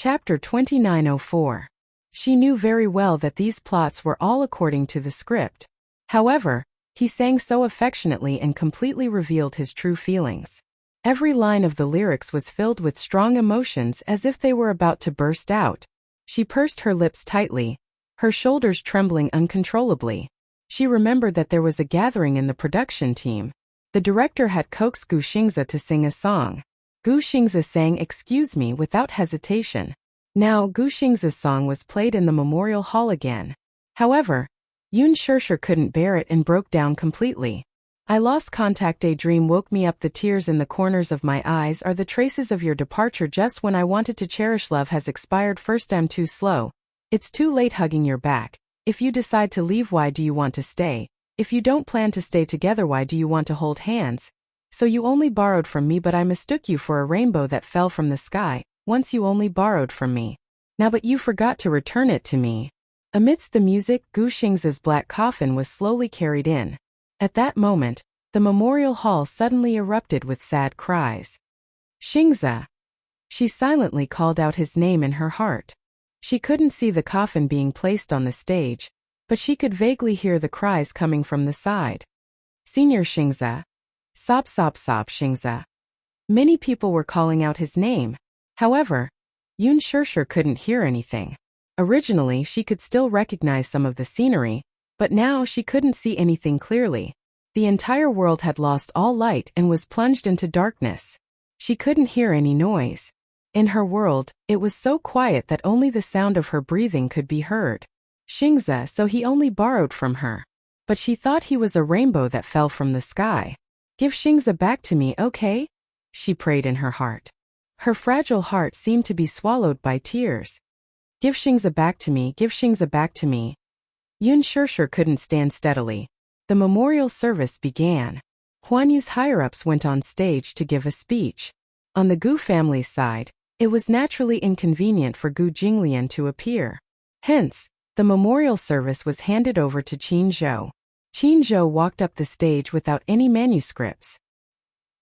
Chapter 2904. She knew very well that these plots were all according to the script. However, he sang so affectionately and completely revealed his true feelings. Every line of the lyrics was filled with strong emotions as if they were about to burst out. She pursed her lips tightly, her shoulders trembling uncontrollably. She remembered that there was a gathering in the production team. The director had coaxed Gu Xingzi to sing a song. Gu Xingzi sang "Excuse Me" without hesitation. Now Gu Xingzi's song was played in the memorial hall again. However, Yun Shirshir couldn't bear it and broke down completely. I lost contact. A dream woke me up. The tears in the corners of my eyes are the traces of your departure. Just when I wanted to cherish love has expired. First, I'm too slow. It's too late hugging your back. If you decide to leave, why do you want to stay? If you don't plan to stay together, why do you want to hold hands? So you only borrowed from me, but I mistook you for a rainbow that fell from the sky. Once you only borrowed from me. Now but you forgot to return it to me. Amidst the music, Gu Xingzi's black coffin was slowly carried in. At that moment, the memorial hall suddenly erupted with sad cries. Xingzi! She silently called out his name in her heart. She couldn't see the coffin being placed on the stage, but she could vaguely hear the cries coming from the side. Senior Xingzi! Sob sob sob Xingzi! Many people were calling out his name. However, Yun Shirshir couldn't hear anything. Originally she could still recognize some of the scenery, but now she couldn't see anything clearly. The entire world had lost all light and was plunged into darkness. She couldn't hear any noise. In her world, it was so quiet that only the sound of her breathing could be heard. Xingzi, so he only borrowed from her. But she thought he was a rainbow that fell from the sky. Give Xingzi back to me, okay? She prayed in her heart. Her fragile heart seemed to be swallowed by tears. Give Xingzi back to me, give Xingzi back to me. Yun Shirshir couldn't stand steadily. The memorial service began. Huan Yu's higher-ups went on stage to give a speech. On the Gu family's side, it was naturally inconvenient for Gu Jinglian to appear. Hence, the memorial service was handed over to Qin Zhou. Qin Zhou walked up the stage without any manuscripts.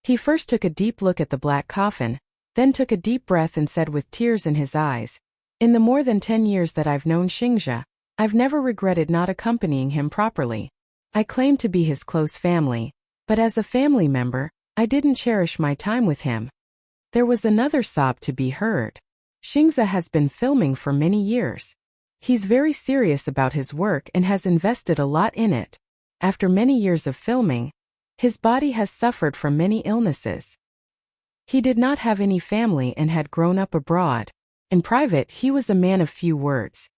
He first took a deep look at the black coffin, then took a deep breath and said with tears in his eyes, "In the more than 10 years that I've known Xingzi, I've never regretted not accompanying him properly. I claim to be his close family, but as a family member, I didn't cherish my time with him." There was another sob to be heard. Xingzi has been filming for many years. He's very serious about his work and has invested a lot in it. After many years of filming, his body has suffered from many illnesses. He did not have any family and had grown up abroad. In private, he was a man of few words.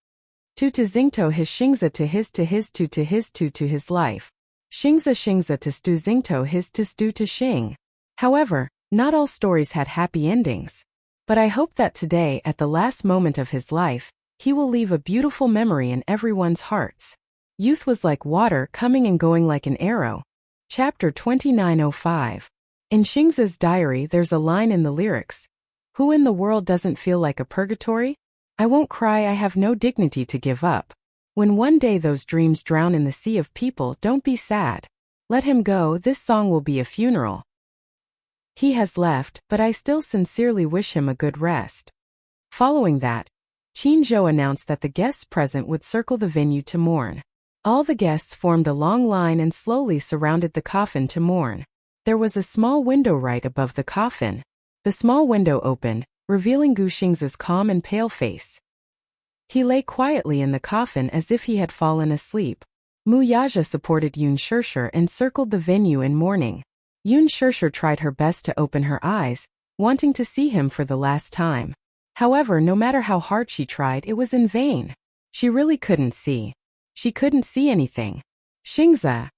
Tu to Xingto his Xingzi to his tu to his tu to his life. Xingzi to stu Xingto his to stu to Xing. However, not all stories had happy endings. But I hope that today, at the last moment of his life, he will leave a beautiful memory in everyone's hearts. Youth was like water, coming and going like an arrow. Chapter 2905. In Xingzi's diary there's a line in the lyrics. Who in the world doesn't feel like a purgatory? I won't cry, I have no dignity to give up. When one day those dreams drown in the sea of people, don't be sad. Let him go, this song will be a funeral. He has left, but I still sincerely wish him a good rest. Following that, Qin Zhou announced that the guests present would circle the venue to mourn. All the guests formed a long line and slowly surrounded the coffin to mourn. There was a small window right above the coffin. The small window opened, revealing Gu Xingzi's calm and pale face. He lay quietly in the coffin as if he had fallen asleep. Mu Yaja supported Yun Shirshir and circled the venue in mourning. Yun Shirshir tried her best to open her eyes, wanting to see him for the last time. However, no matter how hard she tried, it was in vain. She really couldn't see. She couldn't see anything. Xingzi!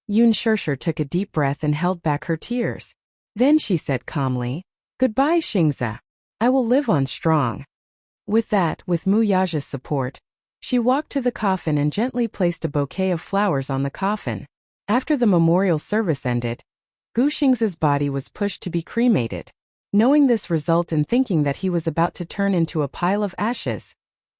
Yun Shirshir took a deep breath and held back her tears. Then she said calmly, "Goodbye, Xingzi. I will live on strong." With that, with Mu Yaja's support, she walked to the coffin and gently placed a bouquet of flowers on the coffin. After the memorial service ended, Gu Xingzi's body was pushed to be cremated. Knowing this result and thinking that he was about to turn into a pile of ashes,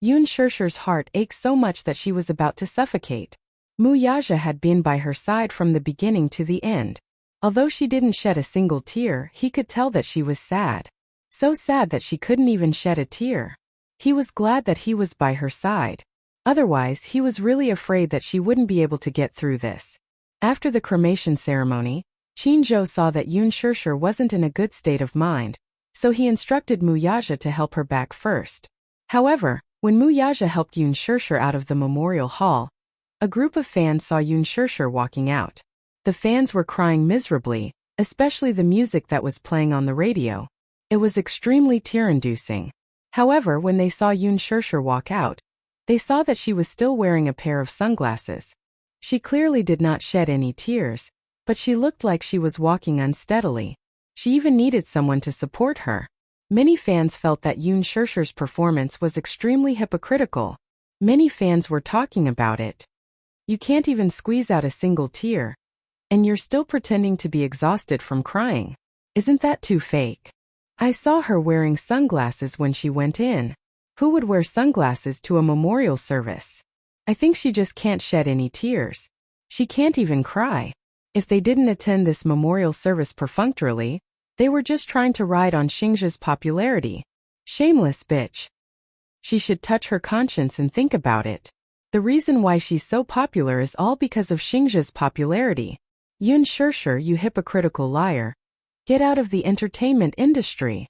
Yun Shirshir's heart ached so much that she was about to suffocate. Mu Yaja had been by her side from the beginning to the end. Although she didn't shed a single tear, he could tell that she was sad. So sad that she couldn't even shed a tear. He was glad that he was by her side. Otherwise, he was really afraid that she wouldn't be able to get through this. After the cremation ceremony, Qin Zhou saw that Yun Shishir wasn't in a good state of mind, so he instructed Mu Yaja to help her back first. However, when Mu Yaja helped Yun Shishir out of the memorial hall, a group of fans saw Yun Shishir walking out. The fans were crying miserably, especially the music that was playing on the radio. It was extremely tear-inducing. However, when they saw Yun Shishir walk out, they saw that she was still wearing a pair of sunglasses. She clearly did not shed any tears, but she looked like she was walking unsteadily. She even needed someone to support her. Many fans felt that Yun Shishir's performance was extremely hypocritical. Many fans were talking about it. You can't even squeeze out a single tear, and you're still pretending to be exhausted from crying. Isn't that too fake? I saw her wearing sunglasses when she went in. Who would wear sunglasses to a memorial service? I think she just can't shed any tears. She can't even cry. If they didn't attend this memorial service perfunctorily, they were just trying to ride on Xingzhe's popularity. Shameless bitch. She should touch her conscience and think about it. The reason why she's so popular is all because of Xingzhe's popularity. Yun Shishir, you hypocritical liar. Get out of the entertainment industry.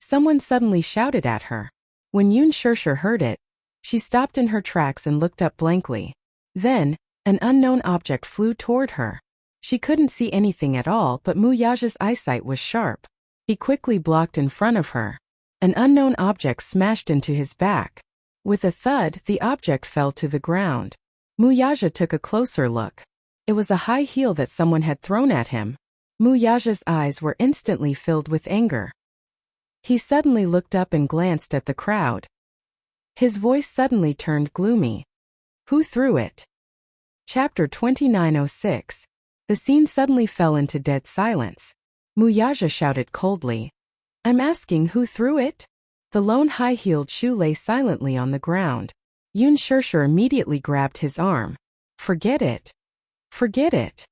Someone suddenly shouted at her. When Yun Shishir heard it, she stopped in her tracks and looked up blankly. Then, an unknown object flew toward her. She couldn't see anything at all, but Mu Yaja's eyesight was sharp. He quickly blocked in front of her. An unknown object smashed into his back. With a thud, the object fell to the ground. Mu Yaja took a closer look. It was a high heel that someone had thrown at him. Mu Yaja's eyes were instantly filled with anger. He suddenly looked up and glanced at the crowd. His voice suddenly turned gloomy. Who threw it? Chapter 2906. The scene suddenly fell into dead silence. Mu Yaja shouted coldly. I'm asking who threw it? The lone high-heeled shoe lay silently on the ground. Yun Shishir immediately grabbed his arm. Forget it. Forget it.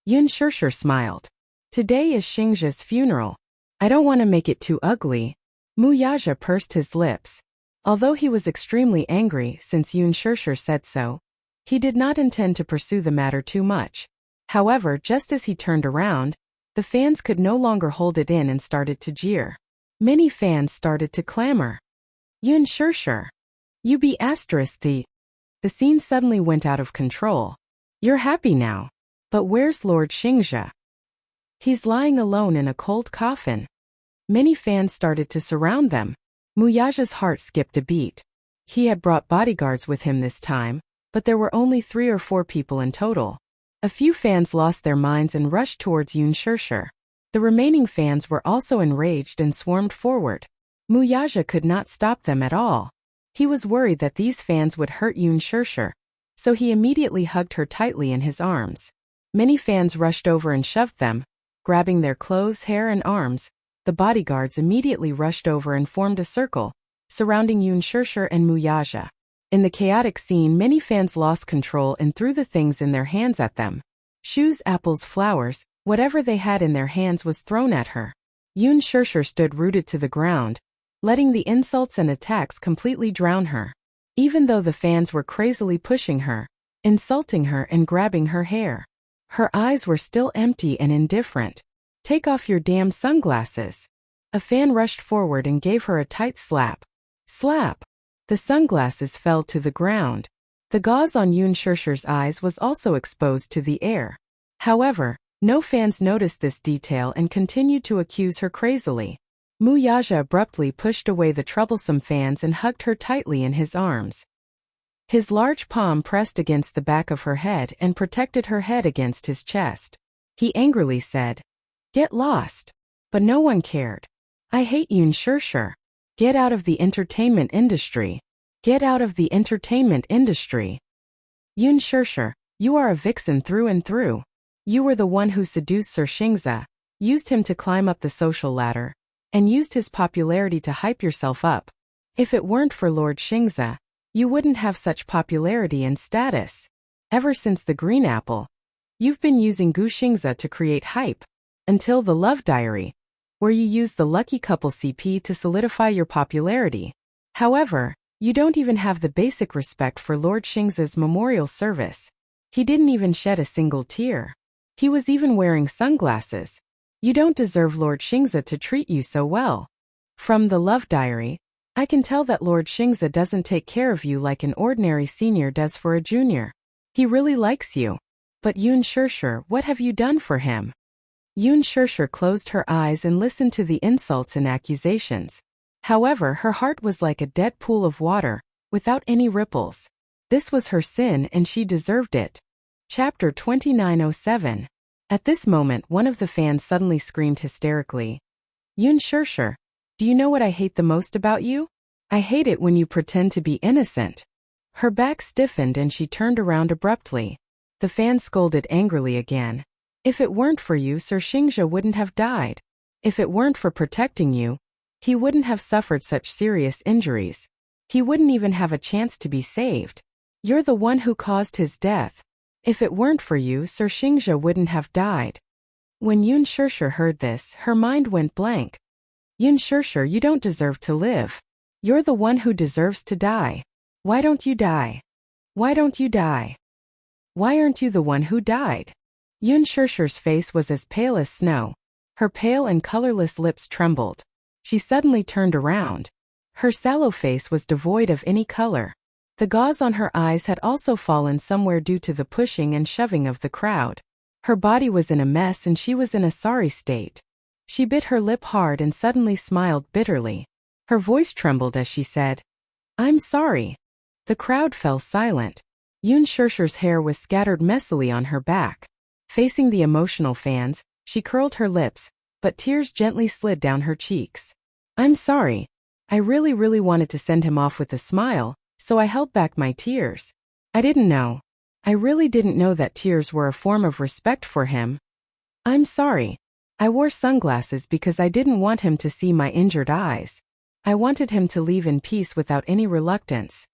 Yun Shishir smiled. Today is Xingzhe's funeral. I don't want to make it too ugly. Mu Yaja pursed his lips. Although he was extremely angry since Yun Shishir said so, he did not intend to pursue the matter too much. However, just as he turned around, the fans could no longer hold it in and started to jeer. Many fans started to clamor. Yun Shishir. You be asterisk the. The scene suddenly went out of control. You're happy now. But where's Lord Xingzhe? He's lying alone in a cold coffin. Many fans started to surround them. Mu Yaja's heart skipped a beat. He had brought bodyguards with him this time, but there were only 3 or 4 people in total. A few fans lost their minds and rushed towards Yun Shishir. The remaining fans were also enraged and swarmed forward. Mu Yaja could not stop them at all. He was worried that these fans would hurt Yun Shishir, so he immediately hugged her tightly in his arms. Many fans rushed over and shoved them, grabbing their clothes, hair, and arms. The bodyguards immediately rushed over and formed a circle, surrounding Yun Shishir and Mu Yaja. In the chaotic scene, many fans lost control and threw the things in their hands at them. Shoes, apples, flowers, whatever they had in their hands was thrown at her. Yun Shishir stood rooted to the ground, letting the insults and attacks completely drown her. Even though the fans were crazily pushing her, insulting her and grabbing her hair, her eyes were still empty and indifferent. Take off your damn sunglasses. A fan rushed forward and gave her a tight slap. Slap! The sunglasses fell to the ground. The gauze on Yun Shishir's eyes was also exposed to the air. However, no fans noticed this detail and continued to accuse her crazily. Mu Yaja abruptly pushed away the troublesome fans and hugged her tightly in his arms. His large palm pressed against the back of her head and protected her head against his chest. He angrily said, "Get lost." But no one cared. I hate Yun Shishir. Get out of the entertainment industry. Get out of the entertainment industry. Yun Shishir, you are a vixen through and through. You were the one who seduced Sir Xingzhe, used him to climb up the social ladder, and used his popularity to hype yourself up. If it weren't for Lord Xingzhe, you wouldn't have such popularity and status. Ever since the Green Apple, you've been using Gu Xingzhe to create hype, until the Love Diary, where you used the lucky couple CP to solidify your popularity. However, you don't even have the basic respect for Lord Xingza's memorial service. He didn't even shed a single tear. He was even wearing sunglasses. You don't deserve Lord Xingza to treat you so well. From the love diary, I can tell that Lord Xingza doesn't take care of you like an ordinary senior does for a junior. He really likes you. But Yun Shirshir, what have you done for him? Yun Shirshir closed her eyes and listened to the insults and accusations. However, her heart was like a dead pool of water, without any ripples. This was her sin and she deserved it. Chapter 2907. At this moment, one of the fans suddenly screamed hysterically. Yun Shirshir, do you know what I hate the most about you? I hate it when you pretend to be innocent. Her back stiffened and she turned around abruptly. The fan scolded angrily again. If it weren't for you, Sir Xingzhe wouldn't have died. If it weren't for protecting you, he wouldn't have suffered such serious injuries. He wouldn't even have a chance to be saved. You're the one who caused his death. If it weren't for you, Sir Xingzhe wouldn't have died. When Yun Shirshir heard this, her mind went blank. Yun Shirshir, you don't deserve to live. You're the one who deserves to die. Why don't you die? Why don't you die? Why aren't you the one who died? Yun Shirshir's face was as pale as snow. Her pale and colorless lips trembled. She suddenly turned around. Her sallow face was devoid of any color. The gauze on her eyes had also fallen somewhere due to the pushing and shoving of the crowd. Her body was in a mess and she was in a sorry state. She bit her lip hard and suddenly smiled bitterly. Her voice trembled as she said, "I'm sorry." The crowd fell silent. Yun Shirshir's hair was scattered messily on her back. Facing the emotional fans, she curled her lips, but tears gently slid down her cheeks. "I'm sorry. I really wanted to send him off with a smile, so I held back my tears. I didn't know. I really didn't know that tears were a form of respect for him. I'm sorry. I wore sunglasses because I didn't want him to see my injured eyes. I wanted him to leave in peace without any reluctance.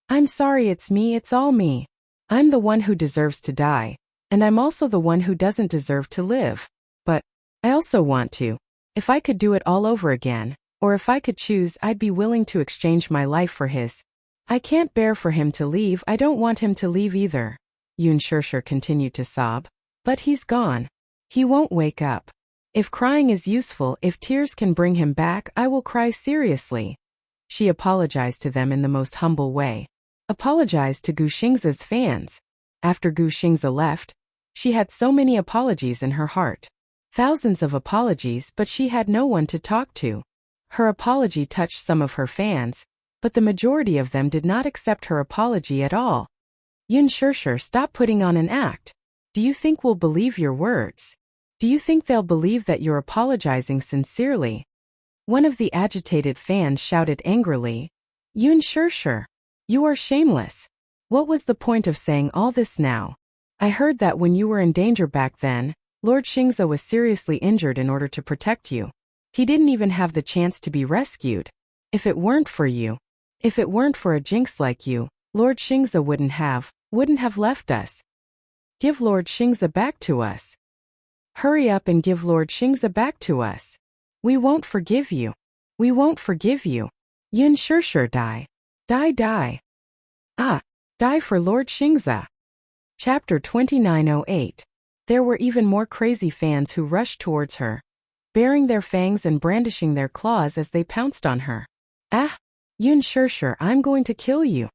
I'm sorry, it's me, it's all me. I'm the one who deserves to die, and I'm also the one who doesn't deserve to live. But I also want to. If I could do it all over again, or if I could choose, I'd be willing to exchange my life for his. I can't bear for him to leave, I don't want him to leave either." Yun Shirshir continued to sob. "But he's gone. He won't wake up. If crying is useful, if tears can bring him back, I will cry seriously." She apologized to them in the most humble way. Apologized to Gu Xingza's fans. After Gu Xingza left, she had so many apologies in her heart. Thousands of apologies, but she had no one to talk to. Her apology touched some of her fans, but the majority of them did not accept her apology at all. "Yun Shirshir, stop putting on an act. Do you think we'll believe your words? Do you think they'll believe that you're apologizing sincerely?" One of the agitated fans shouted angrily, "Yun Shirshir, you are shameless. What was the point of saying all this now? I heard that when you were in danger back then, Lord Xingza was seriously injured in order to protect you. He didn't even have the chance to be rescued. If it weren't for you, if it weren't for a jinx like you, Lord Xingza wouldn't have left us. Give Lord Xingza back to us. Hurry up and give Lord Xingza back to us. We won't forgive you. We won't forgive you. Yun Shirshir, die. Die, die. Ah, die for Lord Xingza." Chapter 2908. There were even more crazy fans who rushed towards her, baring their fangs and brandishing their claws as they pounced on her. "Ah! Yun Shirshir, I'm going to kill you."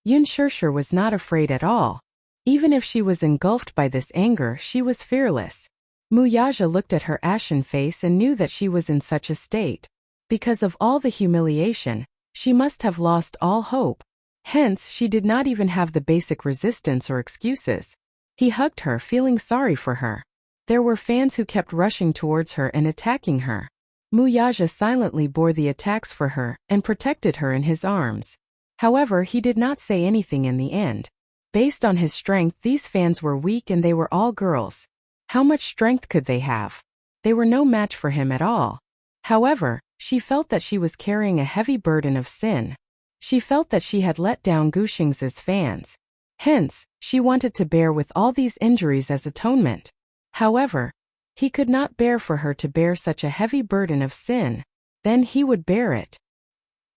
Yun Shirshir was not afraid at all. Even if she was engulfed by this anger, she was fearless. Muyaja looked at her ashen face and knew that she was in such a state. Because of all the humiliation, she must have lost all hope. Hence, she did not even have the basic resistance or excuses. He hugged her, feeling sorry for her. There were fans who kept rushing towards her and attacking her. Muyaja silently bore the attacks for her and protected her in his arms. However, he did not say anything in the end. Based on his strength, these fans were weak and they were all girls. How much strength could they have? They were no match for him at all. However, she felt that she was carrying a heavy burden of sin. She felt that she had let down Gu Xingza's fans. Hence, she wanted to bear with all these injuries as atonement. However, he could not bear for her to bear such a heavy burden of sin. Then he would bear it.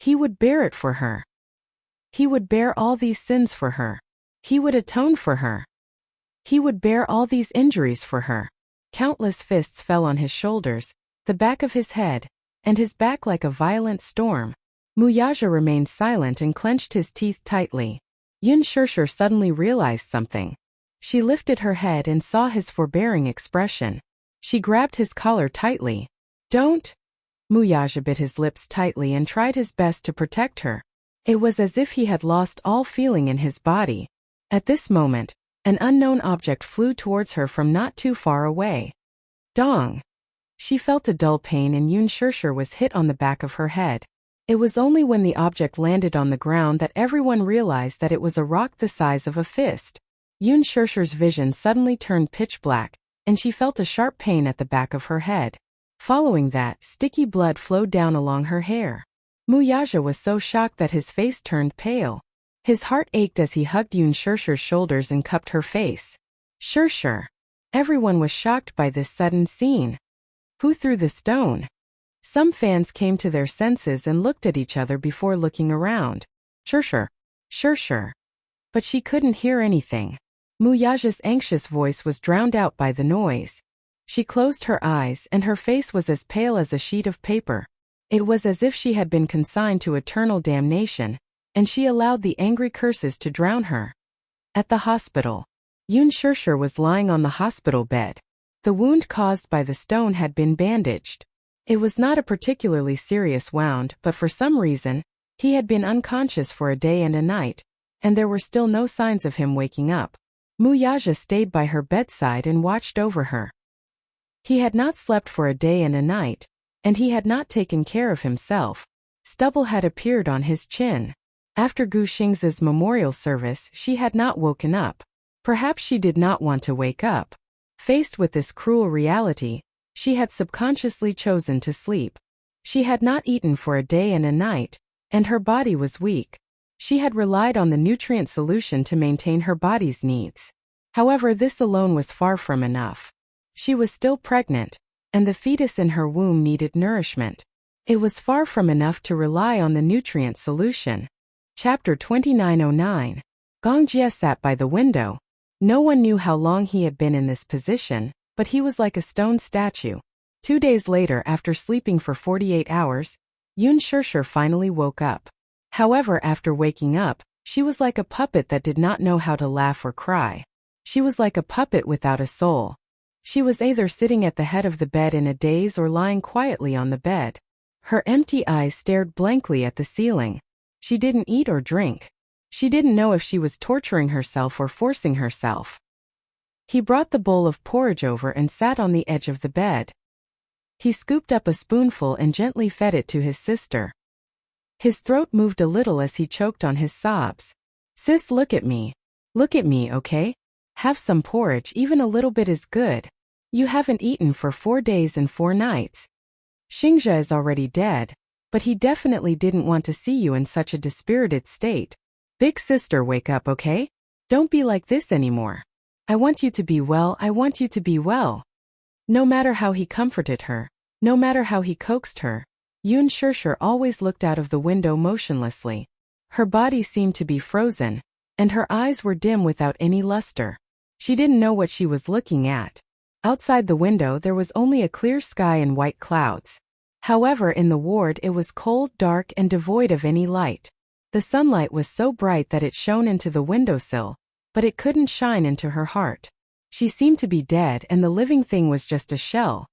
He would bear it for her. He would bear all these sins for her. He would atone for her. He would bear all these injuries for her. Countless fists fell on his shoulders, the back of his head, and his back like a violent storm. Muyaja remained silent and clenched his teeth tightly. Yun Shirshir suddenly realized something. She lifted her head and saw his forbearing expression. She grabbed his collar tightly. Don't! Muyaja bit his lips tightly and tried his best to protect her. It was as if he had lost all feeling in his body. At this moment, an unknown object flew towards her from not too far away. Dong! She felt a dull pain and Yun Shirshir was hit on the back of her head. It was only when the object landed on the ground that everyone realized that it was a rock the size of a fist. Yun Shirshir's vision suddenly turned pitch black, and she felt a sharp pain at the back of her head. Following that, sticky blood flowed down along her hair. Muyaja was so shocked that his face turned pale. His heart ached as he hugged Yun Shirshir's shoulders and cupped her face. Shirshir! Everyone was shocked by this sudden scene. Who threw the stone? Some fans came to their senses and looked at each other before looking around. Shirshir! Shirshir! But she couldn't hear anything. Muyaja's anxious voice was drowned out by the noise. She closed her eyes and her face was as pale as a sheet of paper. It was as if she had been consigned to eternal damnation, and she allowed the angry curses to drown her. At the hospital, Yun Shirshir was lying on the hospital bed. The wound caused by the stone had been bandaged. It was not a particularly serious wound, but for some reason, he had been unconscious for a day and a night, and there were still no signs of him waking up. Muyaja stayed by her bedside and watched over her. He had not slept for a day and a night, and he had not taken care of himself. Stubble had appeared on his chin. After Gu Xingzi's memorial service, she had not woken up. Perhaps she did not want to wake up. Faced with this cruel reality, she had subconsciously chosen to sleep. She had not eaten for a day and a night, and her body was weak. She had relied on the nutrient solution to maintain her body's needs. However, this alone was far from enough. She was still pregnant, and the fetus in her womb needed nourishment. It was far from enough to rely on the nutrient solution. Chapter 2909. Gong Jie sat by the window. No one knew how long he had been in this position, but he was like a stone statue. 2 days later, after sleeping for 48 hours, Yun Shirshir finally woke up. However, after waking up, she was like a puppet that did not know how to laugh or cry. She was like a puppet without a soul. She was either sitting at the head of the bed in a daze or lying quietly on the bed. Her empty eyes stared blankly at the ceiling. She didn't eat or drink. She didn't know if she was torturing herself or forcing herself. He brought the bowl of porridge over and sat on the edge of the bed. He scooped up a spoonful and gently fed it to his sister. His throat moved a little as he choked on his sobs. Sis, look at me. Look at me, okay? Have some porridge, even a little bit is good. You haven't eaten for 4 days and 4 nights. Xingzhe is already dead, but he definitely didn't want to see you in such a dispirited state. Big sister, wake up, okay? Don't be like this anymore. I want you to be well, I want you to be well. No matter how he comforted her, no matter how he coaxed her, Yun Shirshir always looked out of the window motionlessly. Her body seemed to be frozen, and her eyes were dim without any luster. She didn't know what she was looking at. Outside the window there was only a clear sky and white clouds. However, in the ward it was cold, dark, and devoid of any light. The sunlight was so bright that it shone into the windowsill, but it couldn't shine into her heart. She seemed to be dead and the living thing was just a shell.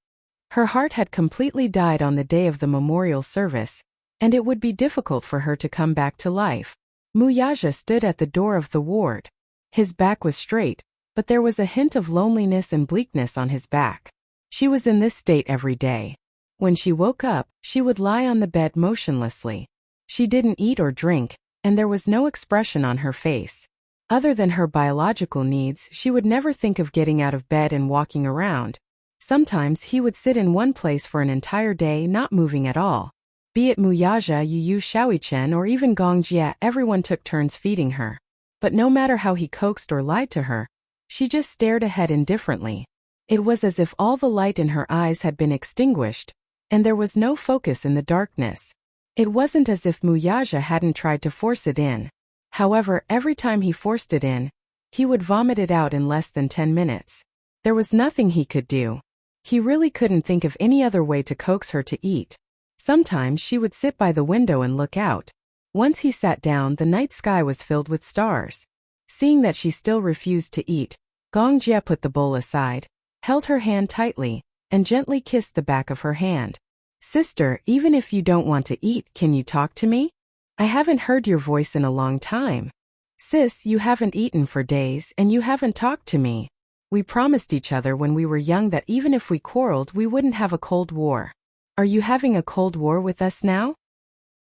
Her heart had completely died on the day of the memorial service, and it would be difficult for her to come back to life. Muyaja stood at the door of the ward. His back was straight, but there was a hint of loneliness and bleakness on his back. She was in this state every day. When she woke up, she would lie on the bed motionlessly. She didn't eat or drink, and there was no expression on her face. Other than her biological needs, she would never think of getting out of bed and walking around. Sometimes he would sit in one place for an entire day not moving at all. Be it Muyaja, Yu Shaoichen or even Gong Jie, everyone took turns feeding her. But no matter how he coaxed or lied to her, she just stared ahead indifferently. It was as if all the light in her eyes had been extinguished, and there was no focus in the darkness. It wasn't as if Wuxia hadn't tried to force it in. However, every time he forced it in, he would vomit it out in less than 10 minutes. There was nothing he could do. He really couldn't think of any other way to coax her to eat. Sometimes she would sit by the window and look out. Once he sat down, the night sky was filled with stars. Seeing that she still refused to eat, Wuxia put the bowl aside, held her hand tightly, and gently kissed the back of her hand. "Sister, even if you don't want to eat, can you talk to me? I haven't heard your voice in a long time. Sis, you haven't eaten for days and you haven't talked to me. We promised each other when we were young that even if we quarreled we wouldn't have a cold war. Are you having a cold war with us now?"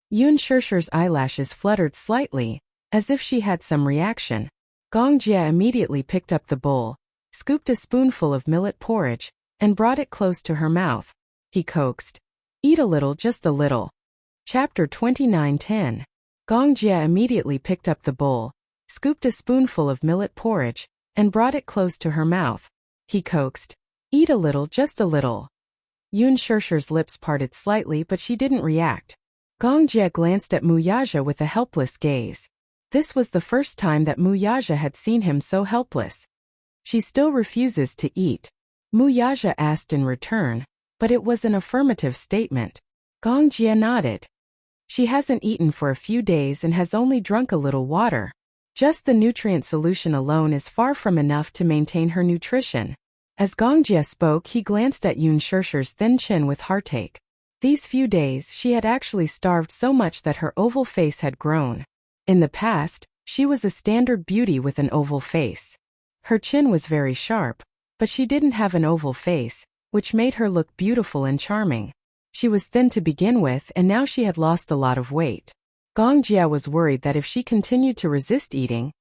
Yun Shishir's eyelashes fluttered slightly, as if she had some reaction. Wuxia immediately picked up the bowl, scooped a spoonful of millet porridge, and brought it close to her mouth. He coaxed, "Eat a little, just a little." Chapter 29:10. Wuxia immediately picked up the bowl, scooped a spoonful of millet porridge, and brought it close to her mouth. He coaxed, "Eat a little, just a little." Yun Shishir's lips parted slightly, but she didn't react. Wuxia glanced at Wuxia with a helpless gaze. This was the first time that Wuxia had seen him so helpless. "She still refuses to eat?" Wuxia asked in return, but it was an affirmative statement. Wuxia nodded. "She hasn't eaten for a few days and has only drunk a little water. Just the nutrient solution alone is far from enough to maintain her nutrition." As Wuxia spoke, he glanced at Yun Shishir's thin chin with heartache. These few days, she had actually starved so much that her oval face had grown. In the past, she was a standard beauty with an oval face. Her chin was very sharp, but she didn't have an oval face, which made her look beautiful and charming. She was thin to begin with and now she had lost a lot of weight. Wuxia was worried that if she continued to resist eating,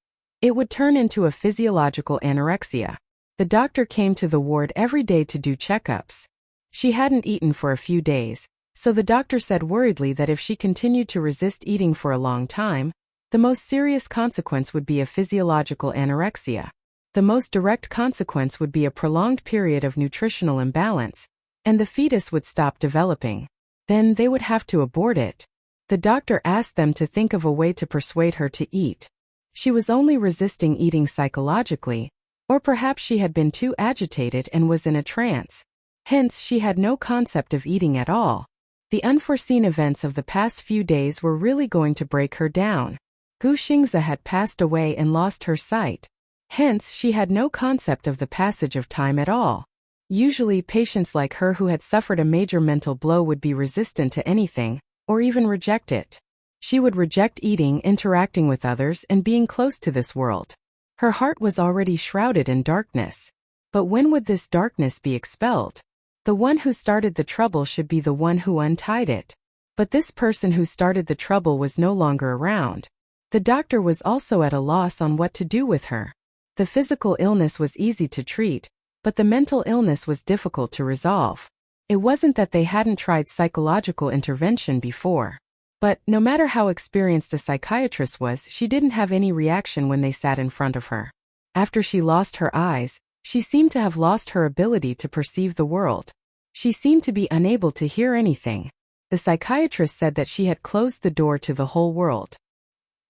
it would turn into a physiological anorexia. The doctor came to the ward every day to do checkups. She hadn't eaten for a few days, so the doctor said worriedly that if she continued to resist eating for a long time, the most serious consequence would be a physiological anorexia. The most direct consequence would be a prolonged period of nutritional imbalance, and the fetus would stop developing. Then they would have to abort it. The doctor asked them to think of a way to persuade her to eat. She was only resisting eating psychologically, or perhaps she had been too agitated and was in a trance. Hence, she had no concept of eating at all. The unforeseen events of the past few days were really going to break her down. Gu Xingzi had passed away and lost her sight. Hence, she had no concept of the passage of time at all. Usually, patients like her who had suffered a major mental blow would be resistant to anything, or even reject it. She would reject eating, interacting with others, and being close to this world. Her heart was already shrouded in darkness. But when would this darkness be expelled? The one who started the trouble should be the one who untied it. But this person who started the trouble was no longer around. The doctor was also at a loss on what to do with her. The physical illness was easy to treat, but the mental illness was difficult to resolve. It wasn't that they hadn't tried psychological intervention before. But, no matter how experienced a psychiatrist was, she didn't have any reaction when they sat in front of her. After she lost her eyes, she seemed to have lost her ability to perceive the world. She seemed to be unable to hear anything. The psychiatrist said that she had closed the door to the whole world.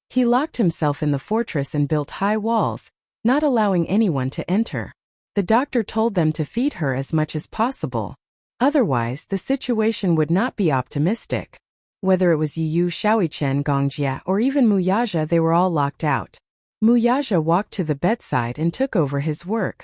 He locked himself in the fortress and built high walls, not allowing anyone to enter. The doctor told them to feed her as much as possible. Otherwise, the situation would not be optimistic. Whether it was Yu Shaoichen, Wuxia, or even Wuxia, they were all locked out. Wuxia walked to the bedside and took over his work.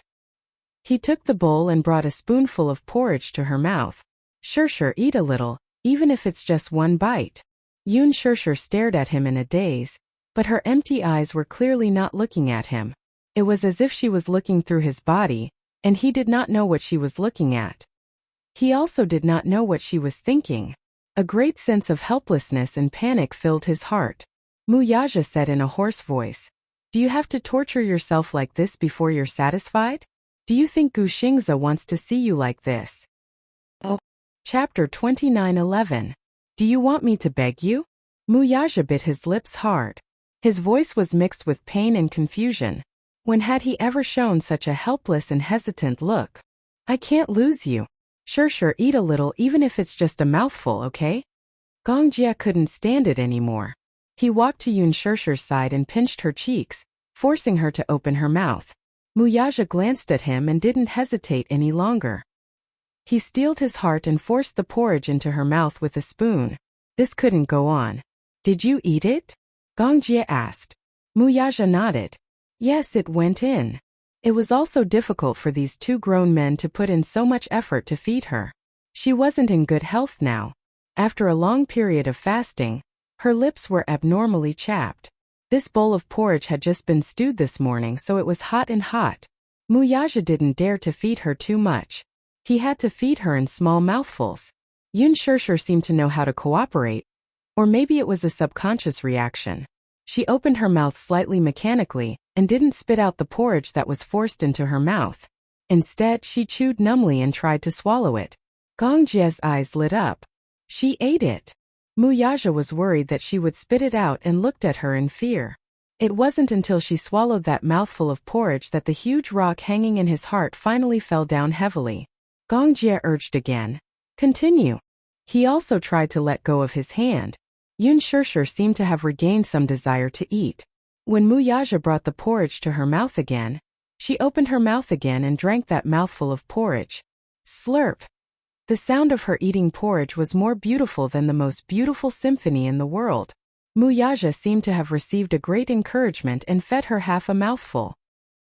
He took the bowl and brought a spoonful of porridge to her mouth. "Shishir, eat a little, even if it's just one bite." Yun Shishir stared at him in a daze, but her empty eyes were clearly not looking at him. It was as if she was looking through his body, and he did not know what she was looking at. He also did not know what she was thinking. A great sense of helplessness and panic filled his heart. Wuxia said in a hoarse voice, "Do you have to torture yourself like this before you're satisfied? Do you think Gu Xingzi wants to see you like this?" Oh. Chapter 29:11. "Do you want me to beg you?" Wuxia bit his lips hard. His voice was mixed with pain and confusion. When had he ever shown such a helpless and hesitant look? "I can't lose you. Shishir, eat a little even if it's just a mouthful, okay?" Gong Jie couldn't stand it anymore. He walked to Yun Shishir's side and pinched her cheeks, forcing her to open her mouth. Muyaja glanced at him and didn't hesitate any longer. He steeled his heart and forced the porridge into her mouth with a spoon. This couldn't go on. Did you eat it? Gong Jie asked. Muyaja nodded. Yes, it went in. It was also difficult for these two grown men to put in so much effort to feed her. She wasn't in good health now. After a long period of fasting, her lips were abnormally chapped. This bowl of porridge had just been stewed this morning, so it was hot and hot. Muyaja didn't dare to feed her too much. He had to feed her in small mouthfuls. Yun Shishir seemed to know how to cooperate. Or maybe it was a subconscious reaction. She opened her mouth slightly mechanically and didn't spit out the porridge that was forced into her mouth. Instead, she chewed numbly and tried to swallow it. Gong Jie's eyes lit up. She ate it. Muyaja was worried that she would spit it out and looked at her in fear. It wasn't until she swallowed that mouthful of porridge that the huge rock hanging in his heart finally fell down heavily. Gong Jie urged again. Continue. He also tried to let go of his hand. Yun Shishir seemed to have regained some desire to eat. When Muyaja brought the porridge to her mouth again, she opened her mouth again and drank that mouthful of porridge. Slurp. The sound of her eating porridge was more beautiful than the most beautiful symphony in the world. Muyaja seemed to have received a great encouragement and fed her half a mouthful.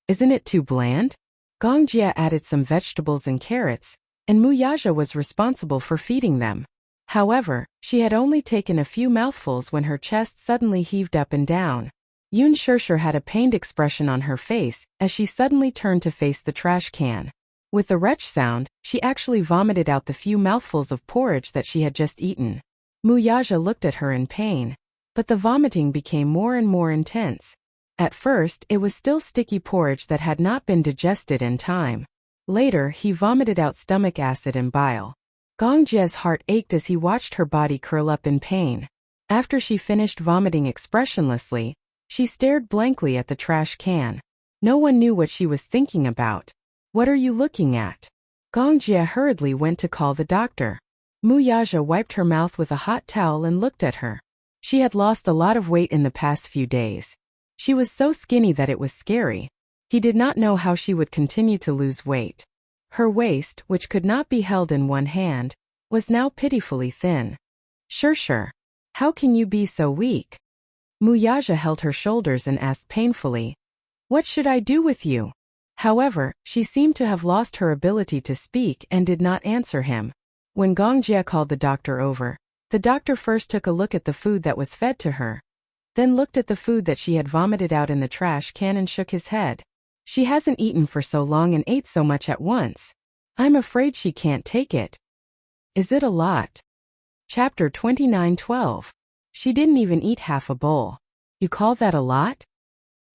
Isn't it too bland? Gong Jie added some vegetables and carrots, and Muyaja was responsible for feeding them. However, she had only taken a few mouthfuls when her chest suddenly heaved up and down. Yun Shishir had a pained expression on her face as she suddenly turned to face the trash can. With a retch sound, she actually vomited out the few mouthfuls of porridge that she had just eaten. Muyaja looked at her in pain, but the vomiting became more and more intense. At first, it was still sticky porridge that had not been digested in time. Later, he vomited out stomach acid and bile. Gong Jie's heart ached as he watched her body curl up in pain. After she finished vomiting expressionlessly, she stared blankly at the trash can. No one knew what she was thinking about. What are you looking at? Gong Jie hurriedly went to call the doctor. Muyaja wiped her mouth with a hot towel and looked at her. She had lost a lot of weight in the past few days. She was so skinny that it was scary. He did not know how she would continue to lose weight. Her waist, which could not be held in one hand, was now pitifully thin. Shishir, how can you be so weak? Muyaja held her shoulders and asked painfully, what should I do with you? However, she seemed to have lost her ability to speak and did not answer him. When Gong Jie called the doctor over, the doctor first took a look at the food that was fed to her, then looked at the food that she had vomited out in the trash can and shook his head. She hasn't eaten for so long and ate so much at once. I'm afraid she can't take it. Is it a lot? Chapter 29:12. She didn't even eat half a bowl. You call that a lot?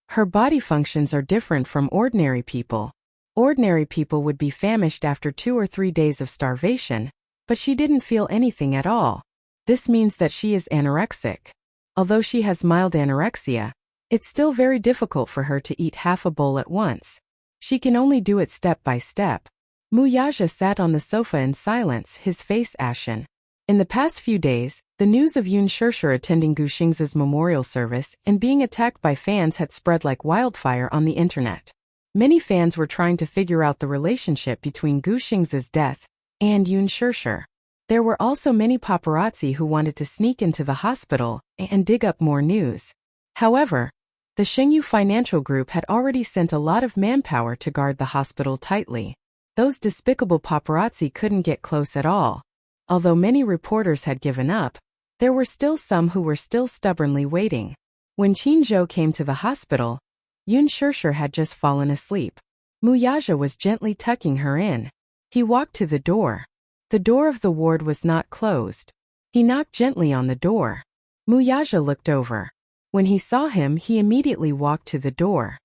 Her body functions are different from ordinary people. Ordinary people would be famished after 2 or 3 days of starvation, but she didn't feel anything at all. This means that she is anorexic. Although she has mild anorexia, it's still very difficult for her to eat half a bowl at once. She can only do it step by step. Muyaja sat on the sofa in silence, his face ashen. In the past few days, the news of Yun Shishir attending Gu Xing's memorial service and being attacked by fans had spread like wildfire on the internet. Many fans were trying to figure out the relationship between Gu Xing's death and Yun Shishir. There were also many paparazzi who wanted to sneak into the hospital and dig up more news. However, the Shengyu Financial Group had already sent a lot of manpower to guard the hospital tightly. Those despicable paparazzi couldn't get close at all. Although many reporters had given up, there were still some who were still stubbornly waiting. When Qin Zhou came to the hospital, Yun Shishir had just fallen asleep. Muyaja was gently tucking her in. He walked to the door. The door of the ward was not closed. He knocked gently on the door. Muyaja looked over. When he saw him, he immediately walked to the door.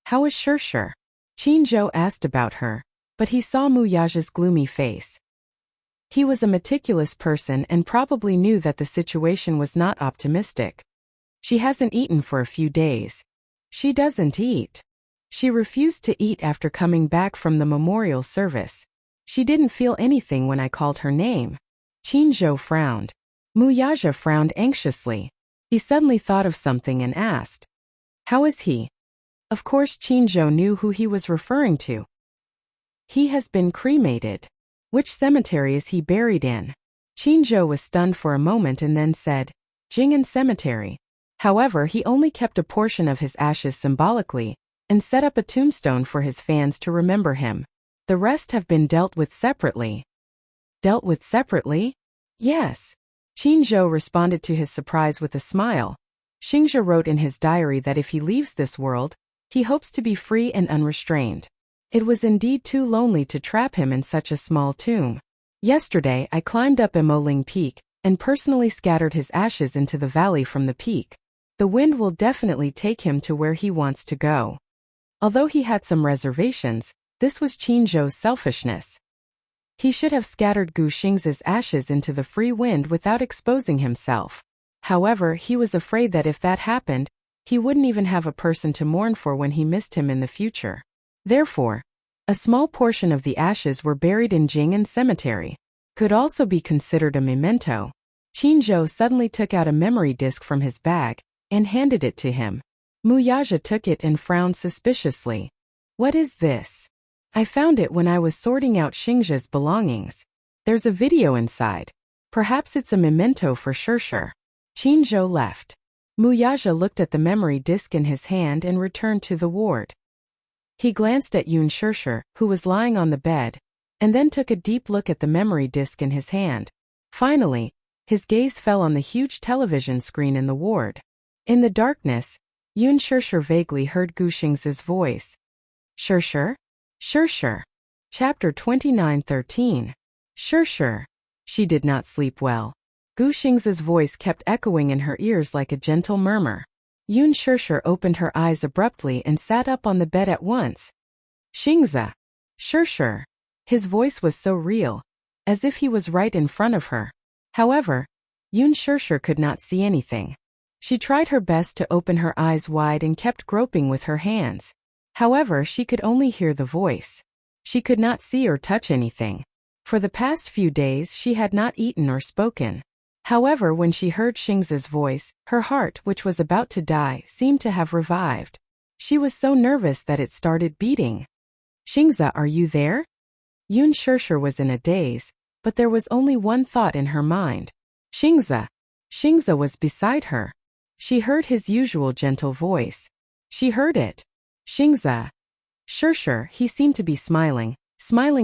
How is Shishir? Qin Zhou asked about her, but he saw Muyaja's gloomy face. He was a meticulous person and probably knew that the situation was not optimistic. She hasn't eaten for a few days. She doesn't eat. She refused to eat after coming back from the memorial service. She didn't feel anything when I called her name. Qin Zhou frowned. Wuxia frowned anxiously. He suddenly thought of something and asked, "How is he?" Of course Qinzhou knew who he was referring to. "He has been cremated." "Which cemetery is he buried in?" Qinzhou was stunned for a moment and then said, "Jing'an Cemetery." However, he only kept a portion of his ashes symbolically, and set up a tombstone for his fans to remember him. The rest have been dealt with separately. Dealt with separately? Yes. Qinzhou responded to his surprise with a smile. Xingzhe wrote in his diary that if he leaves this world, he hopes to be free and unrestrained. It was indeed too lonely to trap him in such a small tomb. Yesterday I climbed up Emoling Peak, and personally scattered his ashes into the valley from the peak. The wind will definitely take him to where he wants to go. Although he had some reservations, this was Qinzhou's selfishness. He should have scattered Gu Xing's ashes into the free wind without exposing himself. However, he was afraid that if that happened, he wouldn't even have a person to mourn for when he missed him in the future. Therefore, a small portion of the ashes were buried in Jing'an Cemetery. Could also be considered a memento. Qinzhou suddenly took out a memory disk from his bag and handed it to him. Wuxia took it and frowned suspiciously. "What is this?" "I found it when I was sorting out Xingzhe's belongings. There's a video inside. Perhaps it's a memento for Shirshir." Qinzhou left. Wuxia looked at the memory disk in his hand and returned to the ward. He glanced at Yun Shirshir, who was lying on the bed, and then took a deep look at the memory disk in his hand. Finally, his gaze fell on the huge television screen in the ward. In the darkness, Yun Shirshir vaguely heard Gu Xing's voice. "Shirshir? Shirshir." Chapter 29:13. Shirshir. She did not sleep well. Gu Xing's voice kept echoing in her ears like a gentle murmur. Yun Shirshir opened her eyes abruptly and sat up on the bed at once. "Xingze. Shirshir." His voice was so real, as if he was right in front of her. However, Yun Shirshir could not see anything. She tried her best to open her eyes wide and kept groping with her hands. However, she could only hear the voice. She could not see or touch anything. For the past few days she had not eaten or spoken. However, when she heard Xingze's voice, her heart, which was about to die, seemed to have revived. She was so nervous that it started beating. "Xingze, are you there?" Yun Shirshir was in a daze, but there was only one thought in her mind. Xingze. Xingze was beside her. She heard his usual gentle voice. She heard it. "Xingze." "Shirshir," he seemed to be smiling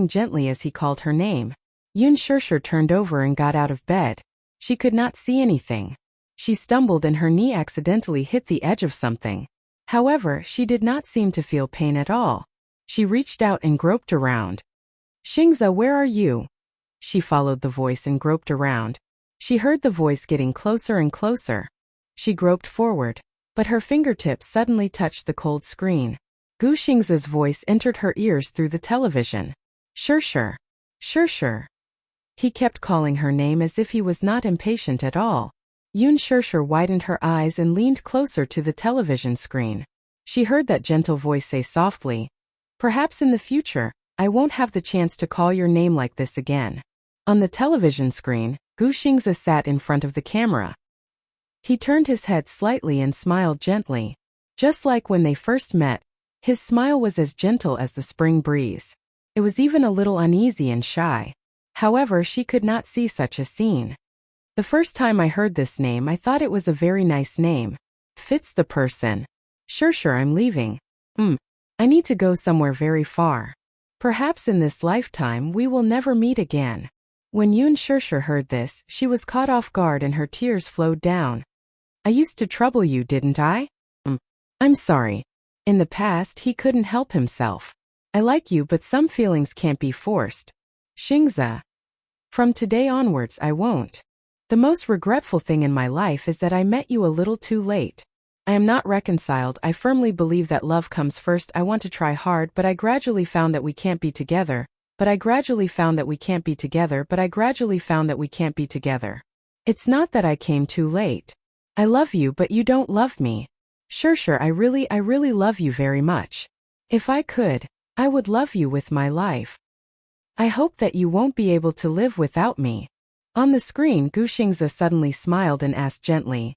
gently as he called her name. Yun Shirshir turned over and got out of bed. She could not see anything. She stumbled and her knee accidentally hit the edge of something. However, she did not seem to feel pain at all. She reached out and groped around. "Xingze, where are you?" She followed the voice and groped around. She heard the voice getting closer and closer. She groped forward, but her fingertips suddenly touched the cold screen. Gu Xing's voice entered her ears through the television. "Shirshir. Shirshir." He kept calling her name as if he was not impatient at all. Yun Shirshir widened her eyes and leaned closer to the television screen. She heard that gentle voice say softly, "Perhaps in the future, I won't have the chance to call your name like this again." On the television screen, Gu Xingze sat in front of the camera. He turned his head slightly and smiled gently. Just like when they first met, his smile was as gentle as the spring breeze. It was even a little uneasy and shy. However, she could not see such a scene. "The first time I heard this name, I thought it was a very nice name. Fits the person. Shirshir, I'm leaving. I need to go somewhere very far. Perhaps in this lifetime we will never meet again." When Yun Shirshir heard this, she was caught off guard and her tears flowed down. "I used to trouble you, didn't I?" "I'm sorry." In the past, he couldn't help himself. "I like you, but some feelings can't be forced. Xingze. From today onwards, I won't. The most regretful thing in my life is that I met you a little too late. I am not reconciled. I firmly believe that love comes first. I want to try hard, but I gradually found that we can't be together. But I gradually found that we can't be together. But I gradually found that we can't be together. It's not that I came too late. I love you, but you don't love me. Shirshir, I really love you very much. If I could, I would love you with my life. I hope that you won't be able to live without me. On the screen, Gu Xingze suddenly smiled and asked gently,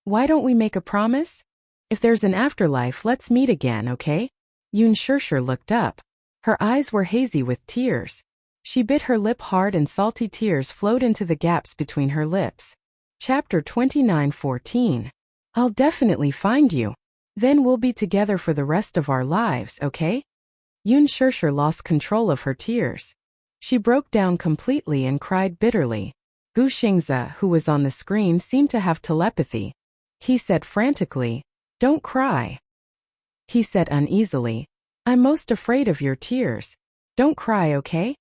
"Why don't we make a promise? If there's an afterlife, let's meet again, okay?" Yun Shirshir looked up. Her eyes were hazy with tears. She bit her lip hard and salty tears flowed into the gaps between her lips. Chapter 29:14. I'll definitely find you. Then we'll be together for the rest of our lives, okay? Yun Shirshir lost control of her tears. She broke down completely and cried bitterly. Gu Xingze, who was on the screen, seemed to have telepathy. He said frantically, "Don't cry." He said uneasily, "I'm most afraid of your tears. Don't cry, okay?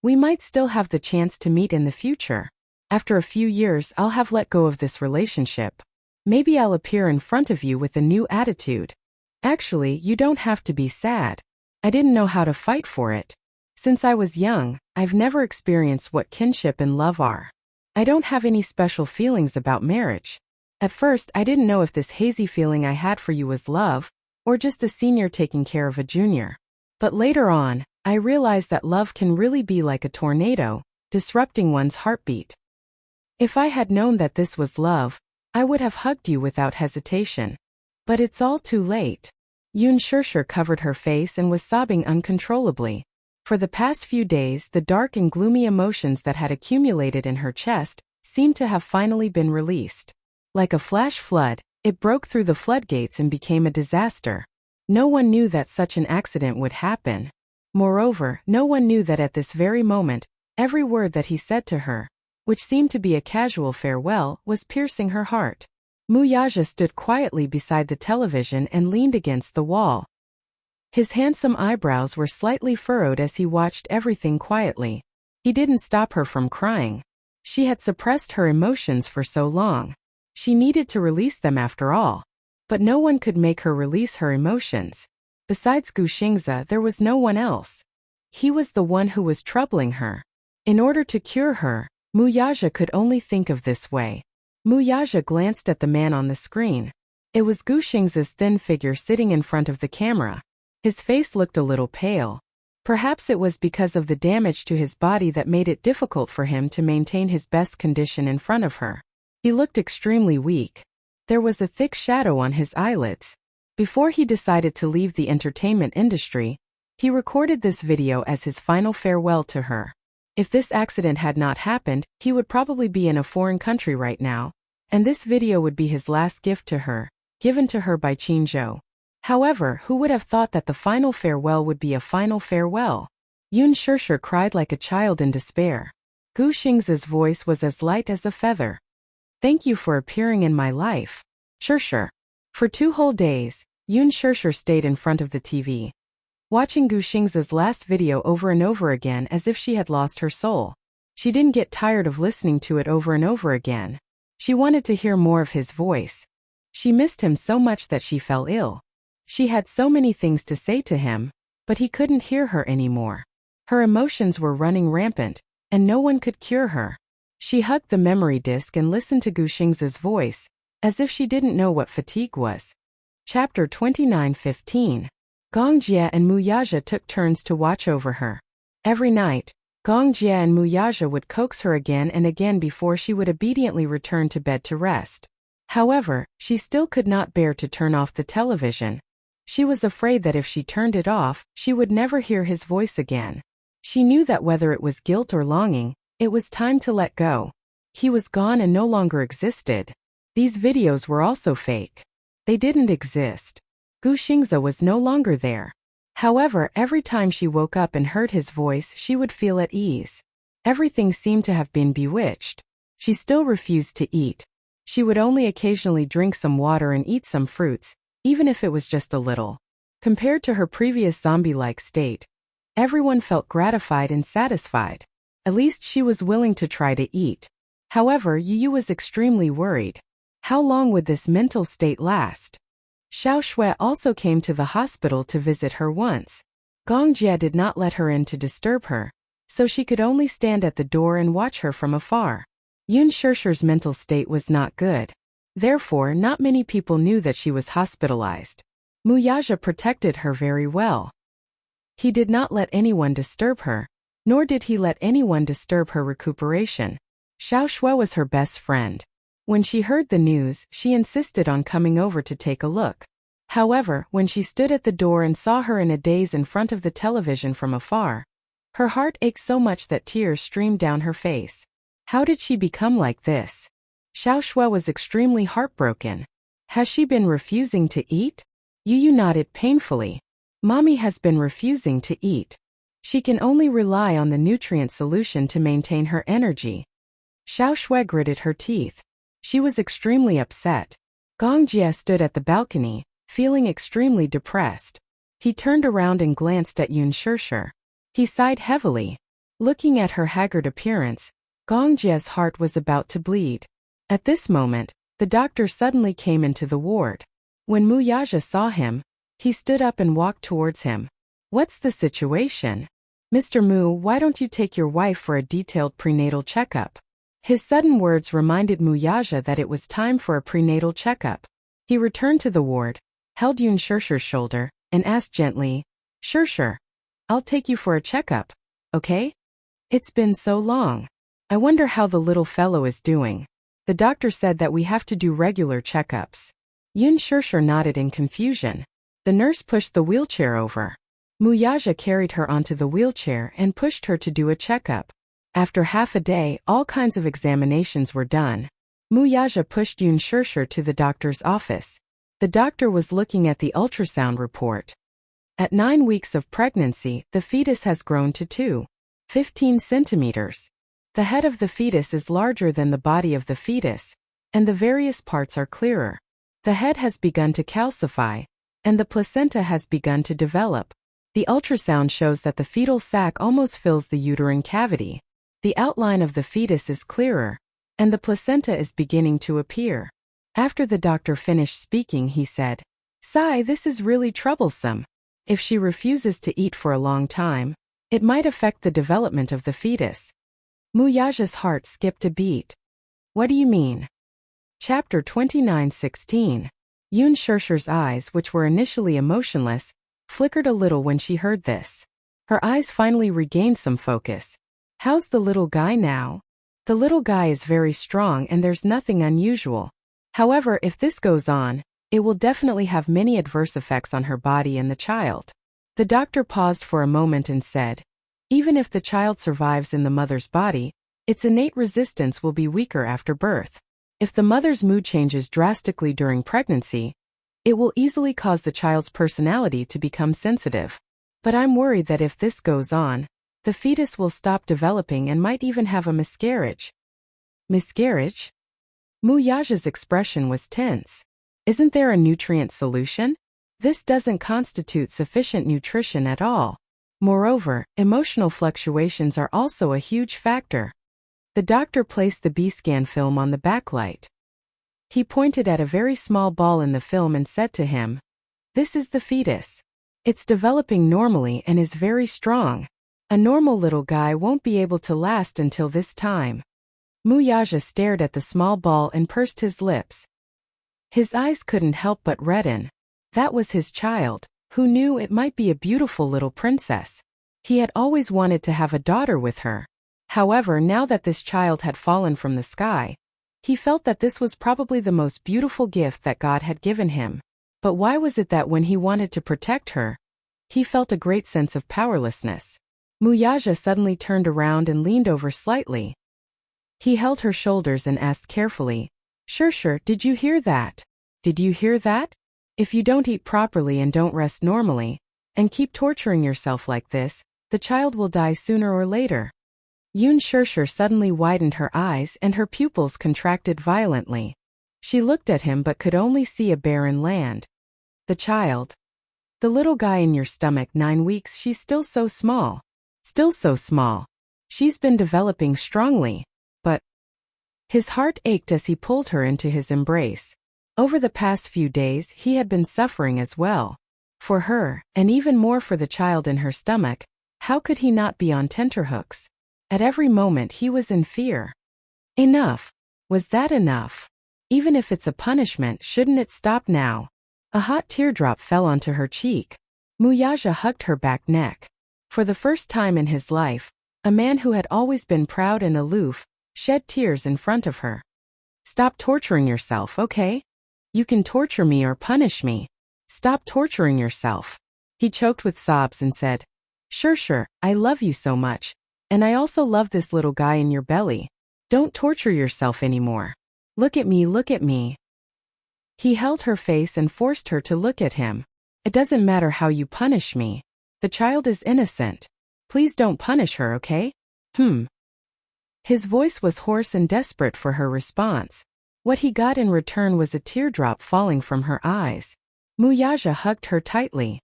We might still have the chance to meet in the future. After a few years, I'll have let go of this relationship. Maybe I'll appear in front of you with a new attitude. Actually, you don't have to be sad. I didn't know how to fight for it. Since I was young, I've never experienced what kinship and love are. I don't have any special feelings about marriage. At first, I didn't know if this hazy feeling I had for you was love, or just a senior taking care of a junior. But later on, I realized that love can really be like a tornado, disrupting one's heartbeat. If I had known that this was love, I would have hugged you without hesitation. But it's all too late." Yun Shirshir covered her face and was sobbing uncontrollably. For the past few days, the dark and gloomy emotions that had accumulated in her chest seemed to have finally been released. Like a flash flood, it broke through the floodgates and became a disaster. No one knew that such an accident would happen. Moreover, no one knew that at this very moment, every word that he said to her, which seemed to be a casual farewell, was piercing her heart. Muyaja stood quietly beside the television and leaned against the wall. His handsome eyebrows were slightly furrowed as he watched everything quietly. He didn't stop her from crying. She had suppressed her emotions for so long. She needed to release them after all. But no one could make her release her emotions. Besides Gu Xingze, there was no one else. He was the one who was troubling her. In order to cure her, Muyaja could only think of this way. Muyaja glanced at the man on the screen. It was Gu Xingze's thin figure sitting in front of the camera. His face looked a little pale. Perhaps it was because of the damage to his body that made it difficult for him to maintain his best condition in front of her. He looked extremely weak. There was a thick shadow on his eyelids. Before he decided to leave the entertainment industry, he recorded this video as his final farewell to her. If this accident had not happened, he would probably be in a foreign country right now, and this video would be his last gift to her, given to her by Qin Zhou. However, who would have thought that the final farewell would be a final farewell? Yun Shirshir cried like a child in despair. Gu Xingze's voice was as light as a feather. "Thank you for appearing in my life, Shirshir." For 2 whole days, Yun Shirshir stayed in front of the TV, watching Gu Xingze's last video over and over again as if she had lost her soul. She didn't get tired of listening to it over and over again. She wanted to hear more of his voice. She missed him so much that she fell ill. She had so many things to say to him, but he couldn't hear her anymore. Her emotions were running rampant, and no one could cure her. She hugged the memory disk and listened to Gu Xingze's voice, as if she didn't know what fatigue was. Chapter 29:15. Gong Jie and Muyaja took turns to watch over her. Every night, Gong Jie and Muyaja would coax her again and again before she would obediently return to bed to rest. However, she still could not bear to turn off the television. She was afraid that if she turned it off, she would never hear his voice again. She knew that whether it was guilt or longing, it was time to let go. He was gone and no longer existed. These videos were also fake. They didn't exist. Gu Xingze was no longer there. However, every time she woke up and heard his voice, she would feel at ease. Everything seemed to have been bewitched. She still refused to eat. She would only occasionally drink some water and eat some fruits, even if it was just a little. Compared to her previous zombie-like state, everyone felt gratified and satisfied. At least she was willing to try to eat. However, Yu was extremely worried. How long would this mental state last? Xiao Shui also came to the hospital to visit her once. Gong Jie did not let her in to disturb her, so she could only stand at the door and watch her from afar. Yun Shirshir's mental state was not good. Therefore, not many people knew that she was hospitalized. Muyaja protected her very well. He did not let anyone disturb her, nor did he let anyone disturb her recuperation. Xiao Shui was her best friend. When she heard the news, she insisted on coming over to take a look. However, when she stood at the door and saw her in a daze in front of the television from afar, her heart ached so much that tears streamed down her face. How did she become like this? Xiao Shui was extremely heartbroken. Has she been refusing to eat? Yu nodded painfully. Mommy has been refusing to eat. She can only rely on the nutrient solution to maintain her energy. Xiao Shui gritted her teeth. She was extremely upset. Gong Jie stood at the balcony, feeling extremely depressed. He turned around and glanced at Yun Shirshir. He sighed heavily. Looking at her haggard appearance, Gong Jie's heart was about to bleed. At this moment, the doctor suddenly came into the ward. When Mu Yaja saw him, he stood up and walked towards him. What's the situation? Mr. Mu, why don't you take your wife for a detailed prenatal checkup? His sudden words reminded Mu Yaja that it was time for a prenatal checkup. He returned to the ward, held Yun Shirshir's shoulder, and asked gently, Shirshir, I'll take you for a checkup, okay? It's been so long. I wonder how the little fellow is doing. The doctor said that we have to do regular checkups. Yun Shirshir nodded in confusion. The nurse pushed the wheelchair over. Mu Yaja carried her onto the wheelchair and pushed her to do a checkup. After half a day, all kinds of examinations were done. Mu Yaja pushed Yun Shirshir to the doctor's office. The doctor was looking at the ultrasound report. At 9 weeks of pregnancy, the fetus has grown to 2.15 centimeters. The head of the fetus is larger than the body of the fetus, and the various parts are clearer. The head has begun to calcify, and the placenta has begun to develop. The ultrasound shows that the fetal sac almost fills the uterine cavity. The outline of the fetus is clearer, and the placenta is beginning to appear. After the doctor finished speaking, he said, Sai, this is really troublesome. If she refuses to eat for a long time, it might affect the development of the fetus. Mu Yaja's heart skipped a beat. What do you mean? Chapter 29:16. Yun Shirshir's eyes, which were initially emotionless, flickered a little when she heard this. Her eyes finally regained some focus. How's the little guy now? The little guy is very strong and there's nothing unusual. However, if this goes on, it will definitely have many adverse effects on her body and the child. The doctor paused for a moment and said, even if the child survives in the mother's body, its innate resistance will be weaker after birth. If the mother's mood changes drastically during pregnancy, it will easily cause the child's personality to become sensitive. But I'm worried that if this goes on, the fetus will stop developing and might even have a miscarriage. Miscarriage? Mu Yaja's expression was tense. Isn't there a nutrient solution? This doesn't constitute sufficient nutrition at all. Moreover, emotional fluctuations are also a huge factor. The doctor placed the B-scan film on the backlight. He pointed at a very small ball in the film and said to him, This is the fetus. It's developing normally and is very strong. A normal little guy won't be able to last until this time. Mu Yaja stared at the small ball and pursed his lips. His eyes couldn't help but redden. That was his child. Who knew it might be a beautiful little princess? He had always wanted to have a daughter with her. However, now that this child had fallen from the sky, he felt that this was probably the most beautiful gift that God had given him. But why was it that when he wanted to protect her, he felt a great sense of powerlessness? Mu Yaja suddenly turned around and leaned over slightly. He held her shoulders and asked carefully, Shirshir, did you hear that? Did you hear that? If you don't eat properly and don't rest normally, and keep torturing yourself like this, the child will die sooner or later. Yun Shirshir suddenly widened her eyes and her pupils contracted violently. She looked at him but could only see a barren land. The child. The little guy in your stomach, 9 weeks, she's still so small. Still so small. She's been developing strongly. But his heart ached as he pulled her into his embrace. Over the past few days, he had been suffering as well. For her, and even more for the child in her stomach, how could he not be on tenterhooks? At every moment he was in fear. Enough. Was that enough? Even if it's a punishment, shouldn't it stop now? A hot teardrop fell onto her cheek. Mu Yaja hugged her back neck. For the first time in his life, a man who had always been proud and aloof shed tears in front of her. Stop torturing yourself, okay? You can torture me or punish me. Stop torturing yourself. He choked with sobs and said, Sure, I love you so much. And I also love this little guy in your belly. Don't torture yourself anymore. Look at me, look at me. He held her face and forced her to look at him. It doesn't matter how you punish me. The child is innocent. Please don't punish her, okay? His voice was hoarse and desperate for her response. What he got in return was a teardrop falling from her eyes. Wuxia hugged her tightly.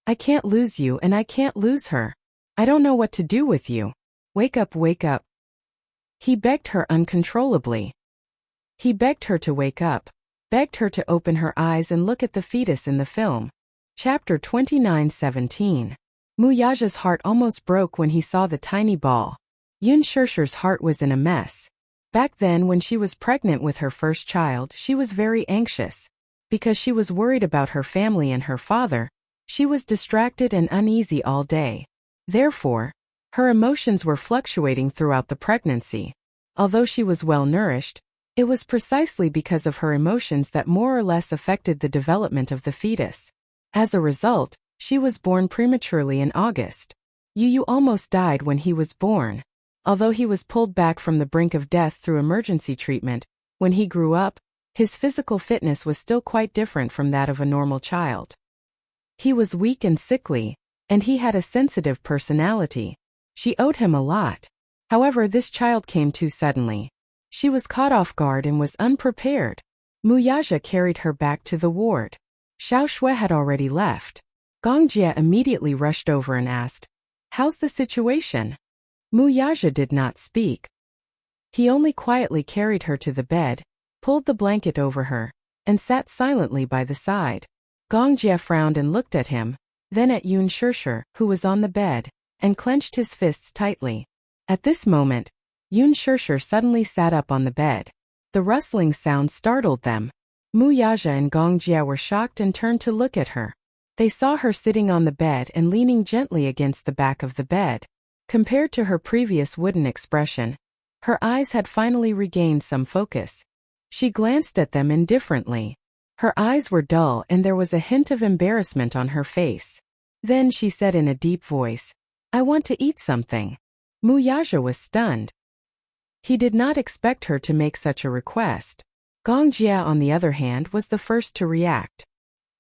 I can't lose you and I can't lose her. I don't know what to do with you. Wake up, wake up. He begged her uncontrollably. He begged her to wake up, begged her to open her eyes and look at the fetus in the film. Chapter 29:17. Wuxia's heart almost broke when he saw the tiny ball. Yun Shishir's heart was in a mess. Back then, when she was pregnant with her first child, she was very anxious. Because she was worried about her family and her father, she was distracted and uneasy all day. Therefore, her emotions were fluctuating throughout the pregnancy. Although she was well nourished, it was precisely because of her emotions that more or less affected the development of the fetus. As a result, she was born prematurely in August. Yu almost died when he was born. Although he was pulled back from the brink of death through emergency treatment, when he grew up, his physical fitness was still quite different from that of a normal child. He was weak and sickly, and he had a sensitive personality. She owed him a lot. However, this child came too suddenly. She was caught off guard and was unprepared. Wuxia carried her back to the ward. Xiao Shui had already left. Gongjie immediately rushed over and asked, How's the situation? Wuxia did not speak. He only quietly carried her to the bed, pulled the blanket over her, and sat silently by the side. Gongjie frowned and looked at him, then at Yun Shishir, who was on the bed, and clenched his fists tightly. At this moment, Yun Shishir suddenly sat up on the bed. The rustling sound startled them. Wuxia and Gongjie were shocked and turned to look at her. They saw her sitting on the bed and leaning gently against the back of the bed. Compared to her previous wooden expression, her eyes had finally regained some focus. She glanced at them indifferently. Her eyes were dull and there was a hint of embarrassment on her face. Then she said in a deep voice, I want to eat something. Wuxia was stunned. He did not expect her to make such a request. Gongjie, on the other hand, was the first to react.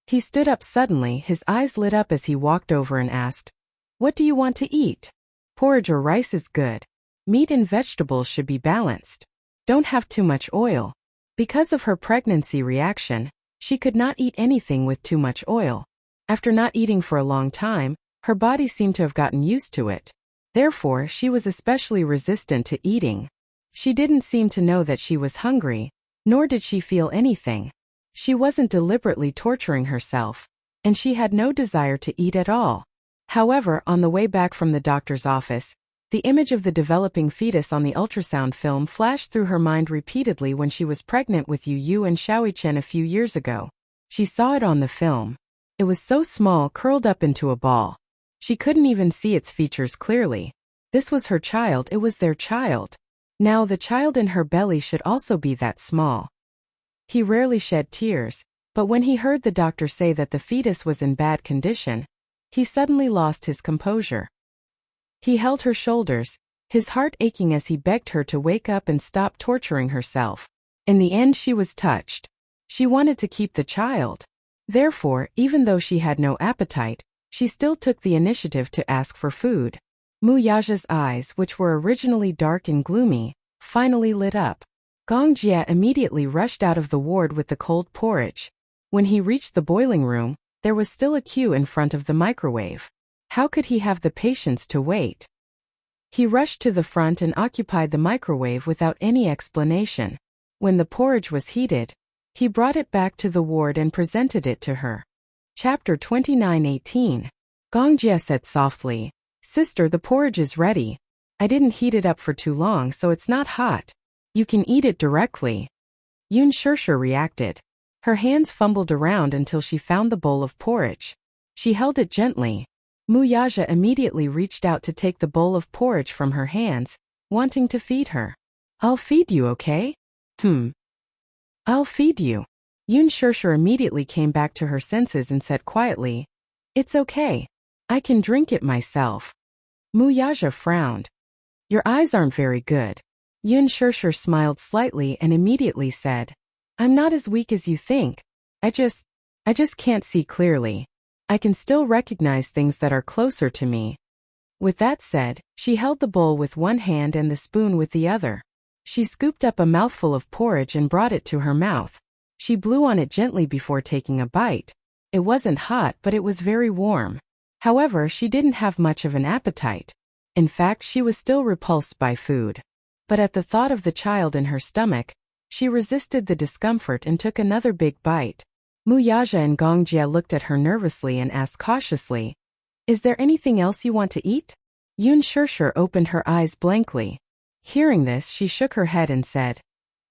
He stood up suddenly, his eyes lit up as he walked over and asked, What do you want to eat? Porridge or rice is good. Meat and vegetables should be balanced. Don't have too much oil. Because of her pregnancy reaction, she could not eat anything with too much oil. After not eating for a long time, her body seemed to have gotten used to it. Therefore, she was especially resistant to eating. She didn't seem to know that she was hungry, nor did she feel anything. She wasn't deliberately torturing herself, and she had no desire to eat at all. However, on the way back from the doctor's office, the image of the developing fetus on the ultrasound film flashed through her mind repeatedly when she was pregnant with Yu and Xiaoichen a few years ago. She saw it on the film. It was so small, curled up into a ball. She couldn't even see its features clearly. This was her child, it was their child. Now the child in her belly should also be that small. He rarely shed tears, but when he heard the doctor say that the fetus was in bad condition, he suddenly lost his composure. He held her shoulders, his heart aching as he begged her to wake up and stop torturing herself. In the end, she was touched. She wanted to keep the child. Therefore, even though she had no appetite, she still took the initiative to ask for food. Wuxia's eyes, which were originally dark and gloomy, finally lit up. Gongjie immediately rushed out of the ward with the cold porridge. When he reached the boiling room, there was still a queue in front of the microwave. How could he have the patience to wait? He rushed to the front and occupied the microwave without any explanation. When the porridge was heated, he brought it back to the ward and presented it to her. Chapter 29:18. Gongjie said softly, Sister, the porridge is ready. I didn't heat it up for too long, so it's not hot. You can eat it directly. Yun Shishir reacted. Her hands fumbled around until she found the bowl of porridge. She held it gently. Wuxia immediately reached out to take the bowl of porridge from her hands, wanting to feed her. I'll feed you, okay? I'll feed you. Yun Shirshir immediately came back to her senses and said quietly, It's okay. I can drink it myself. Mu Yaja frowned. Your eyes aren't very good. Yun Shirshir smiled slightly and immediately said, I'm not as weak as you think. I just can't see clearly. I can still recognize things that are closer to me. With that said, she held the bowl with one hand and the spoon with the other. She scooped up a mouthful of porridge and brought it to her mouth. She blew on it gently before taking a bite. It wasn't hot, but it was very warm. However, she didn't have much of an appetite. In fact, she was still repulsed by food. But at the thought of the child in her stomach, she resisted the discomfort and took another big bite. Mu Yaja and Gong Jie looked at her nervously and asked cautiously, Is there anything else you want to eat? Yun Shirshir opened her eyes blankly. Hearing this, she shook her head and said,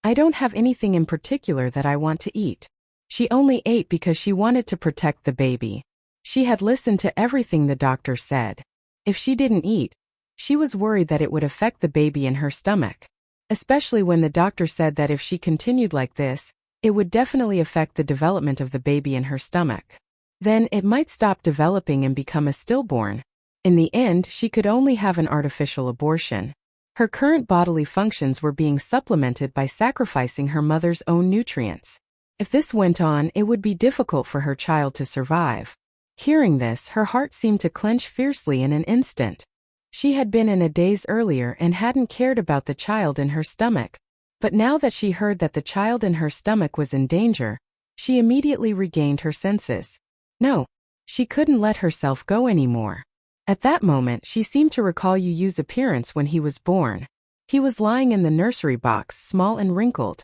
I don't have anything in particular that I want to eat. She only ate because she wanted to protect the baby. She had listened to everything the doctor said. If she didn't eat, she was worried that it would affect the baby in her stomach. Especially when the doctor said that if she continued like this, it would definitely affect the development of the baby in her stomach. Then it might stop developing and become a stillborn. In the end, she could only have an artificial abortion. Her current bodily functions were being supplemented by sacrificing her mother's own nutrients. If this went on, it would be difficult for her child to survive. Hearing this, her heart seemed to clench fiercely in an instant. She had been in a daze earlier and hadn't cared about the child in her stomach. But now that she heard that the child in her stomach was in danger, she immediately regained her senses. No, she couldn't let herself go anymore. At that moment, she seemed to recall Yu Yu's appearance when he was born. He was lying in the nursery box, small and wrinkled.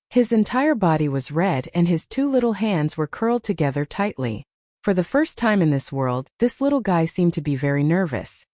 His entire body was red and his two little hands were curled together tightly. For the first time in this world, this little guy seemed to be very nervous.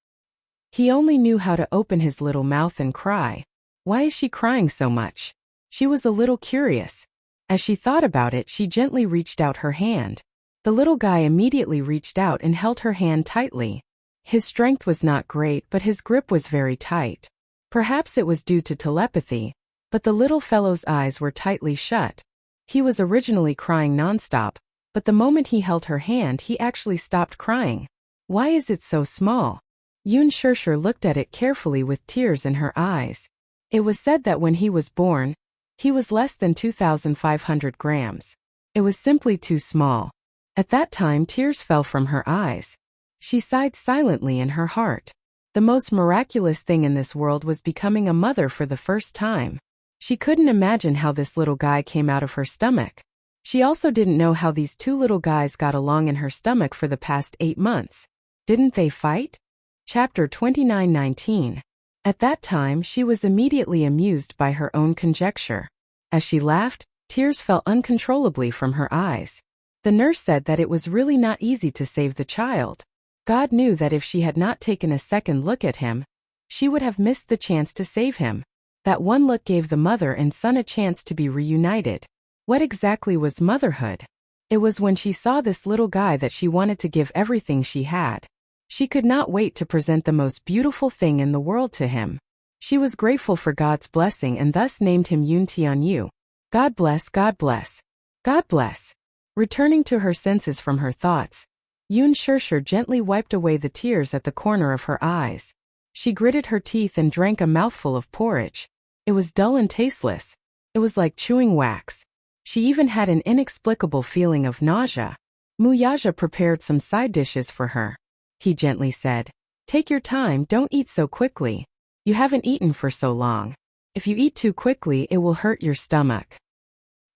He only knew how to open his little mouth and cry. Why is she crying so much? She was a little curious. As she thought about it, she gently reached out her hand. The little guy immediately reached out and held her hand tightly. His strength was not great, but his grip was very tight. Perhaps it was due to telepathy, but the little fellow's eyes were tightly shut. He was originally crying nonstop, but the moment he held her hand, he actually stopped crying. Why is it so small? Yun Shirshir looked at it carefully with tears in her eyes. It was said that when he was born, he was less than 2,500 grams. It was simply too small. At that time, tears fell from her eyes. She sighed silently in her heart. The most miraculous thing in this world was becoming a mother for the first time. She couldn't imagine how this little guy came out of her stomach. She also didn't know how these two little guys got along in her stomach for the past 8 months. Didn't they fight? Chapter 29:19. At that time, she was immediately amused by her own conjecture. As she laughed, tears fell uncontrollably from her eyes. The nurse said that it was really not easy to save the child. God knew that if she had not taken a second look at him, she would have missed the chance to save him. That one look gave the mother and son a chance to be reunited. What exactly was motherhood? It was when she saw this little guy that she wanted to give everything she had. She could not wait to present the most beautiful thing in the world to him. She was grateful for God's blessing and thus named him Yun Tianyu. God bless, God bless. God bless. Returning to her senses from her thoughts, Yun Shirshir gently wiped away the tears at the corner of her eyes. She gritted her teeth and drank a mouthful of porridge. It was dull and tasteless. It was like chewing wax. She even had an inexplicable feeling of nausea. Mu Yaja prepared some side dishes for her. He gently said, Take your time, don't eat so quickly. You haven't eaten for so long. If you eat too quickly, it will hurt your stomach.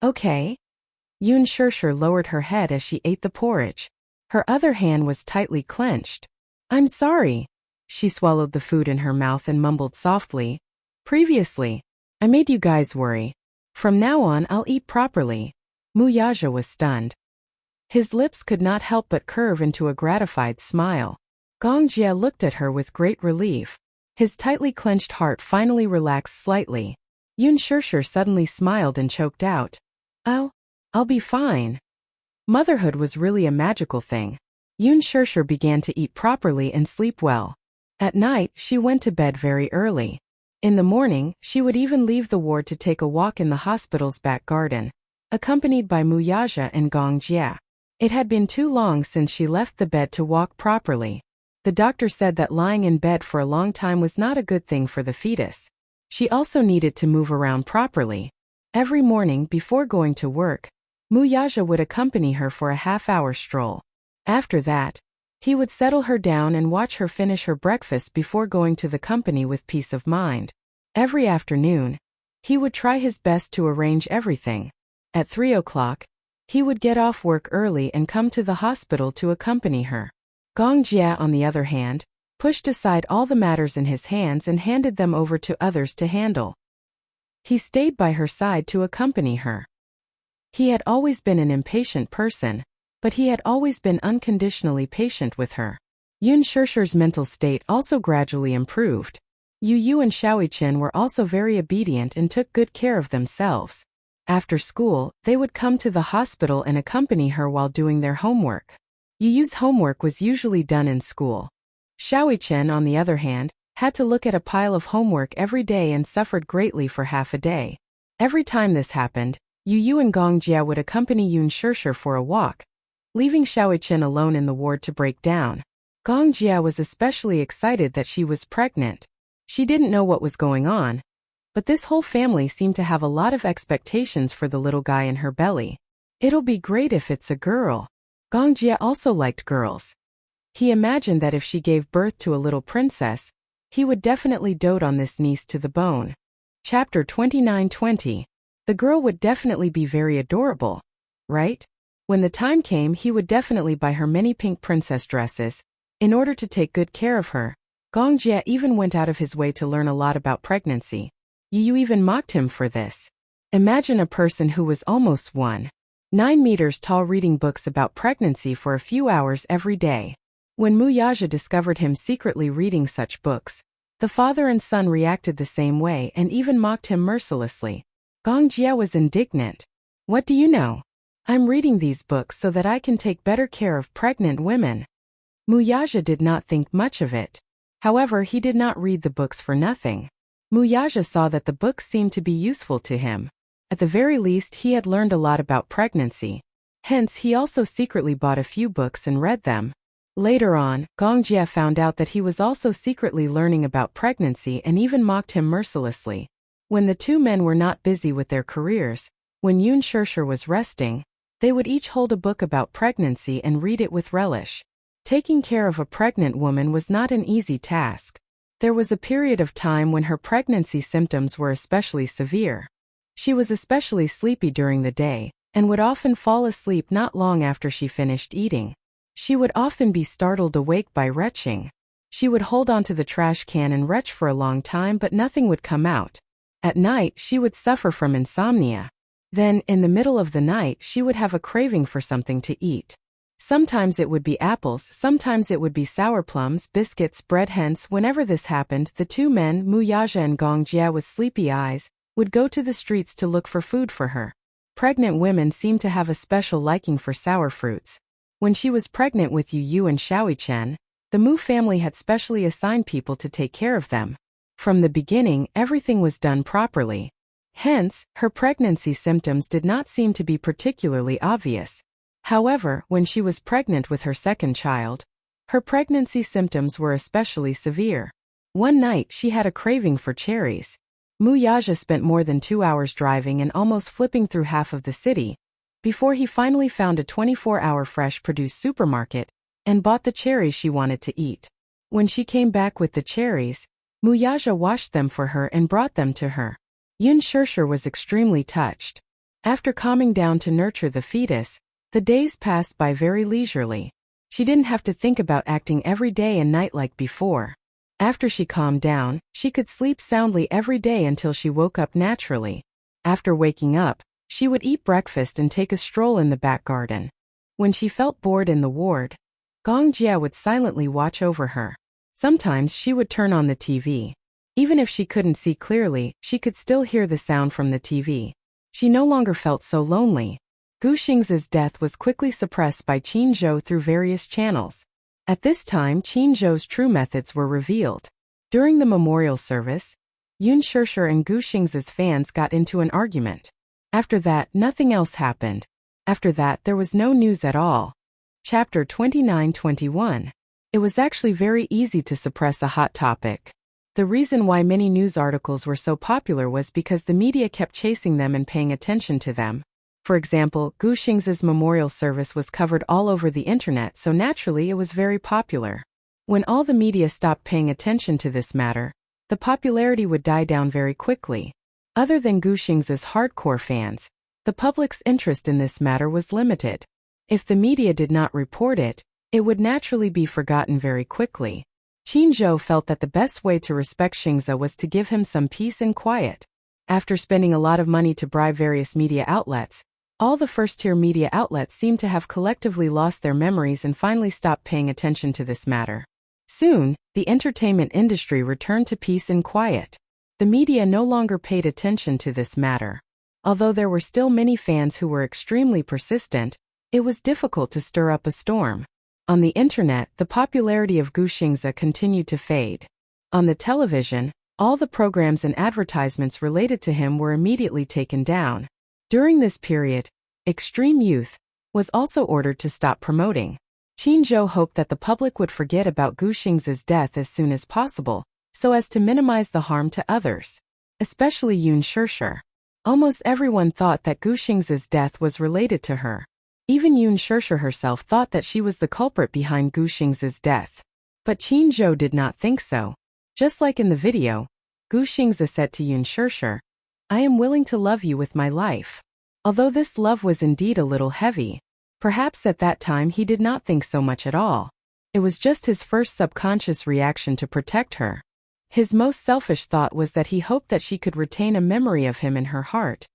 Okay. Yun Shirshir lowered her head as she ate the porridge. Her other hand was tightly clenched. I'm sorry. She swallowed the food in her mouth and mumbled softly. Previously, I made you guys worry. From now on, I'll eat properly. Mu Yaja was stunned. His lips could not help but curve into a gratified smile. Gong Jie looked at her with great relief. His tightly clenched heart finally relaxed slightly. Yun Shirshir suddenly smiled and choked out. I'll be fine. Motherhood was really a magical thing. Yun Shirshir began to eat properly and sleep well. At night, she went to bed very early. In the morning, she would even leave the ward to take a walk in the hospital's back garden, accompanied by Wuxia and Jia. It had been too long since she left the bed to walk properly. The doctor said that lying in bed for a long time was not a good thing for the fetus. She also needed to move around properly. Every morning before going to work, Wuxia would accompany her for a half-hour stroll. After that, he would settle her down and watch her finish her breakfast before going to the company with peace of mind. Every afternoon, he would try his best to arrange everything. At 3 o'clock, he would get off work early and come to the hospital to accompany her. Jia, on the other hand, pushed aside all the matters in his hands and handed them over to others to handle. He stayed by her side to accompany her. He had always been an impatient person, but he had always been unconditionally patient with her. Yun Shishir's mental state also gradually improved. Yu and Xiaoqian were also very obedient and took good care of themselves. After school, they would come to the hospital and accompany her while doing their homework. Yu's homework was usually done in school. Xiaoqian, on the other hand, had to look at a pile of homework every day and suffered greatly for half a day. Every time this happened, Yu and Jia would accompany Yun Shishir for a walk, leaving Xiaoqian alone in the ward to break down. Jia was especially excited that she was pregnant. She didn't know what was going on, but this whole family seemed to have a lot of expectations for the little guy in her belly. It'll be great if it's a girl. Jia also liked girls. He imagined that if she gave birth to a little princess, he would definitely dote on this niece to the bone. Chapter 29:20. The girl would definitely be very adorable, right? When the time came, he would definitely buy her many pink princess dresses. In order to take good care of her, Jia even went out of his way to learn a lot about pregnancy. Yu even mocked him for this. Imagine a person who was almost 1.9 meters tall reading books about pregnancy for a few hours every day. When Wuxia discovered him secretly reading such books, the father and son reacted the same way and even mocked him mercilessly. Jia was indignant. What do you know? I'm reading these books so that I can take better care of pregnant women. Wuxia did not think much of it. However, he did not read the books for nothing. Wuxia saw that the books seemed to be useful to him. At the very least, he had learned a lot about pregnancy. Hence, he also secretly bought a few books and read them. Later on, Jia found out that he was also secretly learning about pregnancy and even mocked him mercilessly. When the two men were not busy with their careers, when Yun Shishir was resting, they would each hold a book about pregnancy and read it with relish. Taking care of a pregnant woman was not an easy task. There was a period of time when her pregnancy symptoms were especially severe. She was especially sleepy during the day, and would often fall asleep not long after she finished eating. She would often be startled awake by retching. She would hold onto the trash can and retch for a long time, but nothing would come out. At night, she would suffer from insomnia. Then, in the middle of the night, she would have a craving for something to eat. Sometimes it would be apples, sometimes it would be sour plums, biscuits, bread. Hence, whenever this happened, the two men, Wuxia and Jia with sleepy eyes, would go to the streets to look for food for her. Pregnant women seem to have a special liking for sour fruits. When she was pregnant with Yu and Xiaoqian, the Mu family had specially assigned people to take care of them. From the beginning, everything was done properly. Hence, her pregnancy symptoms did not seem to be particularly obvious. However, when she was pregnant with her second child, her pregnancy symptoms were especially severe. One night, she had a craving for cherries. Wuxia spent more than 2 hours driving and almost flipping through half of the city, before he finally found a 24-hour fresh produce supermarket and bought the cherries she wanted to eat. When she came back with the cherries, Wuxia washed them for her and brought them to her. Yun Shishir was extremely touched. After calming down to nurture the fetus, the days passed by very leisurely. She didn't have to think about acting every day and night like before. After she calmed down, she could sleep soundly every day until she woke up naturally. After waking up, she would eat breakfast and take a stroll in the back garden. When she felt bored in the ward, Jia would silently watch over her. Sometimes she would turn on the TV. Even if she couldn't see clearly, she could still hear the sound from the TV. She no longer felt so lonely. Gu Xing's death was quickly suppressed by Qin Zhou through various channels. At this time, Qin Zhou's true methods were revealed. During the memorial service, Yoon Shirshir and Gu Xing's fans got into an argument. After that, nothing else happened. After that, there was no news at all. Chapter 29-21. It was actually very easy to suppress a hot topic. The reason why many news articles were so popular was because the media kept chasing them and paying attention to them. For example, Gu Xing's memorial service was covered all over the internet, so naturally it was very popular. When all the media stopped paying attention to this matter, the popularity would die down very quickly. Other than Gu Xing's hardcore fans, the public's interest in this matter was limited. If the media did not report it, it would naturally be forgotten very quickly. Qin Zhou felt that the best way to respect Xingze was to give him some peace and quiet. After spending a lot of money to bribe various media outlets, all the first-tier media outlets seemed to have collectively lost their memories and finally stopped paying attention to this matter. Soon, the entertainment industry returned to peace and quiet. The media no longer paid attention to this matter. Although there were still many fans who were extremely persistent, it was difficult to stir up a storm. On the internet, the popularity of Gu Xingze continued to fade. On the television, all the programs and advertisements related to him were immediately taken down. During this period, Extreme Youth was also ordered to stop promoting. Qin Zhou hoped that the public would forget about Gu Xing's death as soon as possible, so as to minimize the harm to others, especially Yoon Shirshir. Almost everyone thought that Gu Xing's death was related to her. Even Yoon Shirshir herself thought that she was the culprit behind Gu Xing's death. But Qin Zhou did not think so. Just like in the video, Gu Xingze said to Yoon Shirshir, "I am willing to love you with my life." Although this love was indeed a little heavy, perhaps at that time he did not think so much at all. It was just his first subconscious reaction to protect her. His most selfish thought was that he hoped that she could retain a memory of him in her heart,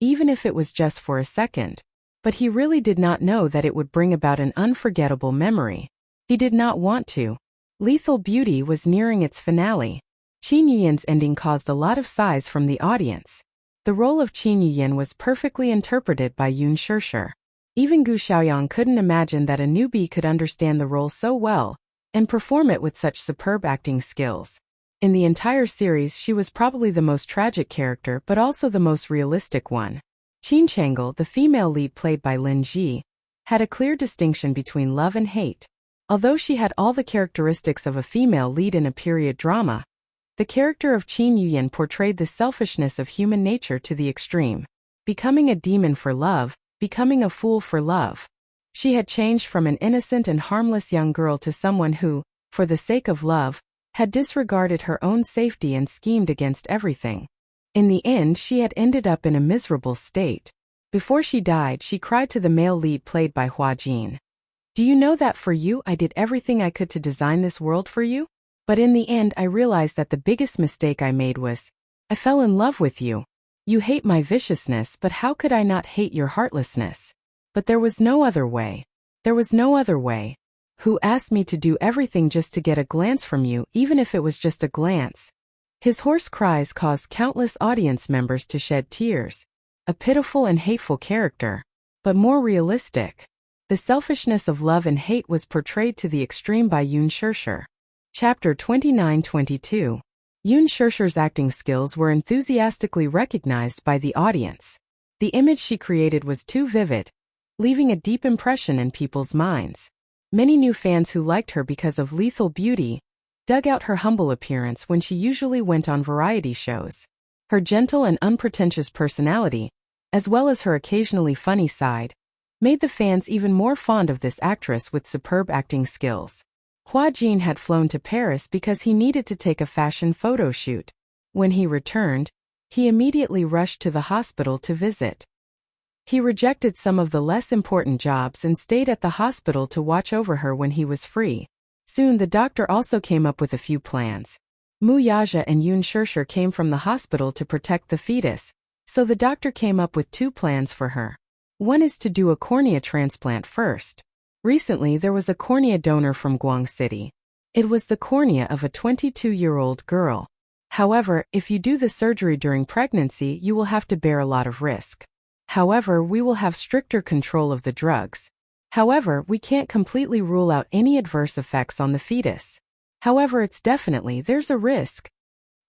even if it was just for a second. But he really did not know that it would bring about an unforgettable memory. He did not want to. Lethal Beauty was nearing its finale. Qin Yuyan's ending caused a lot of sighs from the audience. The role of Qin Yuyan was perfectly interpreted by Yoon Shirshir. Even Gu Xiaoyang couldn't imagine that a newbie could understand the role so well and perform it with such superb acting skills. In the entire series, she was probably the most tragic character but also the most realistic one. Qin Chang'e, the female lead played by Lin Ji, had a clear distinction between love and hate. Although she had all the characteristics of a female lead in a period drama, the character of Qin Yuyan portrayed the selfishness of human nature to the extreme. Becoming a demon for love, becoming a fool for love. She had changed from an innocent and harmless young girl to someone who, for the sake of love, had disregarded her own safety and schemed against everything. In the end, she had ended up in a miserable state. Before she died, she cried to the male lead played by Hua Jin. "Do you know that for you I did everything I could to design this world for you? But in the end I realized that the biggest mistake I made was, I fell in love with you. You hate my viciousness, but how could I not hate your heartlessness? But there was no other way. There was no other way. Who asked me to do everything just to get a glance from you, even if it was just a glance?" His hoarse cries caused countless audience members to shed tears. A pitiful and hateful character, but more realistic. The selfishness of love and hate was portrayed to the extreme by Yoon Shirshir. Chapter 29-22. Yoon Shirshir's acting skills were enthusiastically recognized by the audience. The image she created was too vivid, leaving a deep impression in people's minds. Many new fans who liked her because of Lethal Beauty dug out her humble appearance when she usually went on variety shows. Her gentle and unpretentious personality, as well as her occasionally funny side, made the fans even more fond of this actress with superb acting skills. Hua Jin had flown to Paris because he needed to take a fashion photo shoot. When he returned, he immediately rushed to the hospital to visit. He rejected some of the less important jobs and stayed at the hospital to watch over her when he was free. Soon the doctor also came up with a few plans. Mu Yaja and Yoon Shirshir came from the hospital to protect the fetus, so the doctor came up with two plans for her. One is to do a cornea transplant first. Recently there was a cornea donor from Guang City. It was the cornea of a 22-year-old girl. However, if you do the surgery during pregnancy, you will have to bear a lot of risk. However, we will have stricter control of the drugs. However, we can't completely rule out any adverse effects on the fetus. However, there's a risk.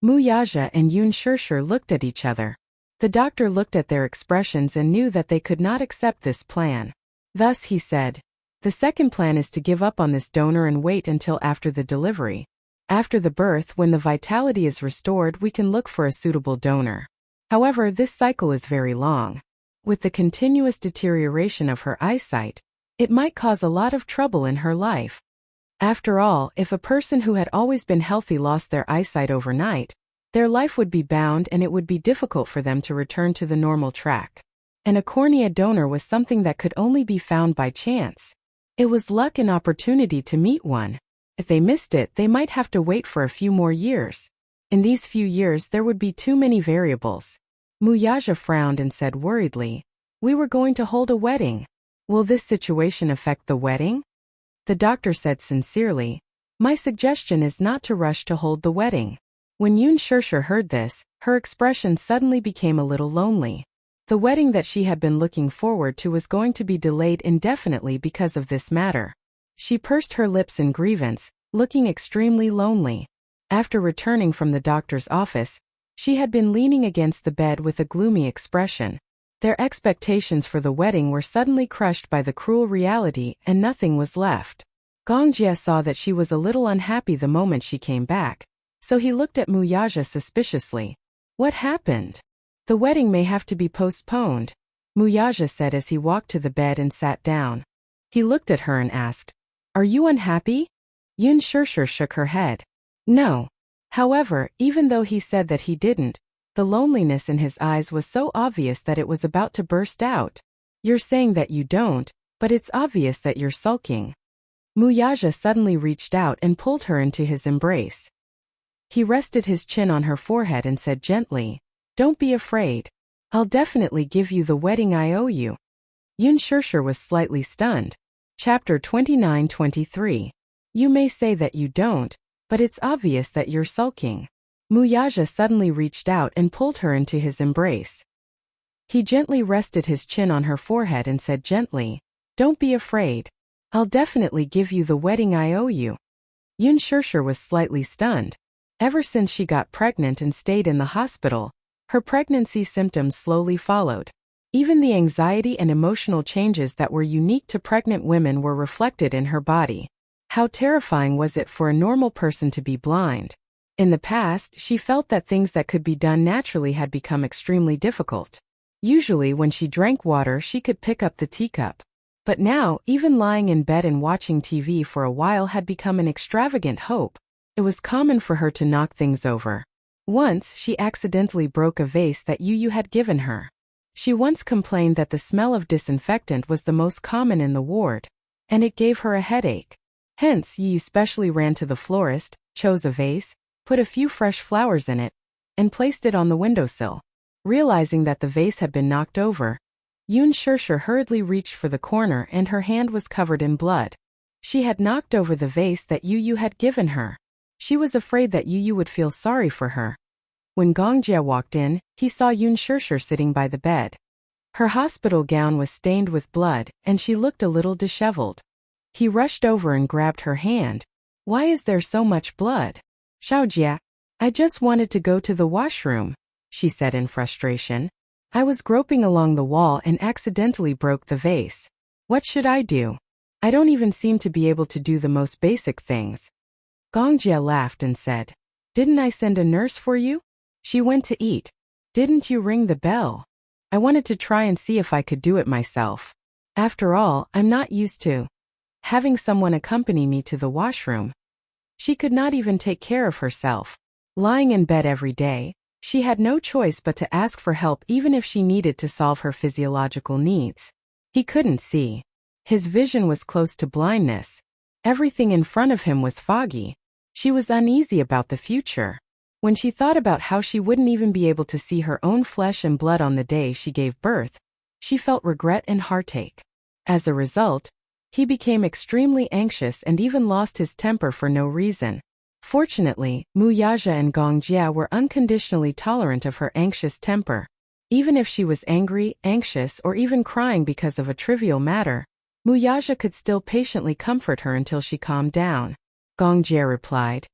Mu Yaja and Yun Shirshir looked at each other. The doctor looked at their expressions and knew that they could not accept this plan. Thus he said, "The second plan is to give up on this donor and wait until after the delivery. After the birth, when the vitality is restored, we can look for a suitable donor. However, this cycle is very long. With the continuous deterioration of her eyesight, it might cause a lot of trouble in her life. After all, if a person who had always been healthy lost their eyesight overnight, their life would be bound and it would be difficult for them to return to the normal track. And a cornea donor was something that could only be found by chance. It was luck and opportunity to meet one. If they missed it, they might have to wait for a few more years. In these few years there would be too many variables." Mu Yaja frowned and said worriedly, "We were going to hold a wedding. Will this situation affect the wedding?" The doctor said sincerely, "My suggestion is not to rush to hold the wedding." When Yun Shirshir heard this, her expression suddenly became a little lonely. The wedding that she had been looking forward to was going to be delayed indefinitely because of this matter. She pursed her lips in grievance, looking extremely lonely. After returning from the doctor's office, she had been leaning against the bed with a gloomy expression. Their expectations for the wedding were suddenly crushed by the cruel reality and nothing was left. Gongjie saw that she was a little unhappy the moment she came back, so he looked at Mu Yaja suspiciously. "What happened? The wedding may have to be postponed," Mu Yaja said as he walked to the bed and sat down. He looked at her and asked, "Are you unhappy?" Yun Shirshir shook her head. "No." However, even though he said that he didn't, the loneliness in his eyes was so obvious that it was about to burst out. "You're saying that you don't, but it's obvious that you're sulking." Mu Yaja suddenly reached out and pulled her into his embrace. He rested his chin on her forehead and said gently, "Don't be afraid. I'll definitely give you the wedding I owe you." Yun Shirshir was slightly stunned. Chapter 29-23. You may say that you don't, but it's obvious that you're sulking. Mu Yaja suddenly reached out and pulled her into his embrace. He gently rested his chin on her forehead and said gently, "Don't be afraid. I'll definitely give you the wedding I owe you." Yun Shirshir was slightly stunned. Ever since she got pregnant and stayed in the hospital, her pregnancy symptoms slowly followed. Even the anxiety and emotional changes that were unique to pregnant women were reflected in her body. How terrifying was it for a normal person to be blind? In the past, she felt that things that could be done naturally had become extremely difficult. Usually when she drank water she could pick up the teacup. But now, even lying in bed and watching TV for a while had become an extravagant hope. It was common for her to knock things over. Once, she accidentally broke a vase that Yu had given her. She once complained that the smell of disinfectant was the most common in the ward, and it gave her a headache. Hence, Yu specially ran to the florist, chose a vase, put a few fresh flowers in it, and placed it on the windowsill. Realizing that the vase had been knocked over, Yun Shirshir hurriedly reached for the corner and her hand was covered in blood. She had knocked over the vase that Yu had given her. She was afraid that Yu would feel sorry for her. When Gongjie walked in, he saw Yun Shirshir sitting by the bed. Her hospital gown was stained with blood, and she looked a little disheveled. He rushed over and grabbed her hand. "Why is there so much blood?" "Xiaojia, I just wanted to go to the washroom," she said in frustration. "I was groping along the wall and accidentally broke the vase. What should I do? I don't even seem to be able to do the most basic things." Gongjie laughed and said, "Didn't I send a nurse for you? She went to eat. Didn't you ring the bell? I wanted to try and see if I could do it myself. After all, I'm not used to having someone accompany me to the washroom." She could not even take care of herself. Lying in bed every day, she had no choice but to ask for help even if she needed to solve her physiological needs. He couldn't see. His vision was close to blindness. Everything in front of him was foggy. She was uneasy about the future. When she thought about how she wouldn't even be able to see her own flesh and blood on the day she gave birth, she felt regret and heartache. As a result, he became extremely anxious and even lost his temper for no reason. Fortunately, Mu Yaja and Gongjie were unconditionally tolerant of her anxious temper. Even if she was angry, anxious, or even crying because of a trivial matter, Mu Yaja could still patiently comfort her until she calmed down. Gongjie replied,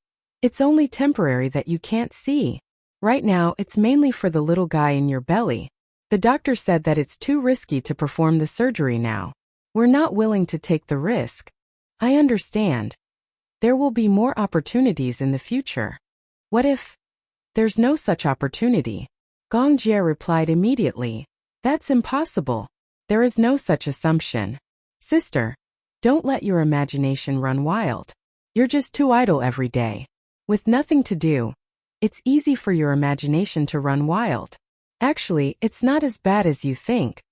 "It's only temporary that you can't see. Right now, it's mainly for the little guy in your belly. The doctor said that it's too risky to perform the surgery now. We're not willing to take the risk. I understand. There will be more opportunities in the future. What if there's no such opportunity? Gong Jie replied immediately. That's impossible. There is no such assumption. Sister, don't let your imagination run wild. You're just too idle every day. With nothing to do, it's easy for your imagination to run wild. Actually, it's not as bad as you think.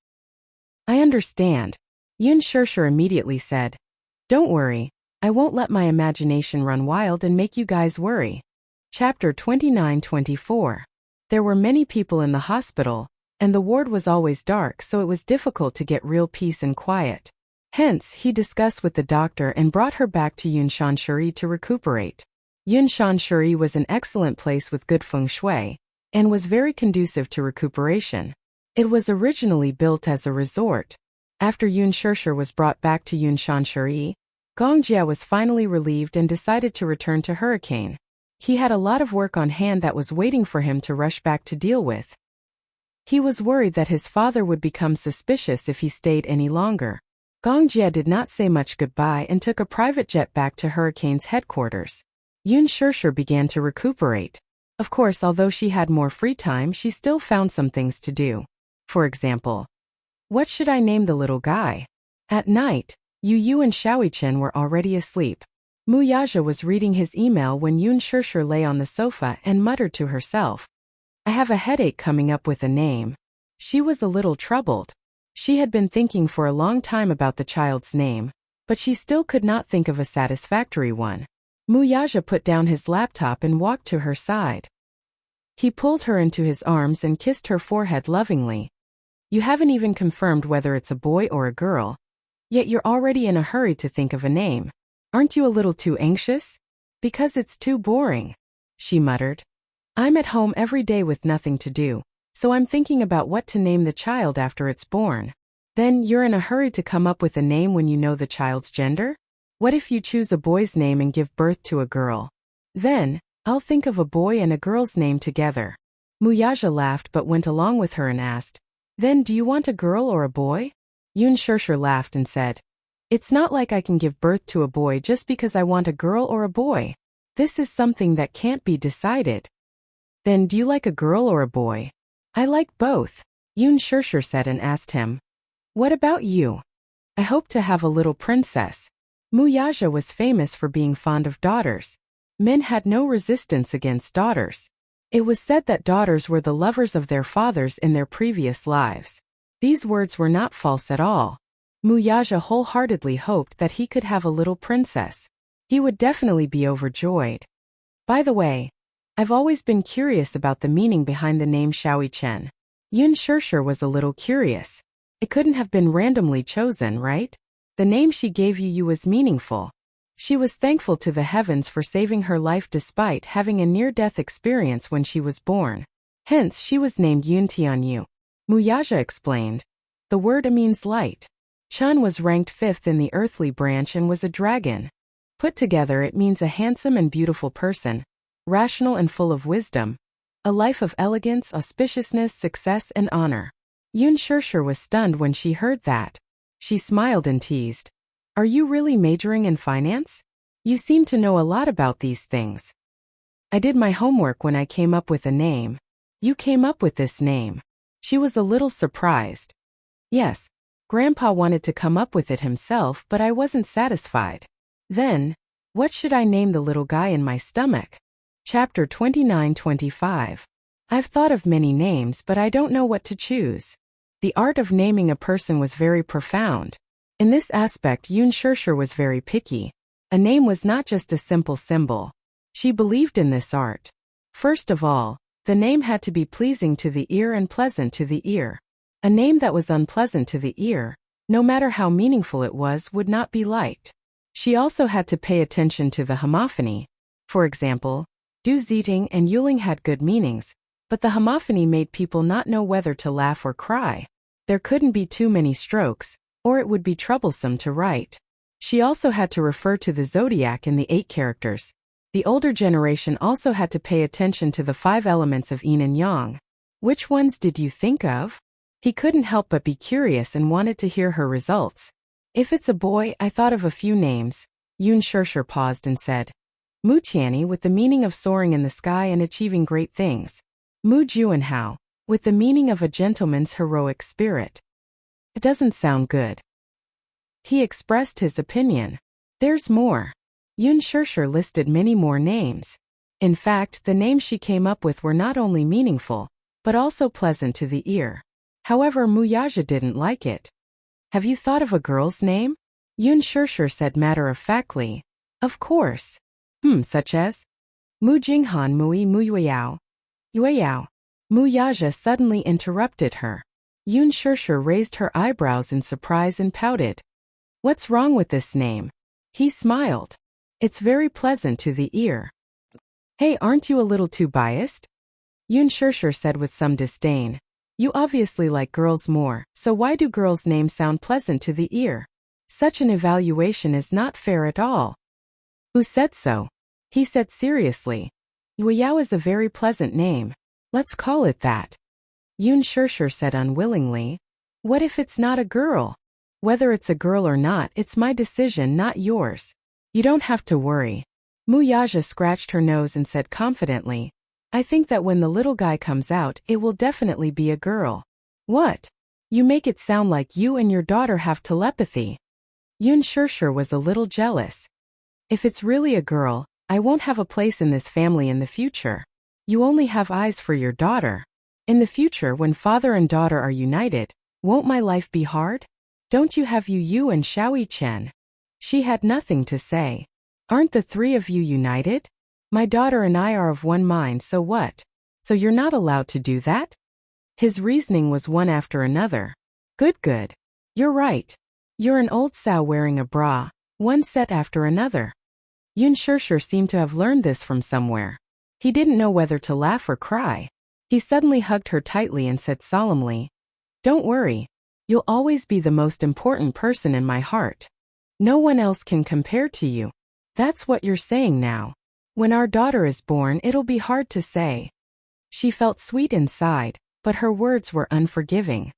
I understand. Yun Shirshir immediately said. Don't worry, I won't let my imagination run wild and make you guys worry. Chapter 29-24. There were many people in the hospital, and the ward was always dark, so it was difficult to get real peace and quiet. Hence, he discussed with the doctor and brought her back to Yunshan Shuri to recuperate. Yunshan Shuri was an excellent place with good feng shui, and was very conducive to recuperation. It was originally built as a resort. After Yun Shirshir was brought back to Yunshan Shuri, Gong Jie was finally relieved and decided to return to Hurricane. He had a lot of work on hand that was waiting for him to rush back to deal with. He was worried that his father would become suspicious if he stayed any longer. Gong Jie did not say much goodbye and took a private jet back to Hurricane's headquarters. Yun Shirshir began to recuperate. Of course, although she had more free time, she still found some things to do. For example, what should I name the little guy? At night, Yu and Xiaoyichen were already asleep. Mu Yaja was reading his email when Yun Shirshir lay on the sofa and muttered to herself. I have a headache coming up with a name. She was a little troubled. She had been thinking for a long time about the child's name, but she still could not think of a satisfactory one. Mu Yaja put down his laptop and walked to her side. He pulled her into his arms and kissed her forehead lovingly. You haven't even confirmed whether it's a boy or a girl, yet you're already in a hurry to think of a name. Aren't you a little too anxious? Because it's too boring, she muttered. I'm at home every day with nothing to do, so I'm thinking about what to name the child after it's born. Then you're in a hurry to come up with a name when you know the child's gender? What if you choose a boy's name and give birth to a girl? Then, I'll think of a boy and a girl's name together. Muyaja laughed but went along with her and asked, Then do you want a girl or a boy? Yun Shirshir laughed and said, It's not like I can give birth to a boy just because I want a girl or a boy. This is something that can't be decided. Then do you like a girl or a boy? I like both, Yun Shirshir said and asked him. What about you? I hope to have a little princess. Muyaja was famous for being fond of daughters. Men had no resistance against daughters. It was said that daughters were the lovers of their fathers in their previous lives. These words were not false at all. Muyaja wholeheartedly hoped that he could have a little princess. He would definitely be overjoyed. By the way, I've always been curious about the meaning behind the name Xiaoyichen. Yun Shirshir was a little curious. It couldn't have been randomly chosen, right? The name she gave you was meaningful. She was thankful to the heavens for saving her life despite having a near-death experience when she was born. Hence, she was named Yun Tianyu. Muyaja explained. The word means light. Chun was ranked 5th in the earthly branch and was a dragon. Put together, it means a handsome and beautiful person, rational and full of wisdom, a life of elegance, auspiciousness, success, and honor. Yun Shirshir was stunned when she heard that. She smiled and teased. Are you really majoring in finance? You seem to know a lot about these things. I did my homework when I came up with a name. You came up with this name. She was a little surprised. Yes, Grandpa wanted to come up with it himself, but I wasn't satisfied. Then, what should I name the little guy in my stomach? Chapter 29-25. I've thought of many names, but I don't know what to choose. The art of naming a person was very profound. In this aspect, Yun Shirshir was very picky. A name was not just a simple symbol. She believed in this art. First of all, the name had to be pleasing to the ear and pleasant to the ear. A name that was unpleasant to the ear, no matter how meaningful it was, would not be liked. She also had to pay attention to the homophony. For example, Du Ziting and Yuling had good meanings, but the homophony made people not know whether to laugh or cry. There couldn't be too many strokes, or it would be troublesome to write. She also had to refer to the zodiac in the 8 characters. The older generation also had to pay attention to the 5 elements of yin and yang. Which ones did you think of? He couldn't help but be curious and wanted to hear her results. If it's a boy, I thought of a few names. Yun Shirshir paused and said. Mu Tianyi, with the meaning of soaring in the sky and achieving great things. Mu Juanhao, with the meaning of a gentleman's heroic spirit. It doesn't sound good. He expressed his opinion. There's more. Yun Shirshir listed many more names. In fact, the names she came up with were not only meaningful, but also pleasant to the ear. However, Mu Yaja didn't like it. Have you thought of a girl's name? Yun Shirshir said matter-of-factly. Of course. Such as? Mu Jinghan Mui Mu Yueyao. Yueyao. Mu Yaja suddenly interrupted her. Yun Shirshir raised her eyebrows in surprise and pouted. What's wrong with this name? He smiled. It's very pleasant to the ear. Hey, aren't you a little too biased? Yun Shirshir said with some disdain. You obviously like girls more, so why do girls' names sound pleasant to the ear? Such an evaluation is not fair at all. Who said so? He said seriously. Yueyao is a very pleasant name. Let's call it that. Yun Shirshir said unwillingly. What if it's not a girl? Whether it's a girl or not, it's my decision, not yours. You don't have to worry. Mu Yaja scratched her nose and said confidently. I think that when the little guy comes out, it will definitely be a girl. What? You make it sound like you and your daughter have telepathy. Yun Shirshir was a little jealous. If it's really a girl, I won't have a place in this family in the future. You only have eyes for your daughter. In the future, when father and daughter are united, won't my life be hard? Don't you have Yu and Xiaoyi Chen? She had nothing to say. Aren't the 3 of you united? My daughter and I are of one mind, so what? So you're not allowed to do that? His reasoning was one after another. Good. You're right. You're an old sow wearing a bra, one set after another. Yun Shirshir seemed to have learned this from somewhere. He didn't know whether to laugh or cry. He suddenly hugged her tightly and said solemnly, Don't worry. You'll always be the most important person in my heart. No one else can compare to you. That's what you're saying now. When our daughter is born, it'll be hard to say. She felt sweet inside, but her words were unforgiving.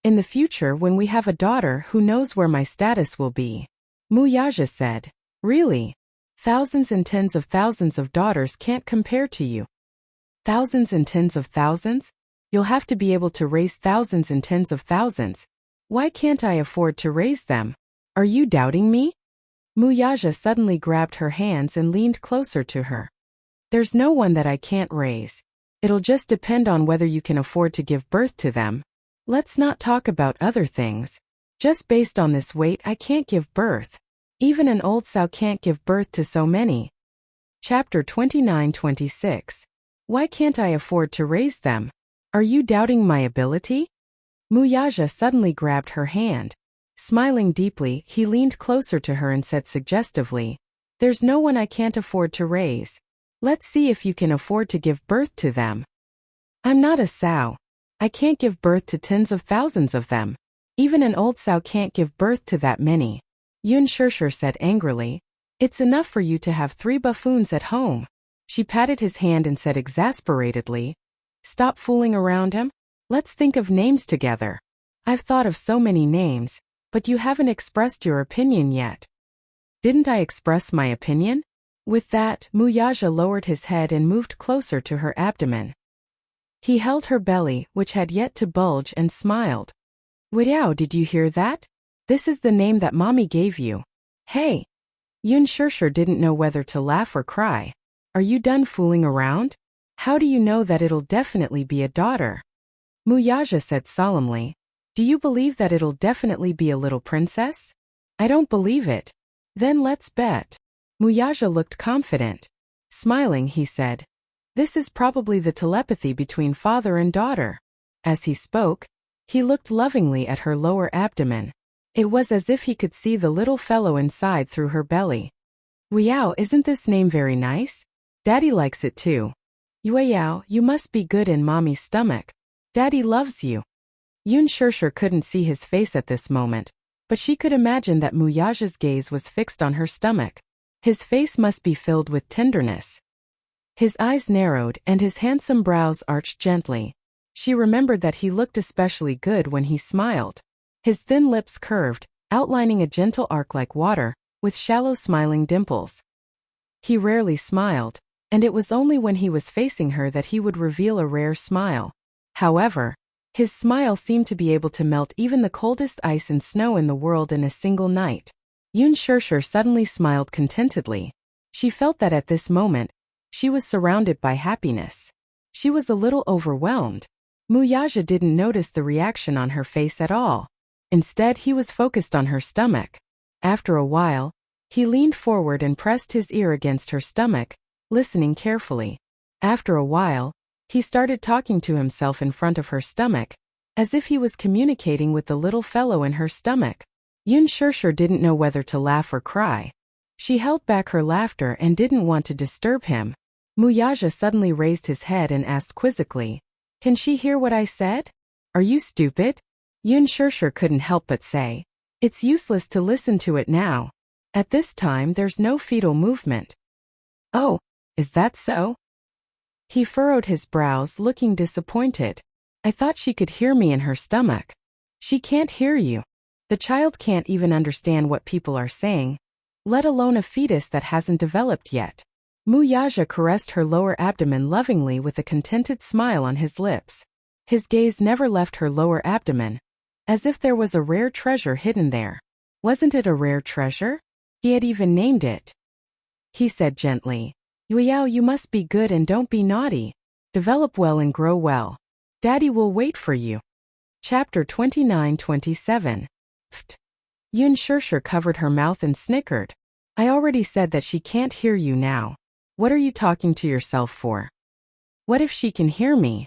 In the future, when we have a daughter, who knows where my status will be? Mu Yaja said. Really? Thousands and tens of thousands of daughters can't compare to you. Thousands and tens of thousands? You'll have to be able to raise thousands and tens of thousands. Why can't I afford to raise them? Are you doubting me? Mu Yaja suddenly grabbed her hands and leaned closer to her. There's no one that I can't raise. It'll just depend on whether you can afford to give birth to them. Let's not talk about other things. Just based on this weight, I can't give birth. Even an old sow can't give birth to so many. Chapter 29-26. Why can't I afford to raise them? Are you doubting my ability? Mu Yaja suddenly grabbed her hand. Smiling deeply, he leaned closer to her and said suggestively, There's no one I can't afford to raise. Let's see if you can afford to give birth to them. I'm not a sow. I can't give birth to tens of thousands of them. Even an old sow can't give birth to that many. Yun Shirshir said angrily, It's enough for you to have 3 buffoons at home. She patted his hand and said exasperatedly, Stop fooling around him. Let's think of names together. I've thought of so many names, but you haven't expressed your opinion yet. Didn't I express my opinion? With that, Mu Yaja lowered his head and moved closer to her abdomen. He held her belly, which had yet to bulge, and smiled. Wuxiao, did you hear that? This is the name that mommy gave you. Hey! Yun Shirshir didn't know whether to laugh or cry. Are you done fooling around? How do you know that it'll definitely be a daughter? Mu Yaja said solemnly. Do you believe that it'll definitely be a little princess? I don't believe it. Then let's bet. Mu Yaja looked confident. Smiling, he said, This is probably the telepathy between father and daughter. As he spoke, he looked lovingly at her lower abdomen. It was as if he could see the little fellow inside through her belly. Wuxiao, isn't this name very nice? Daddy likes it too. Yueyao, you must be good in mommy's stomach. Daddy loves you. Yun Shirshir couldn't see his face at this moment, but she could imagine that Mu Yaja's gaze was fixed on her stomach. His face must be filled with tenderness. His eyes narrowed and his handsome brows arched gently. She remembered that he looked especially good when he smiled. His thin lips curved, outlining a gentle arc like water, with shallow smiling dimples. He rarely smiled, and it was only when he was facing her that he would reveal a rare smile. However, his smile seemed to be able to melt even the coldest ice and snow in the world in a single night. Yun Shirshir suddenly smiled contentedly. She felt that at this moment, she was surrounded by happiness. She was a little overwhelmed. Muyaja didn't notice the reaction on her face at all. Instead, he was focused on her stomach. After a while, he leaned forward and pressed his ear against her stomach, listening carefully. After a while, he started talking to himself in front of her stomach, as if he was communicating with the little fellow in her stomach. Yun Shirshir didn't know whether to laugh or cry. She held back her laughter and didn't want to disturb him. Muyaja suddenly raised his head and asked quizzically, "Can she hear what I said? Are you stupid?" Yun Shirshir couldn't help but say, "It's useless to listen to it now. At this time there's no fetal movement." "Oh, is that so?" He furrowed his brows, looking disappointed. "I thought she could hear me in her stomach." "She can't hear you. The child can't even understand what people are saying, let alone a fetus that hasn't developed yet." Muyaja caressed her lower abdomen lovingly with a contented smile on his lips. His gaze never left her lower abdomen, as if there was a rare treasure hidden there. Wasn't it a rare treasure? He had even named it. He said gently, "Yueyao, you must be good and don't be naughty. Develop well and grow well. Daddy will wait for you." Chapter 29-27. Pft. Yun Shirshir covered her mouth and snickered. "I already said that she can't hear you now. What are you talking to yourself for? What if she can hear me?"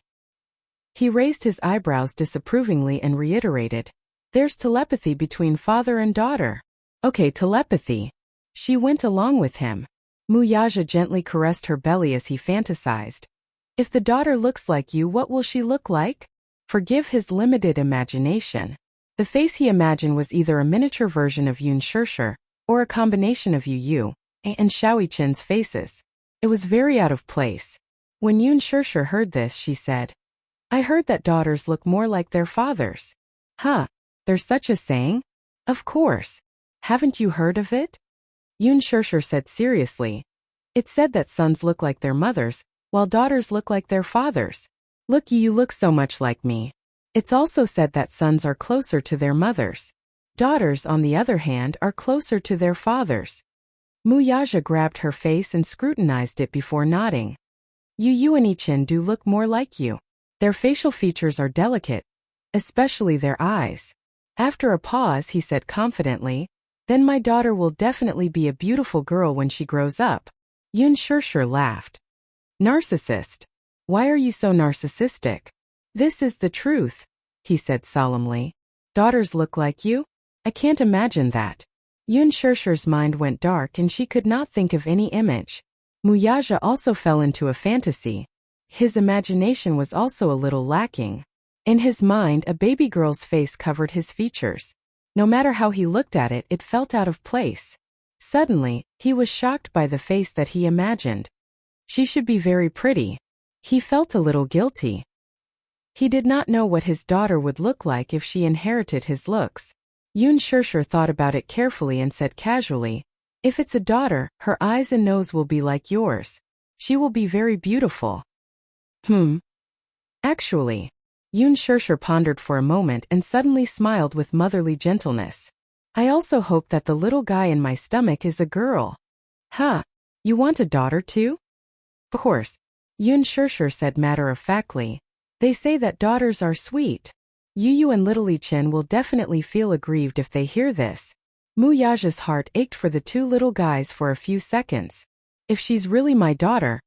He raised his eyebrows disapprovingly and reiterated, "There's telepathy between father and daughter." "Okay, telepathy." She went along with him. Muyaja gently caressed her belly as he fantasized. "If the daughter looks like you, what will she look like?" Forgive his limited imagination. The face he imagined was either a miniature version of Yun Shirshir, or a combination of Yu and Xiaoi Chen's faces. It was very out of place. When Yun Shirshir heard this, she said, "I heard that daughters look more like their fathers." "Huh, there's such a saying?" "Of course. Haven't you heard of it?" Yun Shirshir said seriously. "It's said that sons look like their mothers, while daughters look like their fathers. Look, you look so much like me." It's also said that sons are closer to their mothers. Daughters, on the other hand, are closer to their fathers. Muyaja grabbed her face and scrutinized it before nodding. Yu and Ichin do look more like you. Their facial features are delicate, especially their eyes. After a pause, he said confidently, "Then my daughter will definitely be a beautiful girl when she grows up." Yun Shirshir laughed. "Narcissist. Why are you so narcissistic?" "This is the truth," he said solemnly. "Daughters look like you? I can't imagine that." Yun Shirshir's mind went dark and she could not think of any image. Muyaja also fell into a fantasy. His imagination was also a little lacking. In his mind, a baby girl's face covered his features. No matter how he looked at it, it felt out of place. Suddenly, he was shocked by the face that he imagined. She should be very pretty. He felt a little guilty. He did not know what his daughter would look like if she inherited his looks. Yun Shirshir thought about it carefully and said casually, "If it's a daughter, her eyes and nose will be like yours. She will be very beautiful." Actually. Yun Shirshir pondered for a moment and suddenly smiled with motherly gentleness. "I also hope that the little guy in my stomach is a girl." "Huh, you want a daughter too?" "Of course," Yun Shirshir said matter-of-factly. "They say that daughters are sweet. Yu and little Ichin will definitely feel aggrieved if they hear this." Muyaja's heart ached for the two little guys for a few seconds. "If she's really my daughter,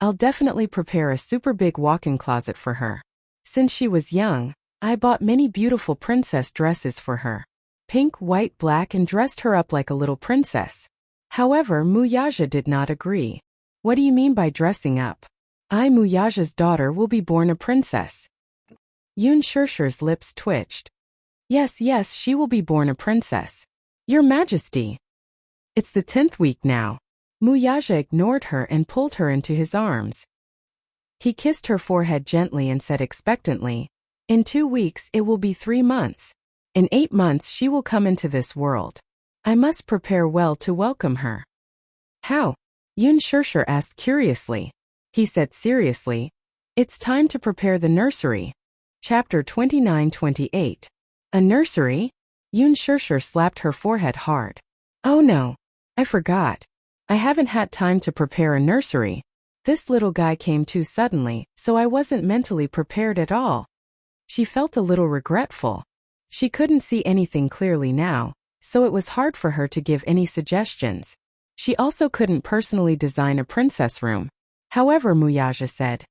I'll definitely prepare a super big walk-in closet for her. Since she was young, I bought many beautiful princess dresses for her. Pink, white, black, and dressed her up like a little princess." However, Muyaja did not agree. "What do you mean by dressing up? I, Muyaja's daughter, will be born a princess." Yun Shirshir's lips twitched. Yes, she will be born a princess. Your Majesty. It's the 10th week now. Muyaja ignored her and pulled her into his arms. He kissed her forehead gently and said expectantly, "In 2 weeks it will be 3 months. In 8 months she will come into this world. I must prepare well to welcome her." "How?" Yun Shirshir asked curiously. He said seriously, "It's time to prepare the nursery." Chapter 29-28. A nursery? Yun Shirshir slapped her forehead hard. "Oh no. I forgot. I haven't had time to prepare a nursery. This little guy came too suddenly, so I wasn't mentally prepared at all." She felt a little regretful. She couldn't see anything clearly now, so it was hard for her to give any suggestions. She also couldn't personally design a princess room. However, Muyaja said,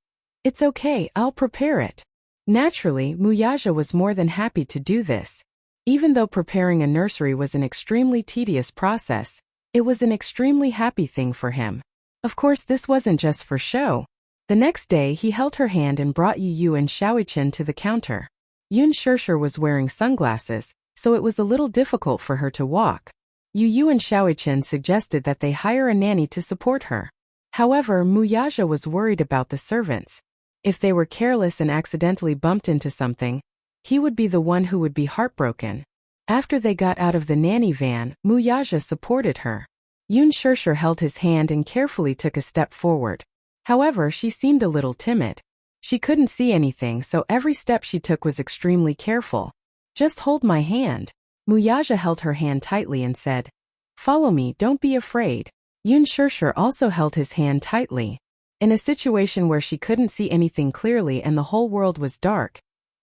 "It's okay, I'll prepare it." Naturally, Muyaja was more than happy to do this. Even though preparing a nursery was an extremely tedious process, it was an extremely happy thing for him. Of course, this wasn't just for show. The next day he held her hand and brought Yu and Xiaoqian to the counter. Yun Shirshir was wearing sunglasses, so it was a little difficult for her to walk. Yu and Xiaoqian suggested that they hire a nanny to support her. However, Muyaja was worried about the servants. If they were careless and accidentally bumped into something, he would be the one who would be heartbroken. After they got out of the nanny van, Muyaja supported her. Yun Shirshir held his hand and carefully took a step forward. However, she seemed a little timid. She couldn't see anything, so every step she took was extremely careful. "Just hold my hand." Muyaja held her hand tightly and said, "Follow me, don't be afraid." Yun Shirshir also held his hand tightly. In a situation where she couldn't see anything clearly and the whole world was dark,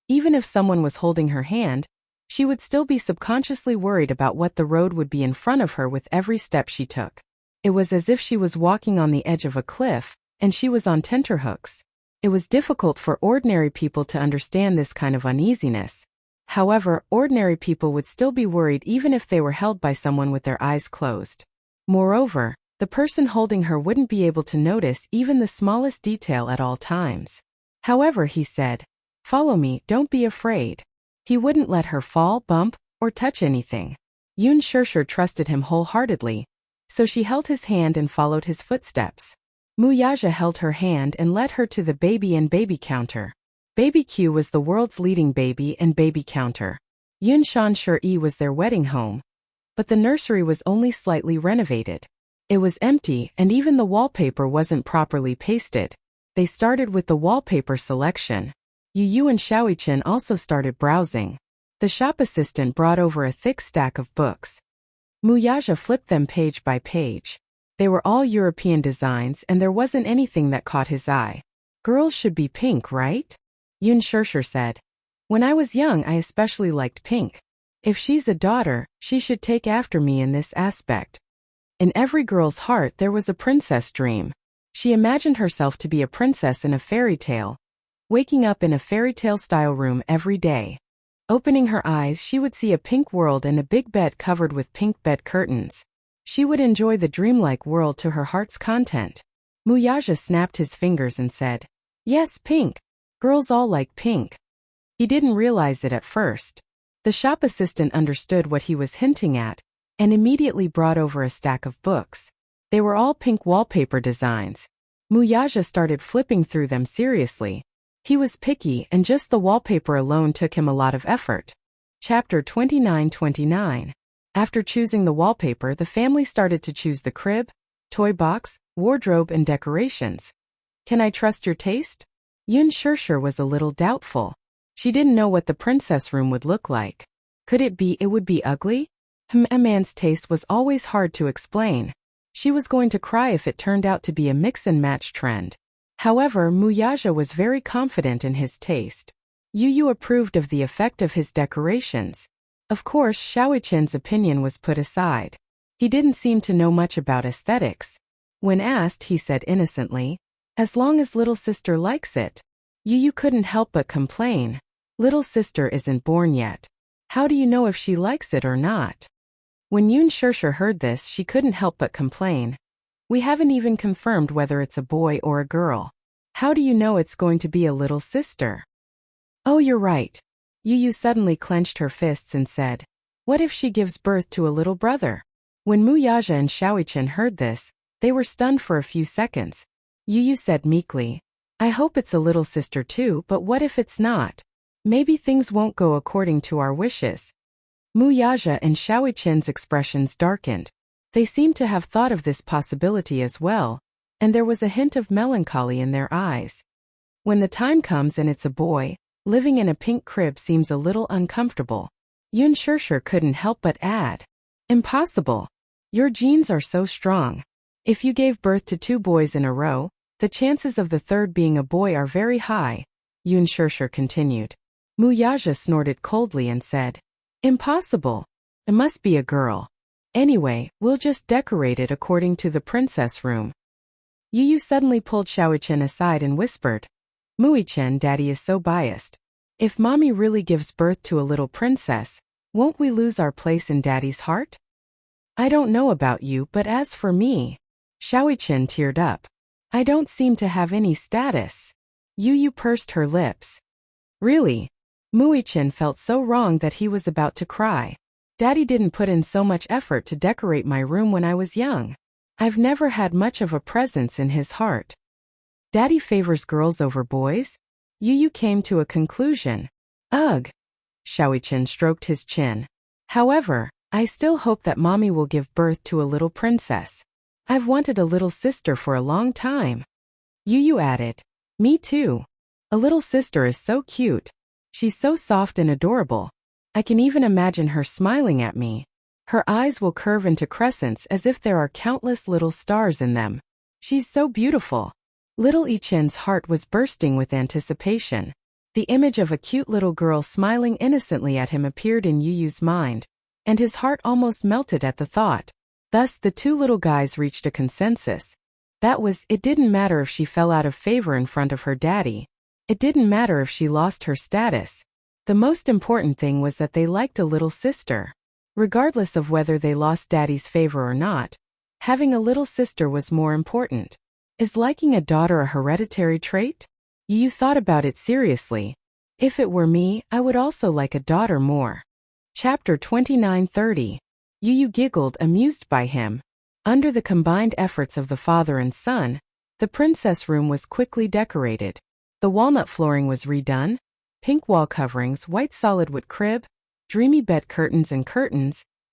even if someone was holding her hand, she would still be subconsciously worried about what the road would be in front of her with every step she took. It was as if she was walking on the edge of a cliff, and she was on tenterhooks. It was difficult for ordinary people to understand this kind of uneasiness. However, ordinary people would still be worried even if they were held by someone with their eyes closed. Moreover, the person holding her wouldn't be able to notice even the smallest detail at all times. However, he said, "Follow me, don't be afraid." He wouldn't let her fall, bump, or touch anything. Yun Shirshir trusted him wholeheartedly, so she held his hand and followed his footsteps. Muyaja held her hand and led her to the baby and baby counter. Baby Q was the world's leading baby and baby counter. Yun Shanshir was their wedding home. But the nursery was only slightly renovated. It was empty, and even the wallpaper wasn't properly pasted. They started with the wallpaper selection. Yu and Xiaoqian also started browsing. The shop assistant brought over a thick stack of books. Muyaja flipped them page by page. They were all European designs and there wasn't anything that caught his eye. "Girls should be pink, right?" Yun Shirshir said. "When I was young I especially liked pink. If she's a daughter, she should take after me in this aspect." In every girl's heart there was a princess dream. She imagined herself to be a princess in a fairy tale, waking up in a fairy tale style room every day. Opening her eyes, she would see a pink world and a big bed covered with pink bed curtains. She would enjoy the dreamlike world to her heart's content. Muyaja snapped his fingers and said, "Yes, pink. Girls all like pink." He didn't realize it at first. The shop assistant understood what he was hinting at, and immediately brought over a stack of books. They were all pink wallpaper designs. Muyaja started flipping through them seriously. He was picky and just the wallpaper alone took him a lot of effort. Chapter 29-29. After choosing the wallpaper, the family started to choose the crib, toy box, wardrobe and decorations. "Can I trust your taste?" Yun Shirshir was a little doubtful. She didn't know what the princess room would look like. Could it would be ugly? A man's taste was always hard to explain. She was going to cry if it turned out to be a mix-and-match trend. However, Muyaja was very confident in his taste. Yu approved of the effect of his decorations. Of course, Xiaoqian's opinion was put aside. He didn't seem to know much about aesthetics. When asked, he said innocently, "As long as little sister likes it." Yu couldn't help but complain. "Little sister isn't born yet. How do you know if she likes it or not?" When Yun Shirshir heard this, she couldn't help but complain. "We haven't even confirmed whether it's a boy or a girl. How do you know it's going to be a little sister?" "Oh, you're right." Yu suddenly clenched her fists and said, "What if she gives birth to a little brother?" When Muyaja and Xiaoqian heard this, They were stunned for a few seconds. Yu said meekly, I hope it's a little sister too, but what if it's not? Maybe things won't go according to our wishes. Mu Yaja and Xiaoqin's expressions darkened. They seemed to have thought of this possibility as well, and there was a hint of melancholy in their eyes. When the time comes and it's a boy, living in a pink crib seems a little uncomfortable. Yun Shishir couldn't help but add, impossible. Your genes are so strong. If you gave birth to 2 boys in a row, the chances of the third being a boy are very high, Yun Shishir continued. Mu Yaja snorted coldly and said, impossible. It must be a girl. Anyway, we'll just decorate it according to the princess room. Yu suddenly pulled Xiaoqin aside and whispered, Muichen, Daddy is so biased. If Mommy really gives birth to a little princess, won't we lose our place in Daddy's heart? I don't know about you, but as for me, Xiaoqin teared up. I don't seem to have any status. Yu pursed her lips. Really? Muichen felt so wrong that he was about to cry. Daddy didn't put in so much effort to decorate my room when I was young. I've never had much of a presence in his heart. Daddy favors girls over boys? Yu came to a conclusion. Ugh. Xiaoqin stroked his chin. However, I still hope that Mommy will give birth to a little princess. I've wanted a little sister for a long time. Yu added. Me too. A little sister is so cute. She's so soft and adorable. I can even imagine her smiling at me. Her eyes will curve into crescents as if there are countless little stars in them. She's so beautiful. Little Ichen's heart was bursting with anticipation. The image of a cute little girl smiling innocently at him appeared in Yu's mind, and his heart almost melted at the thought. Thus the 2 little guys reached a consensus. That was, it didn't matter if she fell out of favor in front of her daddy. It didn't matter if she lost her status. The most important thing was that they liked a little sister. Regardless of whether they lost Daddy's favor or not, having a little sister was more important. Is liking a daughter a hereditary trait? Yu thought about it seriously. If it were me, I would also like a daughter more. Chapter 29:30. Yu giggled, amused by him. Under the combined efforts of the father and son, the princess room was quickly decorated. The walnut flooring was redone, pink wall coverings, white solid wood crib, dreamy bed curtains,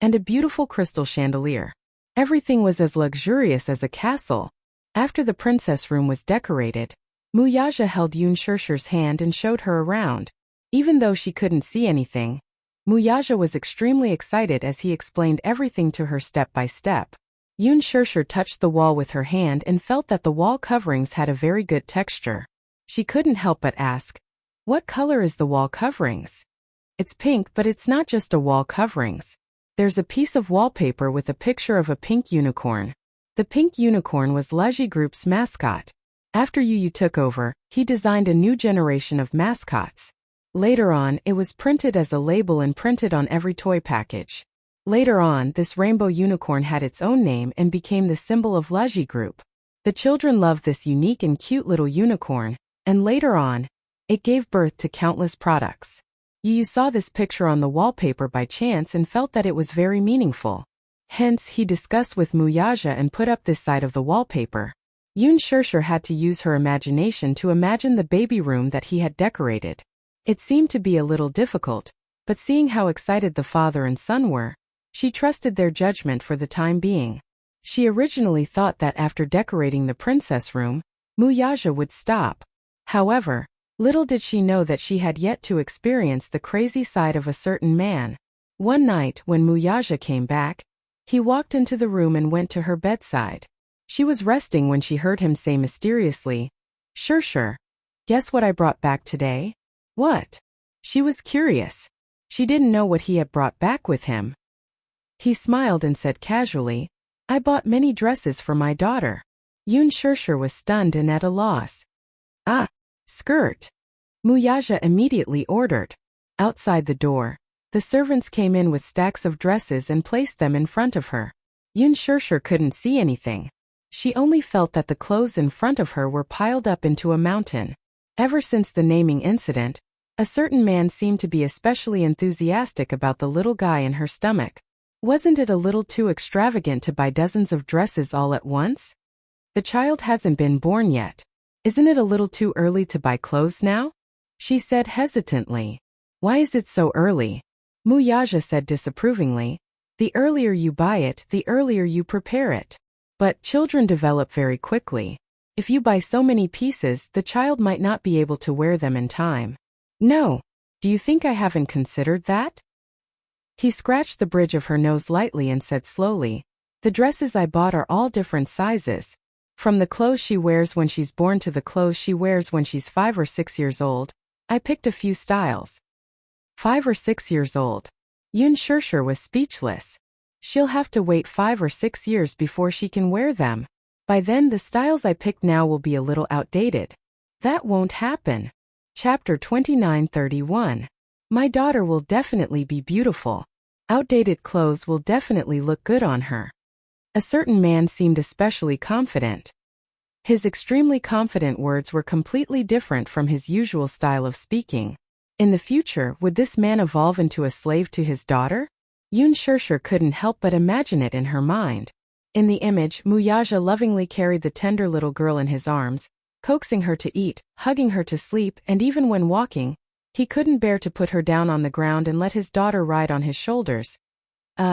and a beautiful crystal chandelier. Everything was as luxurious as a castle. After the princess room was decorated, Mu Yaja held Yun Shishir's hand and showed her around. Even though she couldn't see anything, Mu Yaja was extremely excited as he explained everything to her step by step. Yun Shishir touched the wall with her hand and felt that the wall coverings had a very good texture. She couldn't help but ask, what color is the wall coverings? It's pink, but it's not just a wall coverings. There's a piece of wallpaper with a picture of a pink unicorn. The pink unicorn was Laji Group's mascot. After Yu took over, he designed a new generation of mascots. Later on, it was printed as a label and printed on every toy package. Later on, this rainbow unicorn had its own name and became the symbol of Laji Group. The children loved this unique and cute little unicorn, and later on, it gave birth to countless products. Yu saw this picture on the wallpaper by chance and felt that it was very meaningful. Hence, he discussed with Mu Yaja and put up this side of the wallpaper. Yun Shishir had to use her imagination to imagine the baby room that he had decorated. It seemed to be a little difficult, but seeing how excited the father and son were, she trusted their judgment for the time being. She originally thought that after decorating the princess room, Mu Yaja would stop. However, little did she know that she had yet to experience the crazy side of a certain man. One night, when Mu Yaja came back, he walked into the room and went to her bedside. She was resting when she heard him say mysteriously, Shishir, guess what I brought back today? What? She was curious. She didn't know what he had brought back with him. He smiled and said casually, I bought many dresses for my daughter. Yun Shishir was stunned and at a loss. Ah, skirt. Mu Yaja immediately ordered. Outside the door, the servants came in with stacks of dresses and placed them in front of her. Yun Shishir couldn't see anything. She only felt that the clothes in front of her were piled up into a mountain. Ever since the naming incident, a certain man seemed to be especially enthusiastic about the little guy in her stomach. Wasn't it a little too extravagant to buy dozens of dresses all at once? The child hasn't been born yet. Isn't it a little too early to buy clothes now? She said hesitantly. Why is it so early? Wuxia said disapprovingly. The earlier you buy it, the earlier you prepare it. But children develop very quickly. If you buy so many pieces, the child might not be able to wear them in time. No. Do you think I haven't considered that? He scratched the bridge of her nose lightly and said slowly, the dresses I bought are all different sizes. From the clothes she wears when she's born to the clothes she wears when she's 5 or 6 years old, I picked a few styles. 5 or 6 years old. Yun Shishir was speechless. She'll have to wait 5 or 6 years before she can wear them. By then the styles I picked now will be a little outdated. That won't happen. Chapter 29:31. My daughter will definitely be beautiful. Outdated clothes will definitely look good on her. A certain man seemed especially confident. His extremely confident words were completely different from his usual style of speaking. In the future, would this man evolve into a slave to his daughter? Yun Shishir couldn't help but imagine it in her mind. In the image, Wuxia lovingly carried the tender little girl in his arms, coaxing her to eat, hugging her to sleep, and even when walking, he couldn't bear to put her down on the ground and let his daughter ride on his shoulders.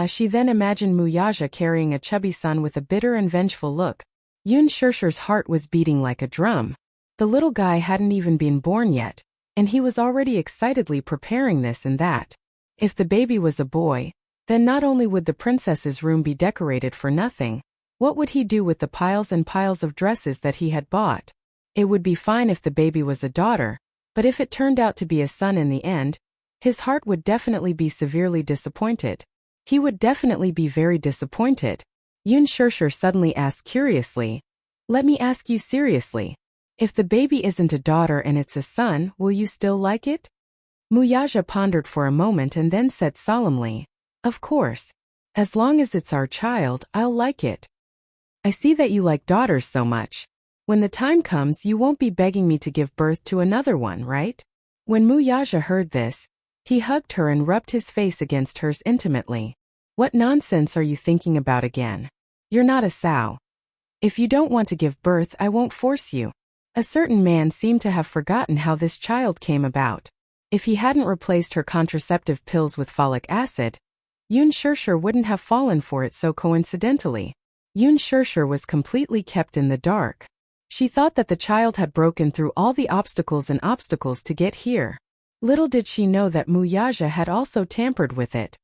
She then imagined Wuxia carrying a chubby son with a bitter and vengeful look. Yun Shishir's heart was beating like a drum. The little guy hadn't even been born yet, and he was already excitedly preparing this and that. If the baby was a boy, then not only would the princess's room be decorated for nothing, what would he do with the piles and piles of dresses that he had bought? It would be fine if the baby was a daughter, but if it turned out to be a son in the end, his heart would definitely be severely disappointed. He would definitely be very disappointed. Yun Shishir suddenly asked curiously, let me ask you seriously. If the baby isn't a daughter and it's a son, will you still like it? Wuxia pondered for a moment and then said solemnly, of course. As long as it's our child, I'll like it. I see that you like daughters so much. When the time comes, you won't be begging me to give birth to another one, right? When Wuxia heard this, he hugged her and rubbed his face against hers intimately. What nonsense are you thinking about again? You're not a sow. If you don't want to give birth, I won't force you. A certain man seemed to have forgotten how this child came about. If he hadn't replaced her contraceptive pills with folic acid, Yun Shishir wouldn't have fallen for it so coincidentally. Yun Shishir was completely kept in the dark. She thought that the child had broken through all the obstacles to get here. Little did she know that Wuxia had also tampered with it.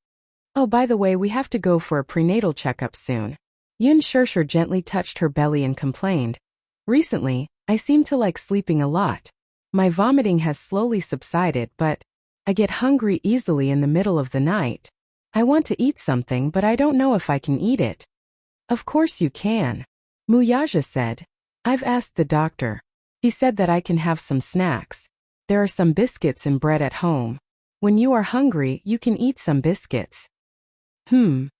Oh, by the way, we have to go for a prenatal checkup soon. Yun Shishir gently touched her belly and complained. Recently, I seem to like sleeping a lot. My vomiting has slowly subsided, but I get hungry easily in the middle of the night. I want to eat something, but I don't know if I can eat it. Of course you can. Wuxia said. I've asked the doctor. He said that I can have some snacks. There are some biscuits and bread at home. When you are hungry, you can eat some biscuits. Yun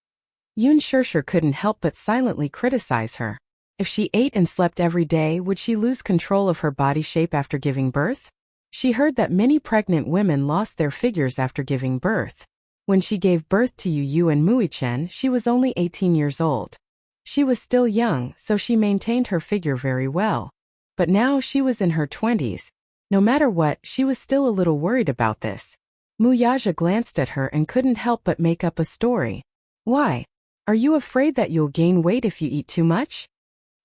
Shishir couldn't help but silently criticize her. If she ate and slept every day, would she lose control of her body shape after giving birth? She heard that many pregnant women lost their figures after giving birth. When she gave birth to Yu and Muichen, she was only 18 years old. She was still young, so she maintained her figure very well. But now she was in her 20s. No matter what, she was still a little worried about this. Wuxia glanced at her and couldn't help but make up a story. Why? Are you afraid that you'll gain weight if you eat too much?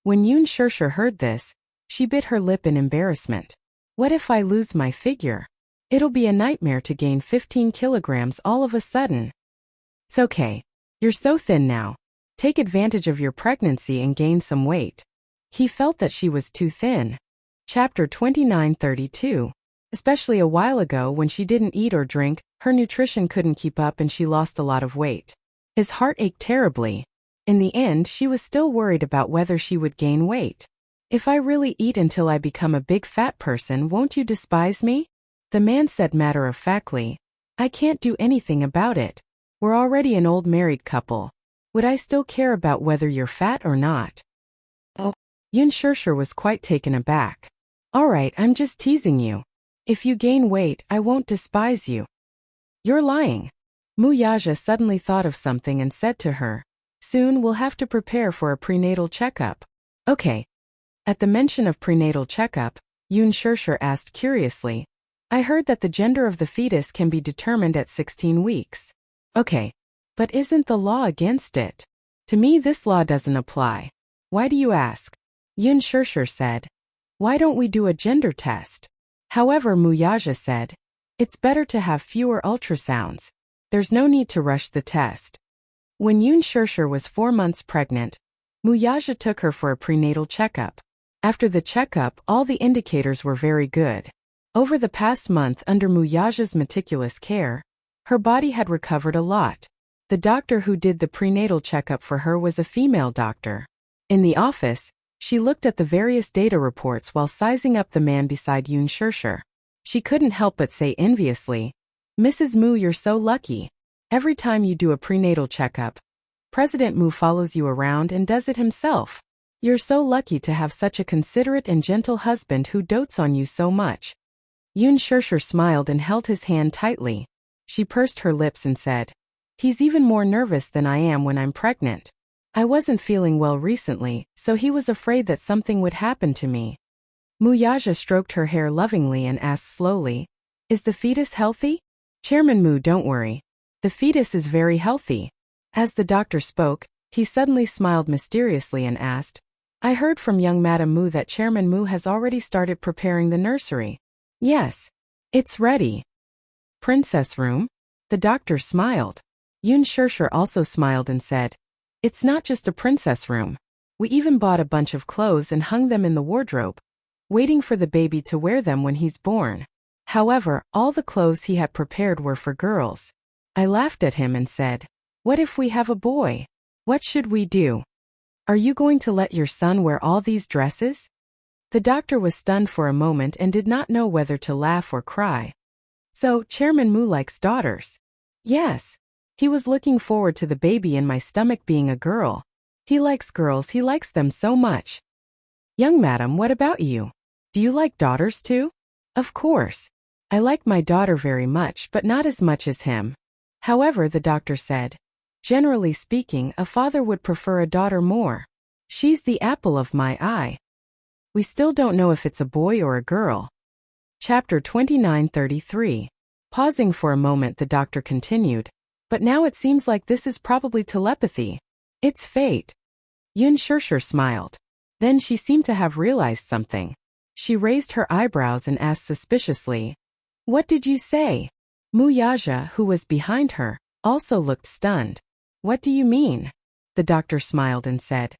When Yun Shishir heard this, she bit her lip in embarrassment. What if I lose my figure? It'll be a nightmare to gain 15 kilograms all of a sudden. It's okay. You're so thin now. Take advantage of your pregnancy and gain some weight. He felt that she was too thin. Chapter 29:32. Especially a while ago when she didn't eat or drink, her nutrition couldn't keep up and she lost a lot of weight. His heart ached terribly. In the end, she was still worried about whether she would gain weight. If I really eat until I become a big fat person, won't you despise me? The man said matter-of-factly. I can't do anything about it. We're already an old married couple. Would I still care about whether you're fat or not? Oh. Yun Shishir was quite taken aback. All right, I'm just teasing you. If you gain weight, I won't despise you. You're lying. Muyaja suddenly thought of something and said to her, "Soon we'll have to prepare for a prenatal checkup." "Okay." At the mention of prenatal checkup, Yun Shirshir asked curiously, "I heard that the gender of the fetus can be determined at 16 weeks. Okay. But isn't the law against it? To me this law doesn't apply. Why do you ask?" Yun Shirshir said, "Why don't we do a gender test?" However, Muyaja said, "It's better to have fewer ultrasounds. There's no need to rush the test." When Yun Shirshir was 4 months pregnant, Muyaja took her for a prenatal checkup. After the checkup, all the indicators were very good. Over the past month, under Muyaja's meticulous care, her body had recovered a lot. The doctor who did the prenatal checkup for her was a female doctor. In the office, she looked at the various data reports while sizing up the man beside Yun Shirshir. She couldn't help but say enviously, "Mrs. Mu, you're so lucky. Every time you do a prenatal checkup, President Mu follows you around and does it himself. You're so lucky to have such a considerate and gentle husband who dotes on you so much." Yun Shirshir smiled and held his hand tightly. She pursed her lips and said, "He's even more nervous than I am when I'm pregnant. I wasn't feeling well recently, so he was afraid that something would happen to me." Muyaja stroked her hair lovingly and asked slowly, "Is the fetus healthy?" "Chairman Mu, don't worry. The fetus is very healthy." As the doctor spoke, he suddenly smiled mysteriously and asked, "I heard from young Madam Mu that Chairman Mu has already started preparing the nursery." "Yes. It's ready." "Princess room?" The doctor smiled. Yun Shirshir also smiled and said, "It's not just a princess room. We even bought a bunch of clothes and hung them in the wardrobe, waiting for the baby to wear them when he's born." However, all the clothes he had prepared were for girls. I laughed at him and said, "What if we have a boy? What should we do? Are you going to let your son wear all these dresses?" The doctor was stunned for a moment and did not know whether to laugh or cry. "So, Chairman Mu likes daughters?" "Yes. He was looking forward to the baby in my stomach being a girl. He likes girls, he likes them so much." "Young madam, what about you? Do you like daughters too?" "Of course. I like my daughter very much, but not as much as him." However, the doctor said, "Generally speaking, a father would prefer a daughter more. She's the apple of my eye. We still don't know if it's a boy or a girl." Chapter 29:33. Pausing for a moment, the doctor continued, "But now it seems like this is probably telepathy. It's fate." Yun Shirshir smiled. Then she seemed to have realized something. She raised her eyebrows and asked suspiciously, "What did you say?" Muyaja, who was behind her, also looked stunned. "What do you mean?" The doctor smiled and said,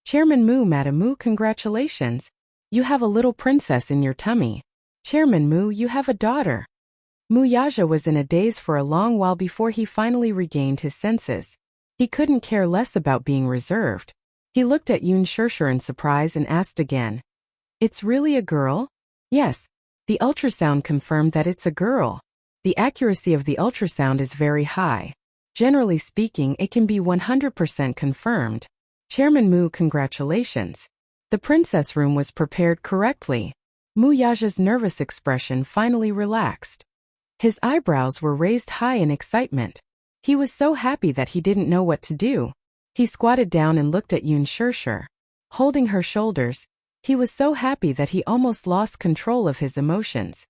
"Chairman Mu, Madam Mu, congratulations. You have a little princess in your tummy. Chairman Mu, you have a daughter." Muyaja was in a daze for a long while before he finally regained his senses. He couldn't care less about being reserved. He looked at Yun Shirshir in surprise and asked again, "It's really a girl?" "Yes. The ultrasound confirmed that it's a girl. The accuracy of the ultrasound is very high. Generally speaking, it can be 100% confirmed. Chairman Mu, congratulations. The princess room was prepared correctly." Muyaja's nervous expression finally relaxed. His eyebrows were raised high in excitement. He was so happy that he didn't know what to do. He squatted down and looked at Yun Shirshir. Holding her shoulders, he was so happy that he almost lost control of his emotions.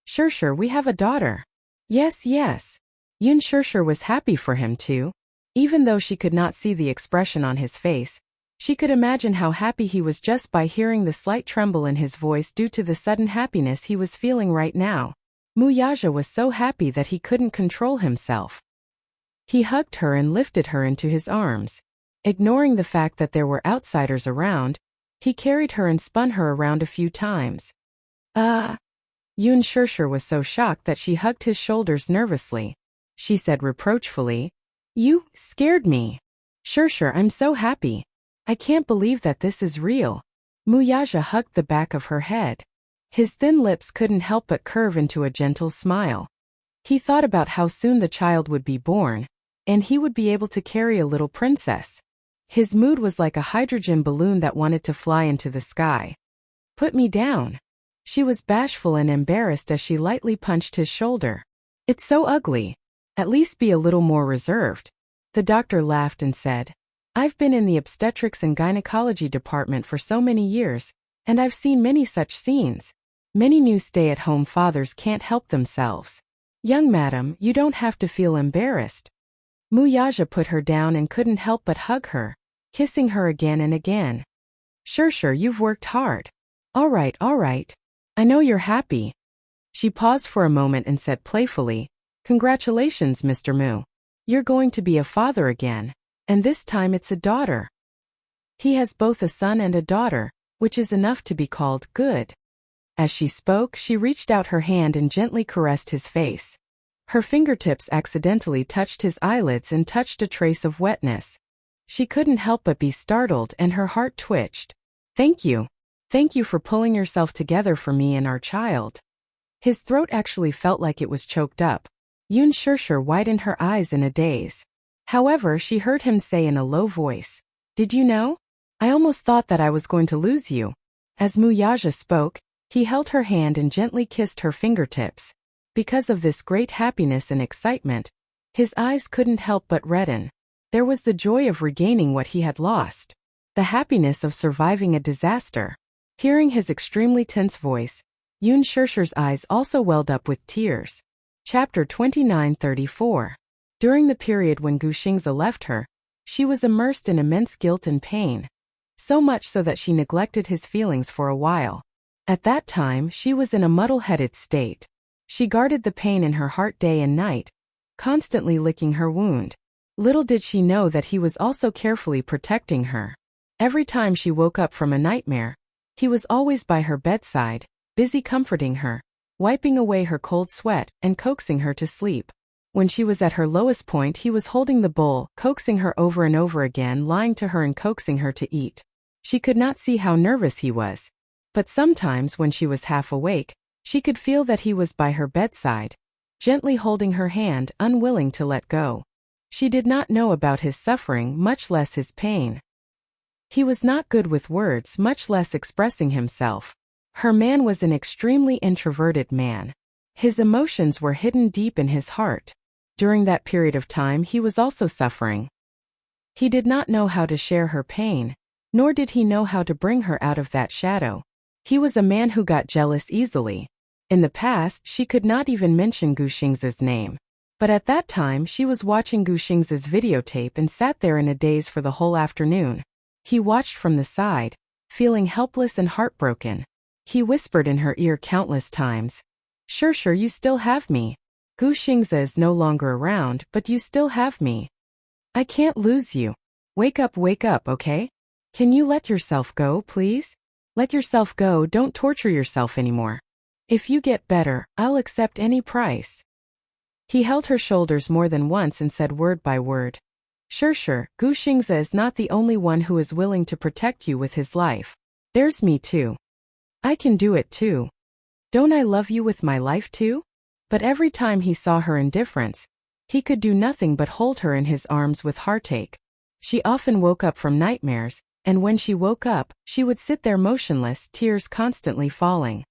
"Shirshir, we have a daughter." "Yes, yes." Yun Shirshir was happy for him too. Even though she could not see the expression on his face, she could imagine how happy he was just by hearing the slight tremble in his voice due to the sudden happiness he was feeling right now. Muyaja was so happy that he couldn't control himself. He hugged her and lifted her into his arms. Ignoring the fact that there were outsiders around, he carried her and spun her around a few times. Yun Shirshir was so shocked that she hugged his shoulders nervously. She said reproachfully, "You scared me." "Shirshir, I'm so happy. I can't believe that this is real." Muyaja hugged the back of her head. His thin lips couldn't help but curve into a gentle smile. He thought about how soon the child would be born, and he would be able to carry a little princess. His mood was like a hydrogen balloon that wanted to fly into the sky. "Put me down." She was bashful and embarrassed as she lightly punched his shoulder. "It's so ugly." At least be a little more reserved. The doctor laughed and said, I've been in the obstetrics and gynecology department for so many years, and I've seen many such scenes. Many new stay-at-home fathers can't help themselves. Young madam, you don't have to feel embarrassed. Wuxia put her down and couldn't help but hug her, kissing her again and again. Sure, you've worked hard. All right. I know you're happy. She paused for a moment and said playfully, Congratulations, Mr. Mu. You're going to be a father again, and this time it's a daughter. He has both a son and a daughter, which is enough to be called good. As she spoke, she reached out her hand and gently caressed his face. Her fingertips accidentally touched his eyelids and touched a trace of wetness. She couldn't help but be startled and her heart twitched. Thank you. Thank you for pulling yourself together for me and our child. His throat actually felt like it was choked up. Yun Shishir widened her eyes in a daze. However, she heard him say in a low voice, Did you know? I almost thought that I was going to lose you. As Wuxia spoke, he held her hand and gently kissed her fingertips. Because of this great happiness and excitement, his eyes couldn't help but redden. There was the joy of regaining what he had lost. The happiness of surviving a disaster. Hearing his extremely tense voice, Yun Shishir's eyes also welled up with tears. Chapter 29-34. During the period when Gu Xingzi left her, she was immersed in immense guilt and pain. So much so that she neglected his feelings for a while. At that time, she was in a muddle-headed state. She guarded the pain in her heart day and night, constantly licking her wound. Little did she know that he was also carefully protecting her. Every time she woke up from a nightmare, he was always by her bedside, busy comforting her, wiping away her cold sweat and coaxing her to sleep. When she was at her lowest point, he was holding the bowl, coaxing her over and over again, lying to her and coaxing her to eat. She could not see how nervous he was. But sometimes when she was half awake, she could feel that he was by her bedside, gently holding her hand, unwilling to let go. She did not know about his suffering, much less his pain. He was not good with words, much less expressing himself. Her man was an extremely introverted man. His emotions were hidden deep in his heart. During that period of time, he was also suffering. He did not know how to share her pain, nor did he know how to bring her out of that shadow. He was a man who got jealous easily. In the past, she could not even mention Gu Xingzi's name. But at that time, she was watching Gu Xingzi's videotape and sat there in a daze for the whole afternoon. He watched from the side, feeling helpless and heartbroken. He whispered in her ear countless times, Sure, you still have me. Gu Xingzi is no longer around, but you still have me. I can't lose you. Wake up, okay? Can you let yourself go, please? Let yourself go, don't torture yourself anymore. If you get better, I'll accept any price. He held her shoulders more than once and said word by word, Sure, Gu Xingzi is not the only one who is willing to protect you with his life. There's me too. I can do it too. Don't I love you with my life too? But every time he saw her indifference, he could do nothing but hold her in his arms with heartache. She often woke up from nightmares, and when she woke up, she would sit there motionless, tears constantly falling.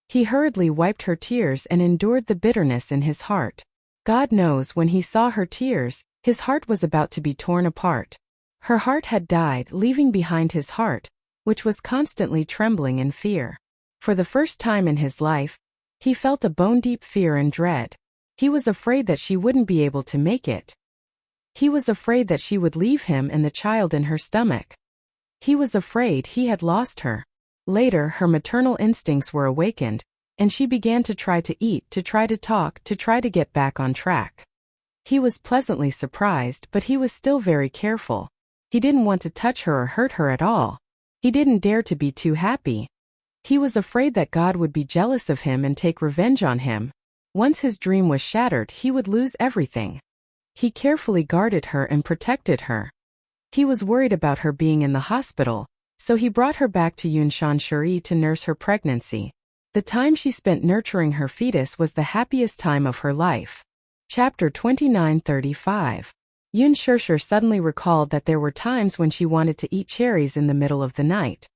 He hurriedly wiped her tears and endured the bitterness in his heart. God knows, when he saw her tears, his heart was about to be torn apart. Her heart had died, leaving behind his heart, which was constantly trembling in fear. For the first time in his life, he felt a bone-deep fear and dread. He was afraid that she wouldn't be able to make it. He was afraid that she would leave him and the child in her stomach. He was afraid he had lost her. Later, her maternal instincts were awakened, and she began to try to eat, to try to talk, to try to get back on track. He was pleasantly surprised, but he was still very careful. He didn't want to touch her or hurt her at all. He didn't dare to be too happy. He was afraid that God would be jealous of him and take revenge on him. Once his dream was shattered, he would lose everything. He carefully guarded her and protected her. He was worried about her being in the hospital, so he brought her back to Yunshan to nurse her pregnancy. The time she spent nurturing her fetus was the happiest time of her life. Chapter 29-35. Yun Shishir suddenly recalled that there were times when she wanted to eat cherries in the middle of the night.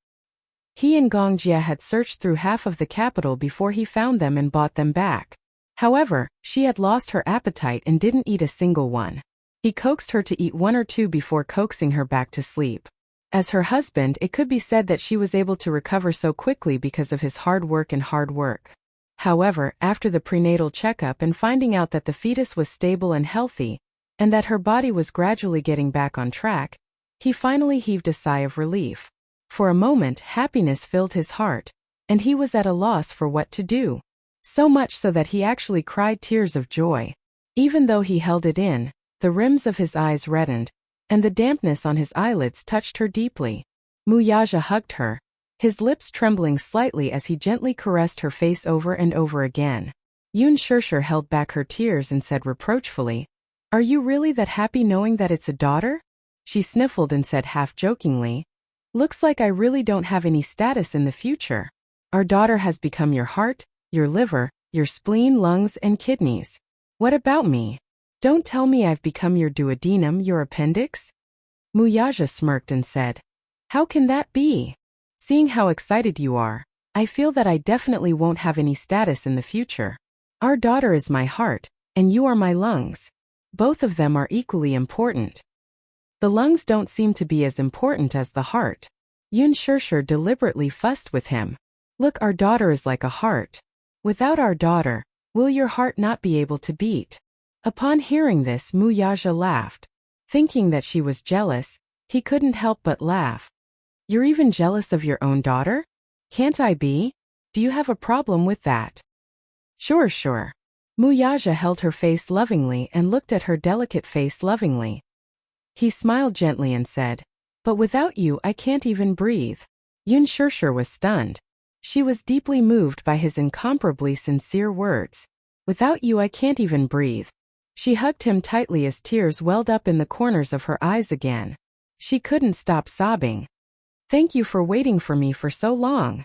He and Gongjia had searched through half of the capital before he found them and bought them back. However, she had lost her appetite and didn't eat a single one. He coaxed her to eat one or two before coaxing her back to sleep. As her husband, it could be said that she was able to recover so quickly because of his hard work. However, after the prenatal checkup and finding out that the fetus was stable and healthy, and that her body was gradually getting back on track, he finally heaved a sigh of relief. For a moment, happiness filled his heart, and he was at a loss for what to do. So much so that he actually cried tears of joy. Even though he held it in, the rims of his eyes reddened, and the dampness on his eyelids touched her deeply. Wuxia hugged her, his lips trembling slightly as he gently caressed her face over and over again. Yun Shishir held back her tears and said reproachfully, "Are you really that happy knowing that it's a daughter?" She sniffled and said half-jokingly, "Looks like I really don't have any status in the future. Our daughter has become your heart, your liver, your spleen, lungs, and kidneys. What about me? Don't tell me I've become your duodenum, your appendix?" Wuxia smirked and said, "How can that be? Seeing how excited you are, I feel that I definitely won't have any status in the future. Our daughter is my heart, and you are my lungs. Both of them are equally important." "The lungs don't seem to be as important as the heart." Yun Shishir deliberately fussed with him. "Look, our daughter is like a heart. Without our daughter, will your heart not be able to beat?" Upon hearing this, Wuxia laughed. Thinking that she was jealous, he couldn't help but laugh. "You're even jealous of your own daughter? Can't I be? Do you have a problem with that?" Sure. Wuxia held her face lovingly and looked at her delicate face lovingly. He smiled gently and said, "But without you I can't even breathe." Yun Shishir was stunned. She was deeply moved by his incomparably sincere words. "Without you I can't even breathe." She hugged him tightly as tears welled up in the corners of her eyes again. She couldn't stop sobbing. "Thank you for waiting for me for so long."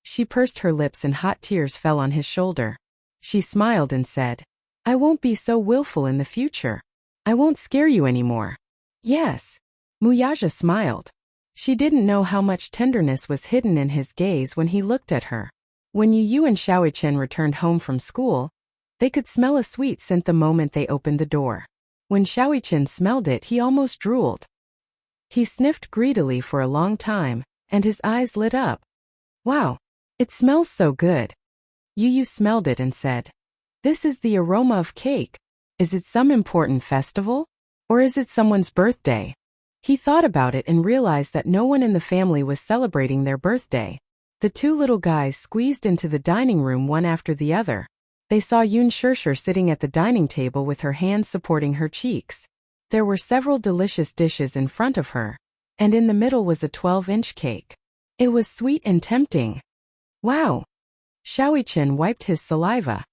She pursed her lips and hot tears fell on his shoulder. She smiled and said, "I won't be so willful in the future. I won't scare you anymore." "Yes." Wuxia smiled. She didn't know how much tenderness was hidden in his gaze when he looked at her. When Yu and Xiaoqian returned home from school, they could smell a sweet scent the moment they opened the door. When Xiaoqian smelled it, he almost drooled. He sniffed greedily for a long time, and his eyes lit up. "Wow, it smells so good." Yu smelled it and said, "This is the aroma of cake. Is it some important festival? Or is it someone's birthday?" He thought about it and realized that no one in the family was celebrating their birthday. The two little guys squeezed into the dining room one after the other. They saw Yun Shishir sitting at the dining table with her hands supporting her cheeks. There were several delicious dishes in front of her, and in the middle was a 12-inch cake. It was sweet and tempting. "Wow!" Xiaoqian wiped his saliva.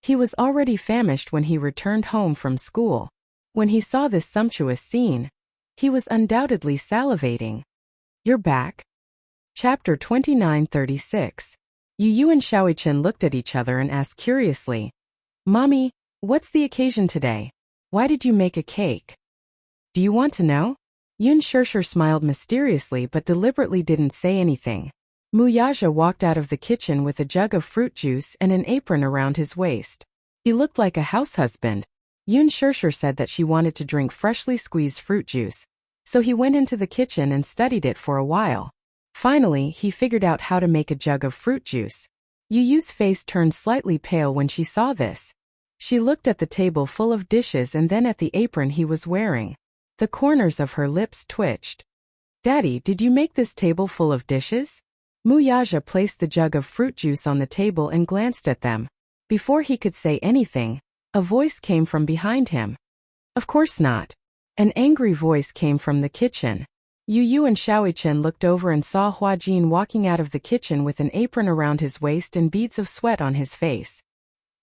He was already famished when he returned home from school. When he saw this sumptuous scene, he was undoubtedly salivating. "You're back?" Chapter 29:36. Yu and Xiaoqian looked at each other and asked curiously, "Mommy, what's the occasion today? Why did you make a cake?" "Do you want to know?" Yun Shishir smiled mysteriously but deliberately didn't say anything. Wuxia walked out of the kitchen with a jug of fruit juice and an apron around his waist. He looked like a house husband. Yun Shishir said that she wanted to drink freshly squeezed fruit juice, so he went into the kitchen and studied it for a while. Finally, he figured out how to make a jug of fruit juice. Yu's face turned slightly pale when she saw this. She looked at the table full of dishes and then at the apron he was wearing. The corners of her lips twitched. "Daddy, did you make this table full of dishes?" Wuxia placed the jug of fruit juice on the table and glanced at them. Before he could say anything, a voice came from behind him. "Of course not." An angry voice came from the kitchen. Yu and Xiaoqian looked over and saw Huajin walking out of the kitchen with an apron around his waist and beads of sweat on his face.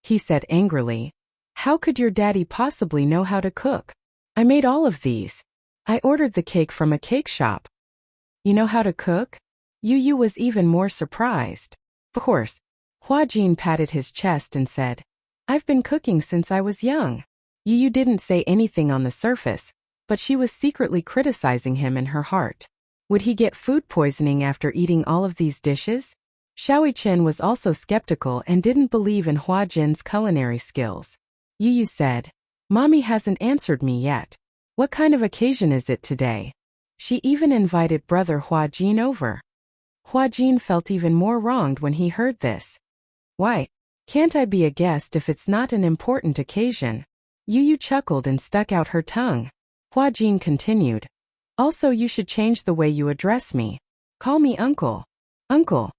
He said angrily, "How could your daddy possibly know how to cook? I made all of these. I ordered the cake from a cake shop." "You know how to cook?" Yu was even more surprised. "Of course." Huajin patted his chest and said, "I've been cooking since I was young." Yu didn't say anything on the surface, but she was secretly criticizing him in her heart. Would he get food poisoning after eating all of these dishes? Xiao Chen was also skeptical and didn't believe in Hua Jin's culinary skills. Yu said, "Mommy hasn't answered me yet. What kind of occasion is it today?" She even invited brother Hua Jin over. Hua Jin felt even more wronged when he heard this. "Why, can't I be a guest if it's not an important occasion?" Yu chuckled and stuck out her tongue. Hua Jin continued, "Also, you should change the way you address me. Call me uncle. Uncle."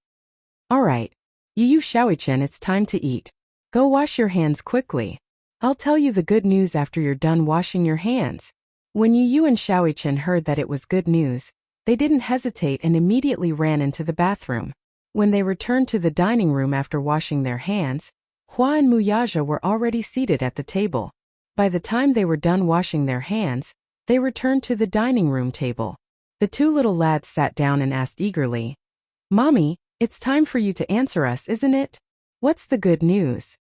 "All right. Yu Xiaochen, it's time to eat. Go wash your hands quickly. I'll tell you the good news after you're done washing your hands." When Yu and Xiaochen heard that it was good news, they didn't hesitate and immediately ran into the bathroom. When they returned to the dining room after washing their hands, Hua and Muyaja were already seated at the table. By the time they were done washing their hands, they returned to the dining room table. The two little lads sat down and asked eagerly, "Mommy, it's time for you to answer us, isn't it? What's the good news?"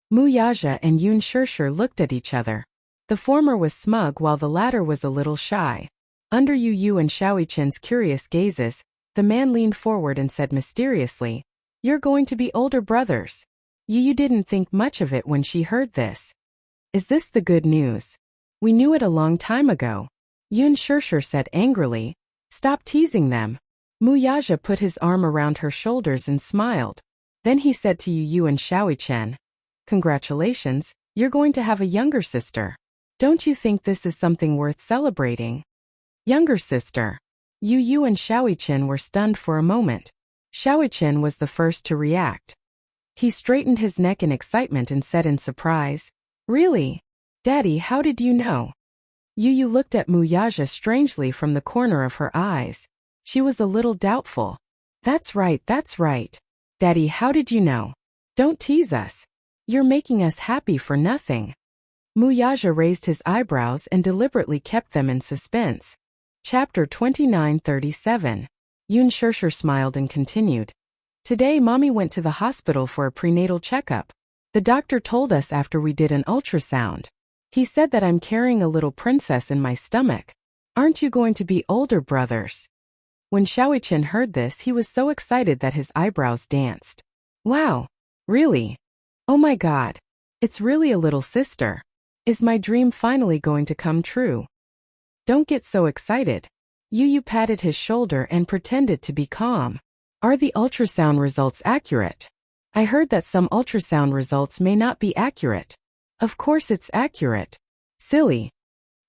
Muyaja and Yun Shirshir looked at each other. The former was smug while the latter was a little shy. Under Yu and Xiaochen's curious gazes, the man leaned forward and said mysteriously, "You're going to be older brothers." Yu didn't think much of it when she heard this. "Is this the good news? We knew it a long time ago." Yun Shirshir said angrily, "Stop teasing them." Muyaja put his arm around her shoulders and smiled. Then he said to Yu and Xiaochen, "Congratulations, you're going to have a younger sister. Don't you think this is something worth celebrating?" Younger sister. Yu and Xiaochen were stunned for a moment. Xiaochen was the first to react. He straightened his neck in excitement and said in surprise, "Really? Daddy, how did you know?" Yu looked at Muyaja strangely from the corner of her eyes. She was a little doubtful. That's right. Daddy, how did you know? Don't tease us. You're making us happy for nothing." Muyaja raised his eyebrows and deliberately kept them in suspense. Chapter 29:37. Yun Shirshir smiled and continued. "Today Mommy went to the hospital for a prenatal checkup. The doctor told us after we did an ultrasound. He said that I'm carrying a little princess in my stomach. Aren't you going to be older brothers?" When Xiaochen heard this, he was so excited that his eyebrows danced. "Wow! Really? Oh my God! It's really a little sister. Is my dream finally going to come true?" "Don't get so excited." Yu patted his shoulder and pretended to be calm. "Are the ultrasound results accurate? I heard that some ultrasound results may not be accurate." "Of course it's accurate. Silly."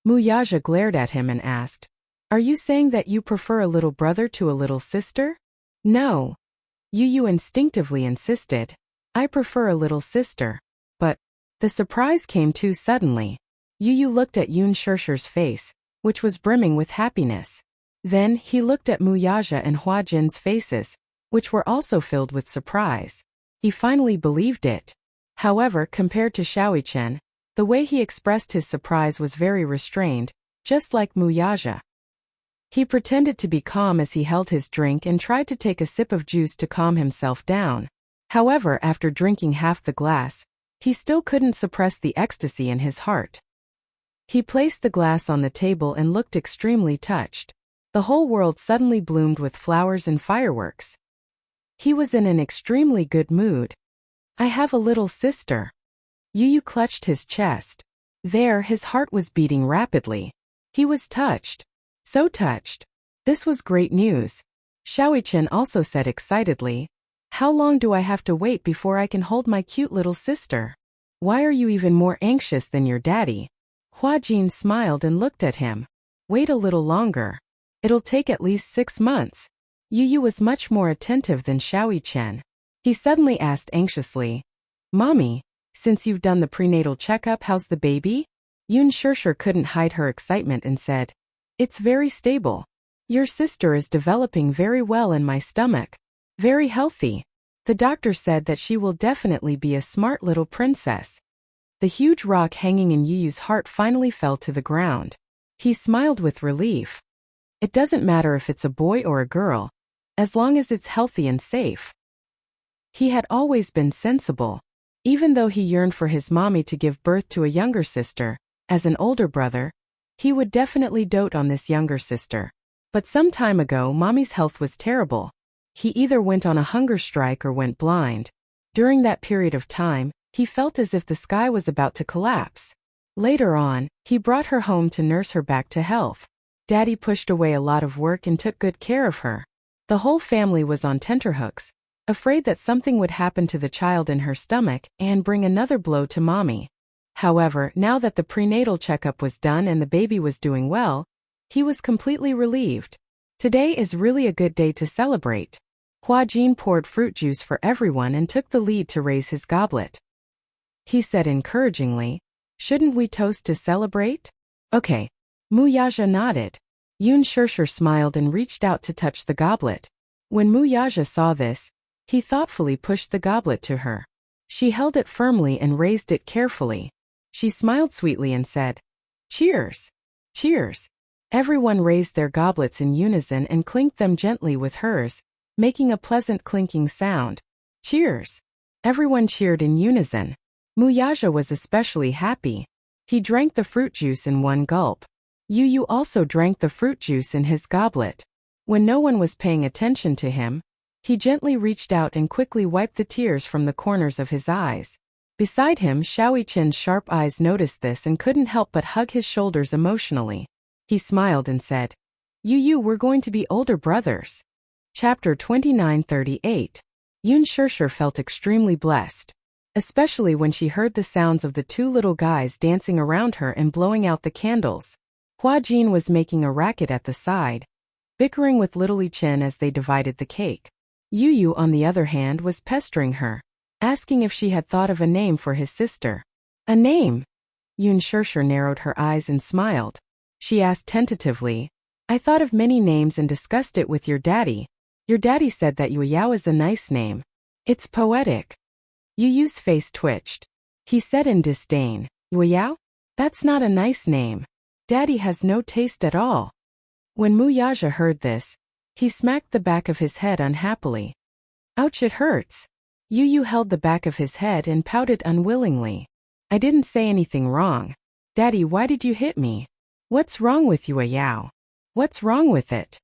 Muyaja glared at him and asked, "Are you saying that you prefer a little brother to a little sister?" "No." Yu instinctively insisted, "I prefer a little sister." But the surprise came too suddenly. Yu looked at Yun Shirshir's face, which was brimming with happiness. Then he looked at Muyaja and Hua Jin's faces, which were also filled with surprise. He finally believed it. However, compared to Xiaochen, the way he expressed his surprise was very restrained, just like Muyaja. He pretended to be calm as he held his drink and tried to take a sip of juice to calm himself down. However, after drinking half the glass, he still couldn't suppress the ecstasy in his heart. He placed the glass on the table and looked extremely touched. The whole world suddenly bloomed with flowers and fireworks. He was in an extremely good mood. "I have a little sister." Yu clutched his chest. There, his heart was beating rapidly. He was touched. So touched. This was great news. Xiaochen also said excitedly, "How long do I have to wait before I can hold my cute little sister? Why are you even more anxious than your daddy?" Hua Jin smiled and looked at him. "Wait a little longer. It'll take at least 6 months. Yu was much more attentive than Xiaochen. He suddenly asked anxiously, "Mommy, since you've done the prenatal checkup, how's the baby?" Yun Shirshir couldn't hide her excitement and said, "It's very stable. Your sister is developing very well in my stomach. Very healthy. The doctor said that she will definitely be a smart little princess." The huge rock hanging in Yu's heart finally fell to the ground. He smiled with relief. It doesn't matter if it's a boy or a girl, as long as it's healthy and safe. He had always been sensible. Even though he yearned for his mommy to give birth to a younger sister, as an older brother, he would definitely dote on this younger sister. But some time ago, mommy's health was terrible. He either went on a hunger strike or went blind. During that period of time, he felt as if the sky was about to collapse. Later on, he brought her home to nurse her back to health. Daddy pushed away a lot of work and took good care of her. The whole family was on tenterhooks, afraid that something would happen to the child in her stomach and bring another blow to Mommy. However, now that the prenatal checkup was done and the baby was doing well, he was completely relieved. Today is really a good day to celebrate. Hua Jin poured fruit juice for everyone and took the lead to raise his goblet. He said encouragingly, "Shouldn't we toast to celebrate?" "Okay." Mu Yaja nodded. Yun Shirshir smiled and reached out to touch the goblet. When Mu Yaja saw this, he thoughtfully pushed the goblet to her. She held it firmly and raised it carefully. She smiled sweetly and said, "Cheers! Cheers!" Everyone raised their goblets in unison and clinked them gently with hers, making a pleasant clinking sound. "Cheers!" Everyone cheered in unison. Mu Yaja was especially happy. He drank the fruit juice in one gulp. Yu Yu also drank the fruit juice in his goblet. When no one was paying attention to him, he gently reached out and quickly wiped the tears from the corners of his eyes. Beside him, Shaoi Chin's sharp eyes noticed this and couldn't help but hug his shoulders emotionally. He smiled and said, "Yu Yu, we're going to be older brothers." Chapter 2938. Yun Shirshir felt extremely blessed, especially when she heard the sounds of the two little guys dancing around her and blowing out the candles. Hua Jin was making a racket at the side, bickering with little Chen as they divided the cake. Yu Yu, on the other hand, was pestering her, asking if she had thought of a name for his sister. "A name?" Yun Shirshir narrowed her eyes and smiled. She asked tentatively, "I thought of many names and discussed it with your daddy. Your daddy said that Yu Yao is a nice name. It's poetic." Yu Yu's face twitched. He said in disdain, "Yu Yao? That's not a nice name. Daddy has no taste at all." When Mu Yaja heard this, he smacked the back of his head unhappily. "Ouch, it hurts." Yu Yu held the back of his head and pouted unwillingly. "I didn't say anything wrong. Daddy, why did you hit me? What's wrong with Yu Yao? What's wrong with it?"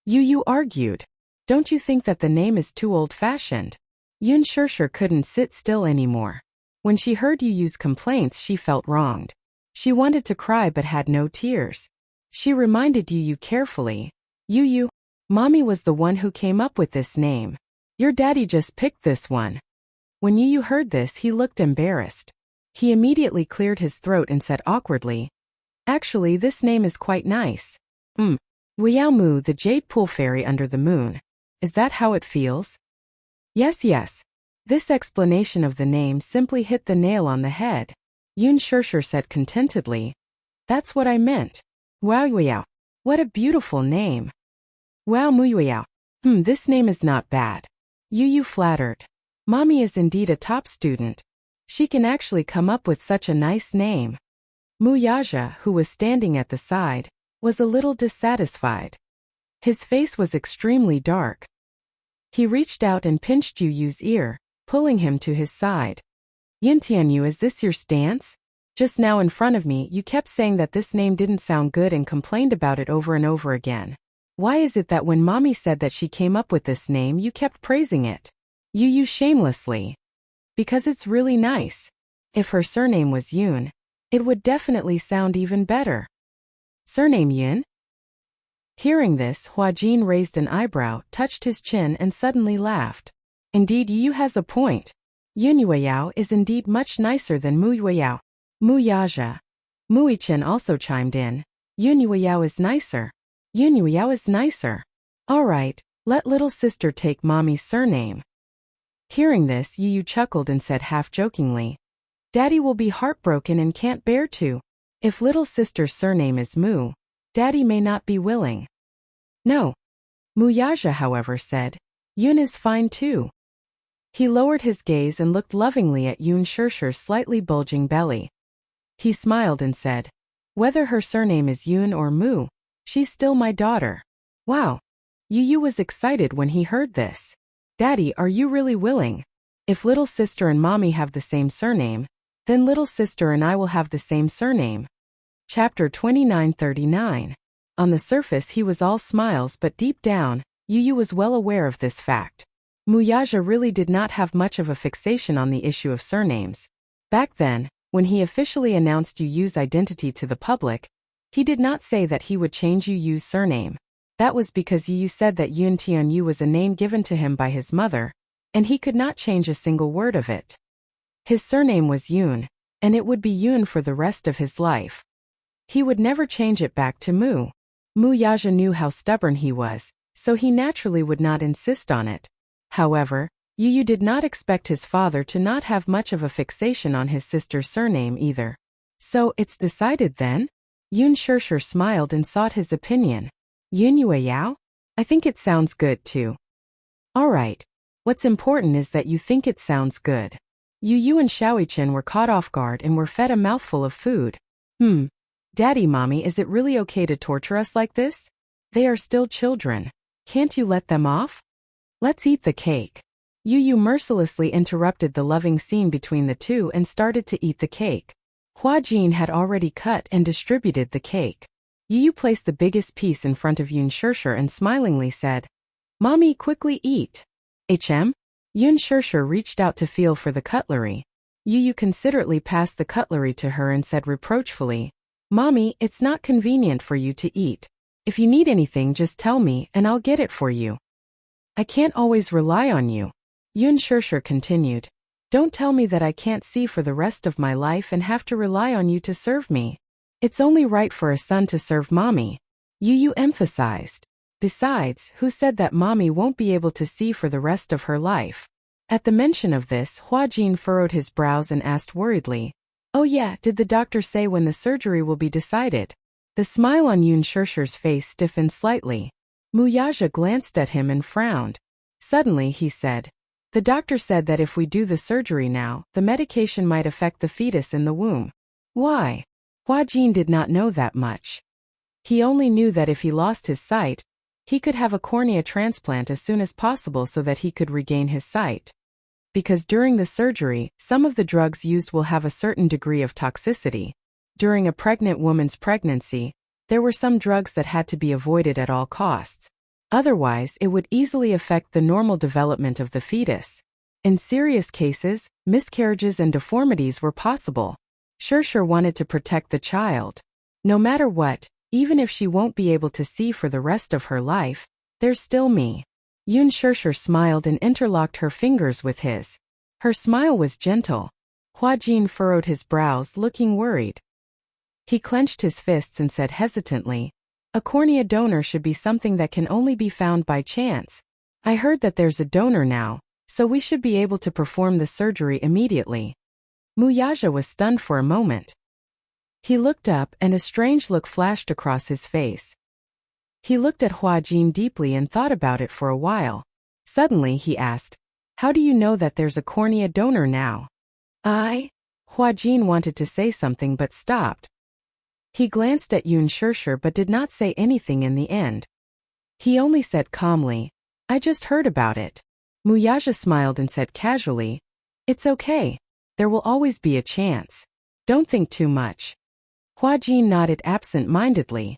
Yu Yu argued. "Don't you think that the name is too old-fashioned?" Yun Shirshir couldn't sit still anymore. When she heard Yu Yu's complaints, she felt wronged. She wanted to cry but had no tears. She reminded Yu Yu carefully, "Yu Yu, Mommy was the one who came up with this name. Your daddy just picked this one." When Yu Yu heard this, he looked embarrassed. He immediately cleared his throat and said awkwardly, "Actually, this name is quite nice. Wuyao Mu, the jade pool fairy under the moon. Is that how it feels?" Yes. This explanation of the name simply hit the nail on the head. Yun Shirshir said contentedly, "That's what I meant. Wow Yuyao. What a beautiful name. Wow Mu Yuyao. This name is not bad." Yu Yu flattered. "Mommy is indeed a top student. She can actually come up with such a nice name." Mu Yaja, who was standing at the side, was a little dissatisfied. His face was extremely dark. He reached out and pinched Yu Yu's ear, pulling him to his side. "Yintianyu, is this your stance? Just now in front of me, you kept saying that this name didn't sound good and complained about it over and over again. Why is it that when Mommy said that she came up with this name, you kept praising it?" Yu Yu shamelessly. "Because it's really nice. If her surname was Yun, it would definitely sound even better." "Surname Yun?" Hearing this, Hua Jin raised an eyebrow, touched his chin and suddenly laughed. "Indeed, Yu Yu has a point. Yun Yueyao is indeed much nicer than Mu Yueyao." Mu Yaja. Mu Ichen also chimed in. "Yun Yueyao is nicer. Yun Yueyao is nicer. All right, let little sister take Mommy's surname." Hearing this, Yu Yu chuckled and said half-jokingly, "Daddy will be heartbroken and can't bear to. If little sister's surname is Mu, Daddy may not be willing." "No." Mu Yaja, however, said, "Yun is fine too." He lowered his gaze and looked lovingly at Yun Shirshir's slightly bulging belly. He smiled and said, "Whether her surname is Yun or Mu, she's still my daughter." Wow! Yu Yu was excited when he heard this. "Daddy, are you really willing? If little sister and Mommy have the same surname, then little sister and I will have the same surname." Chapter 2939. On the surface he was all smiles, but deep down, Yu Yu was well aware of this fact. Muyaja really did not have much of a fixation on the issue of surnames. Back then, when he officially announced Yu Yu's identity to the public, he did not say that he would change Yu Yu's surname. That was because Yu Yu said that Yun Tianyu was a name given to him by his mother, and he could not change a single word of it. His surname was Yun, and it would be Yun for the rest of his life. He would never change it back to Mu. Muyaja knew how stubborn he was, so he naturally would not insist on it. However, Yu Yu did not expect his father to not have much of a fixation on his sister's surname either. So it's decided then? Yun Shishir smiled and sought his opinion. Yun Yue Yao? I think it sounds good too. Alright. What's important is that you think it sounds good. Yu Yu and Xiaoichen were caught off guard and were fed a mouthful of food. Daddy, Mommy, is it really okay to torture us like this? They are still children. Can't you let them off? Let's eat the cake. Yu Yu mercilessly interrupted the loving scene between the two and started to eat the cake. Hua Jin had already cut and distributed the cake. Yu Yu placed the biggest piece in front of Yun Shishir and smilingly said, Mommy, quickly eat. Yun Shishir reached out to feel for the cutlery. Yu Yu considerately passed the cutlery to her and said reproachfully, Mommy, it's not convenient for you to eat. If you need anything, just tell me and I'll get it for you. I can't always rely on you. Yun Shishir continued. Don't tell me that I can't see for the rest of my life and have to rely on you to serve me. It's only right for a son to serve Mommy. Yu Yu emphasized. Besides, who said that Mommy won't be able to see for the rest of her life? At the mention of this, Hua Jin furrowed his brows and asked worriedly, Oh yeah, did the doctor say when the surgery will be decided? The smile on Yun Shishir's face stiffened slightly. Muyaja glanced at him and frowned. Suddenly he said, The doctor said that if we do the surgery now, the medication might affect the fetus in the womb. Why? Hua Jin did not know that much. He only knew that if he lost his sight, he could have a cornea transplant as soon as possible so that he could regain his sight. Because during the surgery, some of the drugs used will have a certain degree of toxicity. During a pregnant woman's pregnancy, there were some drugs that had to be avoided at all costs. Otherwise, it would easily affect the normal development of the fetus. In serious cases, miscarriages and deformities were possible. Shishir wanted to protect the child. No matter what, even if she won't be able to see for the rest of her life, there's still me. Yun Shishir smiled and interlocked her fingers with his. Her smile was gentle. Hua Jin furrowed his brows, looking worried. He clenched his fists and said hesitantly, A cornea donor should be something that can only be found by chance. I heard that there's a donor now, so we should be able to perform the surgery immediately. Muyaja was stunned for a moment. He looked up and a strange look flashed across his face. He looked at Hua Jin deeply and thought about it for a while. Suddenly he asked, How do you know that there's a cornea donor now? Hua Jin wanted to say something but stopped. He glanced at Yun Shishir but did not say anything in the end. He only said calmly, I just heard about it. Muyaja smiled and said casually, It's okay. There will always be a chance. Don't think too much. Hua Jin nodded absent-mindedly.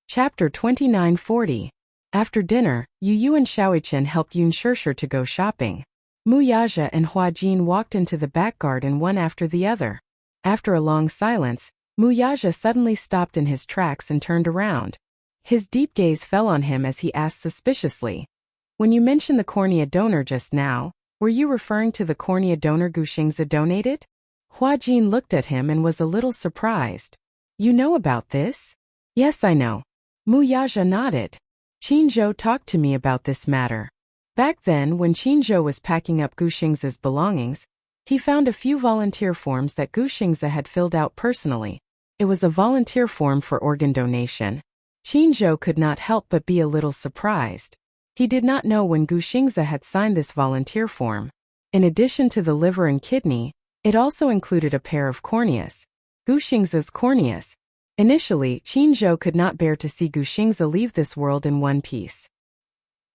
Chapter 2940. After dinner, Yu Yu and Xiaoichen helped Yun Shishir to go shopping. Muyaja and Hua Jin walked into the back garden one after the other. After a long silence, Muyaja suddenly stopped in his tracks and turned around. His deep gaze fell on him as he asked suspiciously, When you mentioned the cornea donor just now, were you referring to the cornea donor Gu Xingzi donated? Hua Jin looked at him and was a little surprised. You know about this? Yes, I know. Muyaja nodded. Qinzhou talked to me about this matter. Back then, when Qinzhou was packing up Gu Xingzi's belongings, he found a few volunteer forms that Gu Xingzi had filled out personally. It was a volunteer form for organ donation. Qinzhou could not help but be a little surprised. He did not know when Gu Xingzi had signed this volunteer form. In addition to the liver and kidney, it also included a pair of corneas. Gu Xingzi's corneas. Initially, Qinzhou could not bear to see Gu Xingzi leave this world in one piece.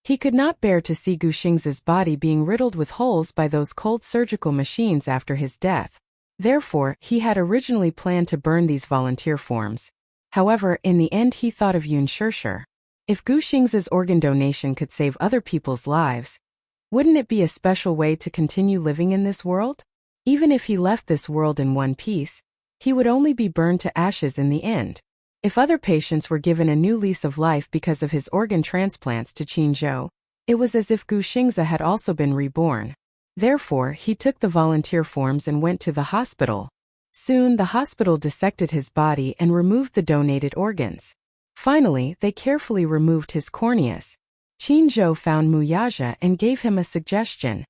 He could not bear to see Gu Xingzi's body being riddled with holes by those cold surgical machines after his death. Therefore, he had originally planned to burn these volunteer forms. However, in the end he thought of Yun Shishir. If Gu Xing's organ donation could save other people's lives, wouldn't it be a special way to continue living in this world? Even if he left this world in one piece, he would only be burned to ashes in the end. If other patients were given a new lease of life because of his organ transplants to Qinzhou, it was as if Gu Xingzi had also been reborn. Therefore, he took the volunteer forms and went to the hospital. Soon, the hospital dissected his body and removed the donated organs. Finally, they carefully removed his corneas. Qinzhou found Mu Yaja and gave him a suggestion.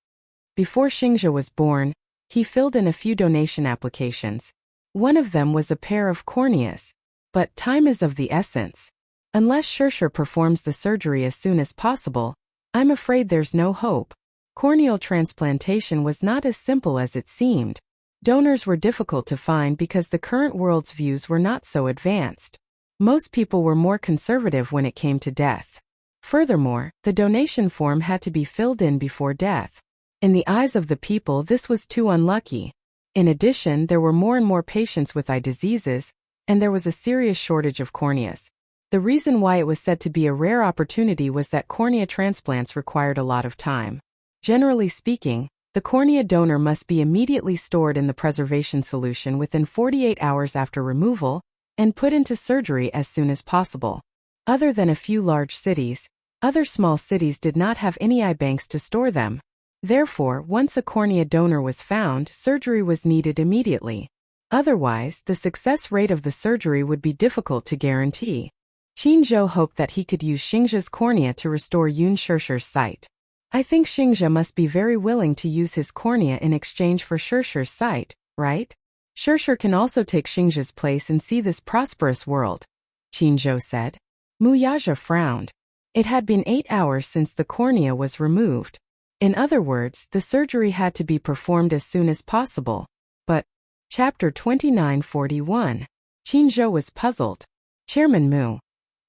Before Xingzhi was born, he filled in a few donation applications. One of them was a pair of corneas. But time is of the essence. Unless Shirshir performs the surgery as soon as possible, I'm afraid there's no hope. Corneal transplantation was not as simple as it seemed. Donors were difficult to find because the current world's views were not so advanced. Most people were more conservative when it came to death. Furthermore, the donation form had to be filled in before death. In the eyes of the people, this was too unlucky. In addition, there were more and more patients with eye diseases, and there was a serious shortage of corneas. The reason why it was said to be a rare opportunity was that cornea transplants required a lot of time. Generally speaking, the cornea donor must be immediately stored in the preservation solution within 48 hours after removal and put into surgery as soon as possible. Other than a few large cities, other small cities did not have any eye banks to store them. Therefore, once a cornea donor was found, surgery was needed immediately. Otherwise, the success rate of the surgery would be difficult to guarantee. Qinzhou hoped that he could use Xingzhi's cornea to restore Yun Shirshir's sight. I think Xingzhi must be very willing to use his cornea in exchange for Shirshir's sight, right? Shirshir can also take Xingzhi's place and see this prosperous world, Qinzhou said. Mu Yaja frowned. It had been 8 hours since the cornea was removed. In other words, the surgery had to be performed as soon as possible. But, Chapter 2941. Qinzhou was puzzled. Chairman Mu.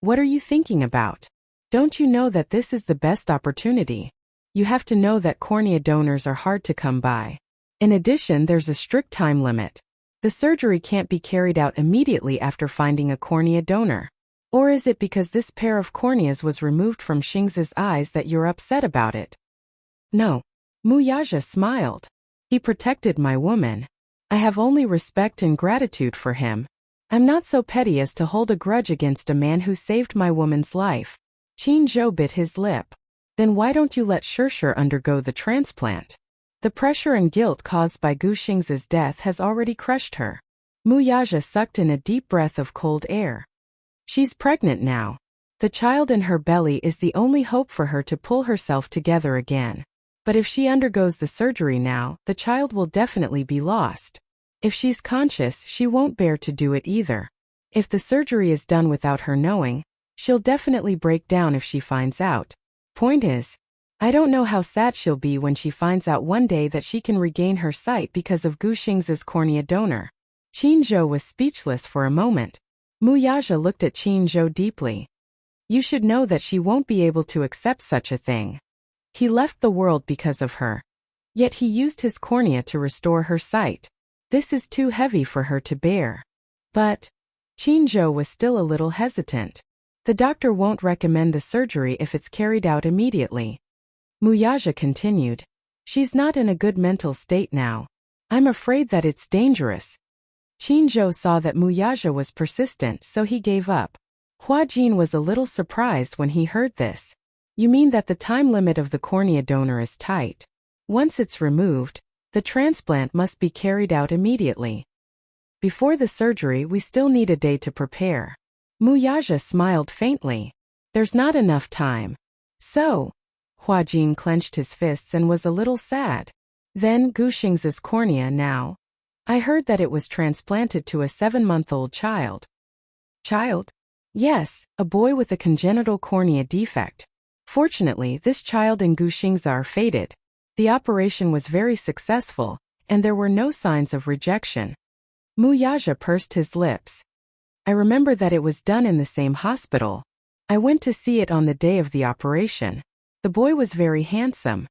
What are you thinking about? Don't you know that this is the best opportunity? You have to know that cornea donors are hard to come by. In addition, there's a strict time limit. The surgery can't be carried out immediately after finding a cornea donor. Or is it because this pair of corneas was removed from Xingzi's eyes that you're upset about it? No. Mu Yaja smiled. He protected my woman. I have only respect and gratitude for him. I'm not so petty as to hold a grudge against a man who saved my woman's life. Qinzhou bit his lip. Then why don't you let Shirshir undergo the transplant? The pressure and guilt caused by Gu Xingzi's death has already crushed her. Mu Yaja sucked in a deep breath of cold air. She's pregnant now. The child in her belly is the only hope for her to pull herself together again. But if she undergoes the surgery now, the child will definitely be lost. If she's conscious, she won't bear to do it either. If the surgery is done without her knowing, she'll definitely break down if she finds out. Point is, I don't know how sad she'll be when she finds out one day that she can regain her sight because of Gu Xingzi's cornea donor. Qinzhou was speechless for a moment. Mu Yaja looked at Qinzhou deeply. You should know that she won't be able to accept such a thing. He left the world because of her. Yet he used his cornea to restore her sight. This is too heavy for her to bear. But Qinzhou was still a little hesitant. The doctor won't recommend the surgery if it's carried out immediately. Mu Yaja continued. She's not in a good mental state now. I'm afraid that it's dangerous. Qinzhou saw that Mu Yaja was persistent, so he gave up. Hua Jin was a little surprised when he heard this. You mean that the time limit of the cornea donor is tight? Once it's removed, the transplant must be carried out immediately. Before the surgery, we still need a day to prepare. Mu Yaja smiled faintly. There's not enough time. So, Hua Jin clenched his fists and was a little sad. Then Gu Xingzi's cornea now. I heard that it was transplanted to a 7-month-old child. Child? Yes, a boy with a congenital cornea defect. Fortunately, this child and Gu Xingzi are fated. The operation was very successful, and there were no signs of rejection. Mu Yaja pursed his lips. I remember that it was done in the same hospital. I went to see it on the day of the operation. The boy was very handsome.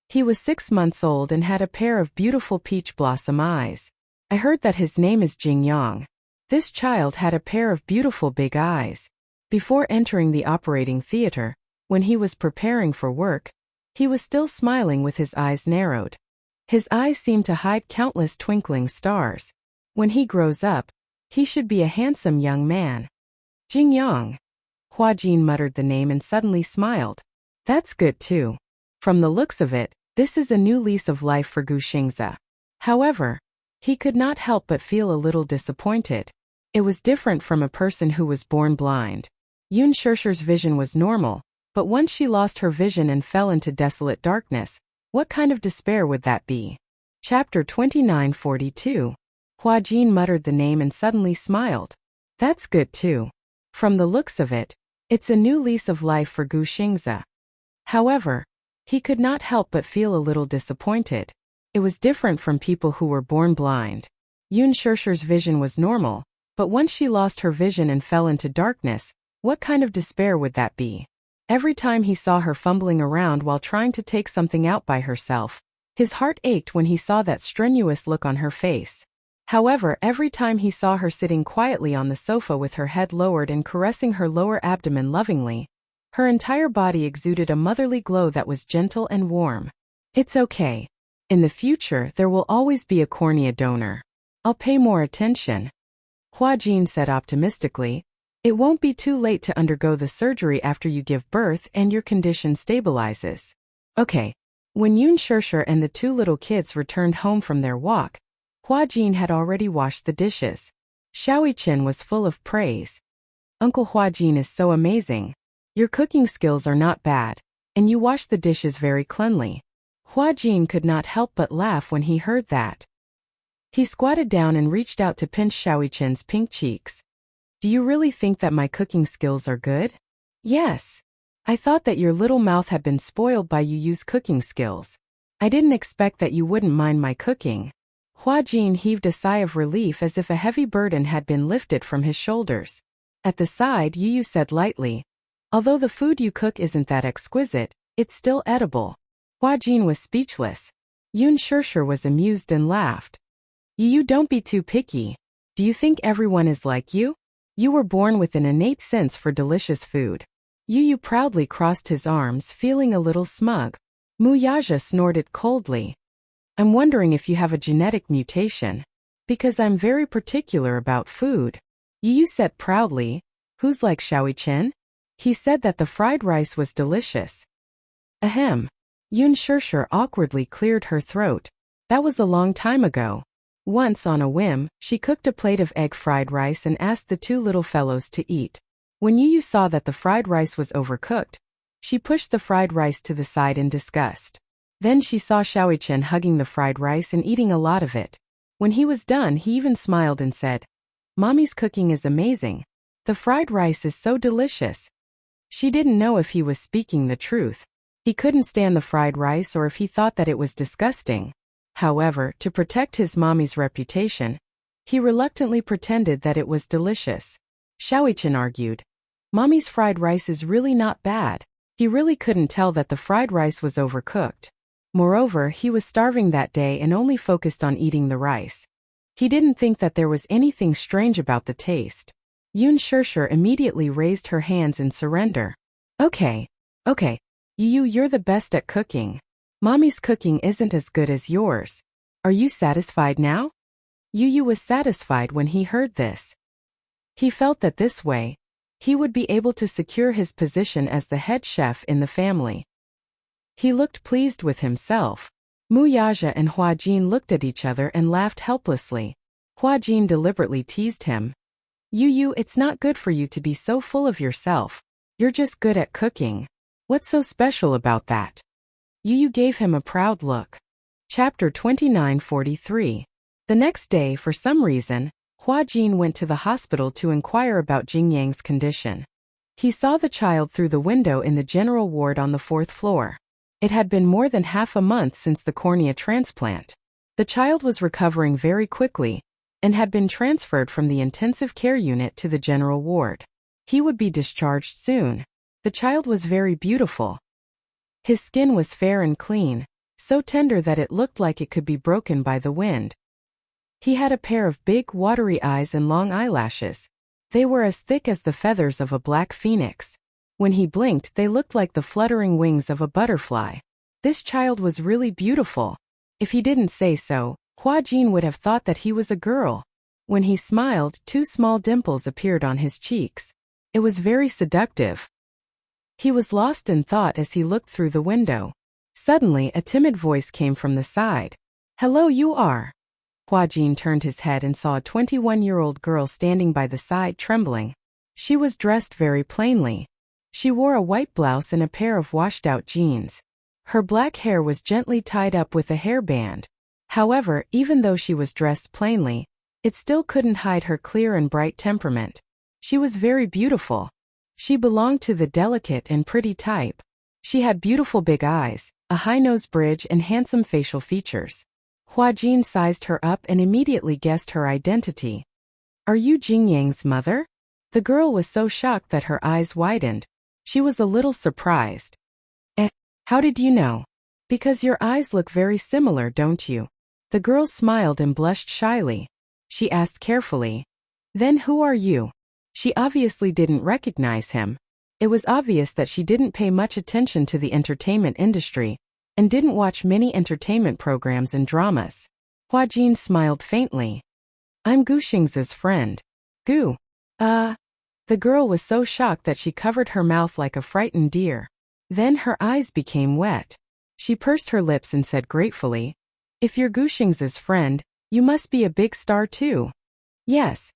He was 6 months old and had a pair of beautiful peach blossom eyes. I heard that his name is Jingyang. This child had a pair of beautiful big eyes. Before entering the operating theater, when he was preparing for work, he was still smiling with his eyes narrowed. His eyes seemed to hide countless twinkling stars. When he grows up, he should be a handsome young man. Jingyang. Hua Jin muttered the name and suddenly smiled. That's good too. From the looks of it, this is a new lease of life for Gu Xingze. However, he could not help but feel a little disappointed. It was different from a person who was born blind. Yun Shishi's vision was normal, but once she lost her vision and fell into desolate darkness, what kind of despair would that be? Chapter 2942. Hua Jin muttered the name and suddenly smiled. That's good too. From the looks of it, it's a new lease of life for Gu Xingze. However, he could not help but feel a little disappointed. It was different from people who were born blind. Yun Shishi's vision was normal, but once she lost her vision and fell into darkness, what kind of despair would that be? Every time he saw her fumbling around while trying to take something out by herself, his heart ached when he saw that strenuous look on her face. However, every time he saw her sitting quietly on the sofa with her head lowered and caressing her lower abdomen lovingly, her entire body exuded a motherly glow that was gentle and warm. It's okay. In the future, there will always be a cornea donor. I'll pay more attention. Hua Jin said optimistically. It won't be too late to undergo the surgery after you give birth and your condition stabilizes. Okay. When Yun Shishi and the two little kids returned home from their walk, Hua Jin had already washed the dishes. Xiaoqian was full of praise. Uncle Hua Jin is so amazing. Your cooking skills are not bad, and you wash the dishes very cleanly. Hua Jin could not help but laugh when he heard that. He squatted down and reached out to pinch Xiaoqian's pink cheeks. Do you really think that my cooking skills are good? Yes. I thought that your little mouth had been spoiled by Yu's cooking skills. I didn't expect that you wouldn't mind my cooking. Hua Jin heaved a sigh of relief as if a heavy burden had been lifted from his shoulders. At the side, Yu said lightly, although the food you cook isn't that exquisite, it's still edible. Hua Jin was speechless. Yun Shishi was amused and laughed. Yu, don't be too picky. Do you think everyone is like you? You were born with an innate sense for delicious food. Yu proudly crossed his arms, feeling a little smug. Mu Yaja snorted coldly. I'm wondering if you have a genetic mutation. Because I'm very particular about food. Yu said proudly. Who's like Xiaoqian? He said that the fried rice was delicious. Ahem. Yun Shishi awkwardly cleared her throat. That was a long time ago. Once, on a whim, she cooked a plate of egg fried rice and asked the two little fellows to eat. When Yu saw that the fried rice was overcooked, she pushed the fried rice to the side in disgust. Then she saw Xiaoqian hugging the fried rice and eating a lot of it. When he was done, he even smiled and said, Mommy's cooking is amazing. The fried rice is so delicious. She didn't know if he was speaking the truth. He couldn't stand the fried rice or if he thought that it was disgusting. However, to protect his mommy's reputation, he reluctantly pretended that it was delicious. Xiaoqian argued, Mommy's fried rice is really not bad. He really couldn't tell that the fried rice was overcooked. Moreover, he was starving that day and only focused on eating the rice. He didn't think that there was anything strange about the taste. Yun Shishi immediately raised her hands in surrender. Okay. You're the best at cooking. Mommy's cooking isn't as good as yours. Are you satisfied now? Yu was satisfied when he heard this. He felt that this way, he would be able to secure his position as the head chef in the family. He looked pleased with himself. Mu Yaja and Hua Jin looked at each other and laughed helplessly. Hua Jin deliberately teased him. Yu, it's not good for you to be so full of yourself. You're just good at cooking. What's so special about that? Yu gave him a proud look. Chapter 2943. The next day, for some reason, Hua Jin went to the hospital to inquire about Jingyang's condition. He saw the child through the window in the general ward on the 4th floor. It had been more than half a month since the cornea transplant. The child was recovering very quickly and had been transferred from the intensive care unit to the general ward. He would be discharged soon. The child was very beautiful. His skin was fair and clean, so tender that it looked like it could be broken by the wind. He had a pair of big, watery eyes and long eyelashes. They were as thick as the feathers of a black phoenix. When he blinked, they looked like the fluttering wings of a butterfly. This child was really beautiful. If he didn't say so, Hua Jin would have thought that he was a girl. When he smiled, 2 small dimples appeared on his cheeks. It was very seductive. He was lost in thought as he looked through the window. Suddenly, a timid voice came from the side. "Hello, you are." Hua Jin turned his head and saw a 21-year-old girl standing by the side, trembling. She was dressed very plainly. She wore a white blouse and a pair of washed-out jeans. Her black hair was gently tied up with a hairband. However, even though she was dressed plainly, it still couldn't hide her clear and bright temperament. She was very beautiful. She belonged to the delicate and pretty type. She had beautiful big eyes, a high nose bridge and handsome facial features. Hua Jin sized her up and immediately guessed her identity. "Are you Jing Yang's mother?" The girl was so shocked that her eyes widened. She was a little surprised. How did you know?" "Because your eyes look very similar, don't you?" The girl smiled and blushed shyly. She asked carefully, "Then who are you?" She obviously didn't recognize him. It was obvious that she didn't pay much attention to the entertainment industry, and didn't watch many entertainment programs and dramas. Hua Jin smiled faintly. "I'm Gu Xing's friend." "Gu? The girl was so shocked that she covered her mouth like a frightened deer. Then her eyes became wet. She pursed her lips and said gratefully, "If you're Gu Xing's friend, you must be a big star too." "Yes."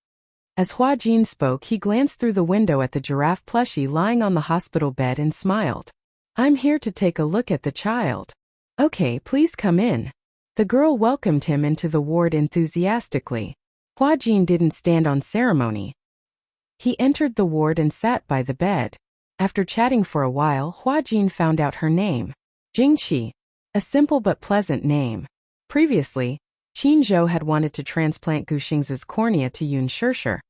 As Hua Jin spoke, he glanced through the window at the giraffe plushie lying on the hospital bed and smiled. "I'm here to take a look at the child." "Okay, please come in." The girl welcomed him into the ward enthusiastically. Hua Jin didn't stand on ceremony. He entered the ward and sat by the bed. After chatting for a while, Hua Jin found out her name. Jingqi. A simple but pleasant name. Previously, Qin Zhou had wanted to transplant Gu Xing's cornea to Yun Shishir.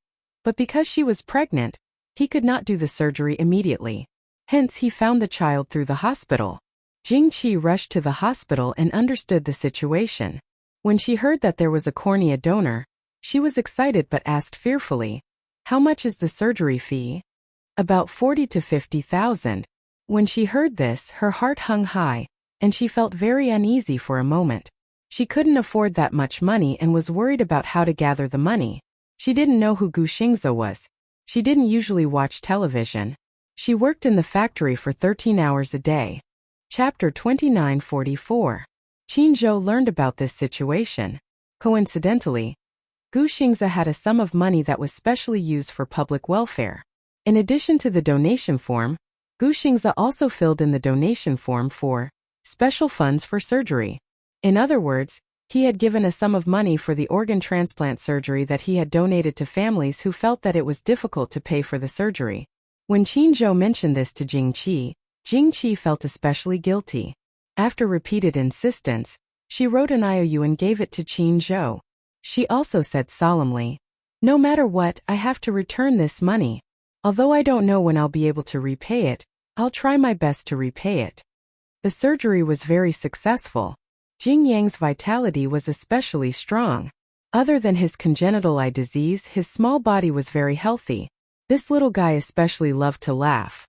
But because she was pregnant, he could not do the surgery immediately. Hence he found the child through the hospital. Jingqi rushed to the hospital and understood the situation. When she heard that there was a cornea donor, she was excited but asked fearfully, "How much is the surgery fee?" "About 40 to 50,000. When she heard this, her heart hung high, and she felt very uneasy for a moment. She couldn't afford that much money and was worried about how to gather the money. She didn't know who Gu Xingze was. She didn't usually watch television. She worked in the factory for 13 hours a day. Chapter 2944. Qin Zhou learned about this situation. Coincidentally, Gu Xingze had a sum of money that was specially used for public welfare. In addition to the donation form, Gu Xingze also filled in the donation form for special funds for surgery. In other words, he had given a sum of money for the organ transplant surgery that he had donated to families who felt that it was difficult to pay for the surgery. When Qin Zhou mentioned this to Jingqi felt especially guilty. After repeated insistence, she wrote an IOU and gave it to Qin Zhou. She also said solemnly, "No matter what, I have to return this money. Although I don't know when I'll be able to repay it, I'll try my best to repay it." The surgery was very successful. Jing Yang's vitality was especially strong. Other than his congenital eye disease, his small body was very healthy. This little guy especially loved to laugh.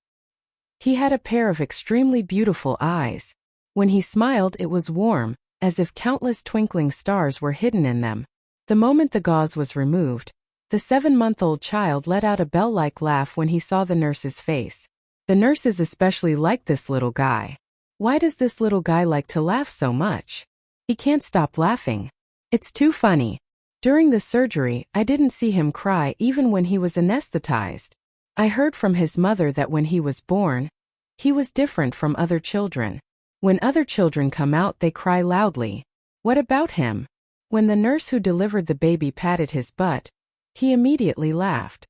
He had a pair of extremely beautiful eyes. When he smiled, it was warm, as if countless twinkling stars were hidden in them. The moment the gauze was removed, the 7-month-old child let out a bell-like laugh when he saw the nurse's face. The nurses especially liked this little guy. Why does this little guy like to laugh so much? He can't stop laughing. It's too funny. During the surgery, I didn't see him cry even when he was anesthetized. I heard from his mother that when he was born, he was different from other children. When other children come out, they cry loudly. What about him? When the nurse who delivered the baby patted his butt, he immediately laughed.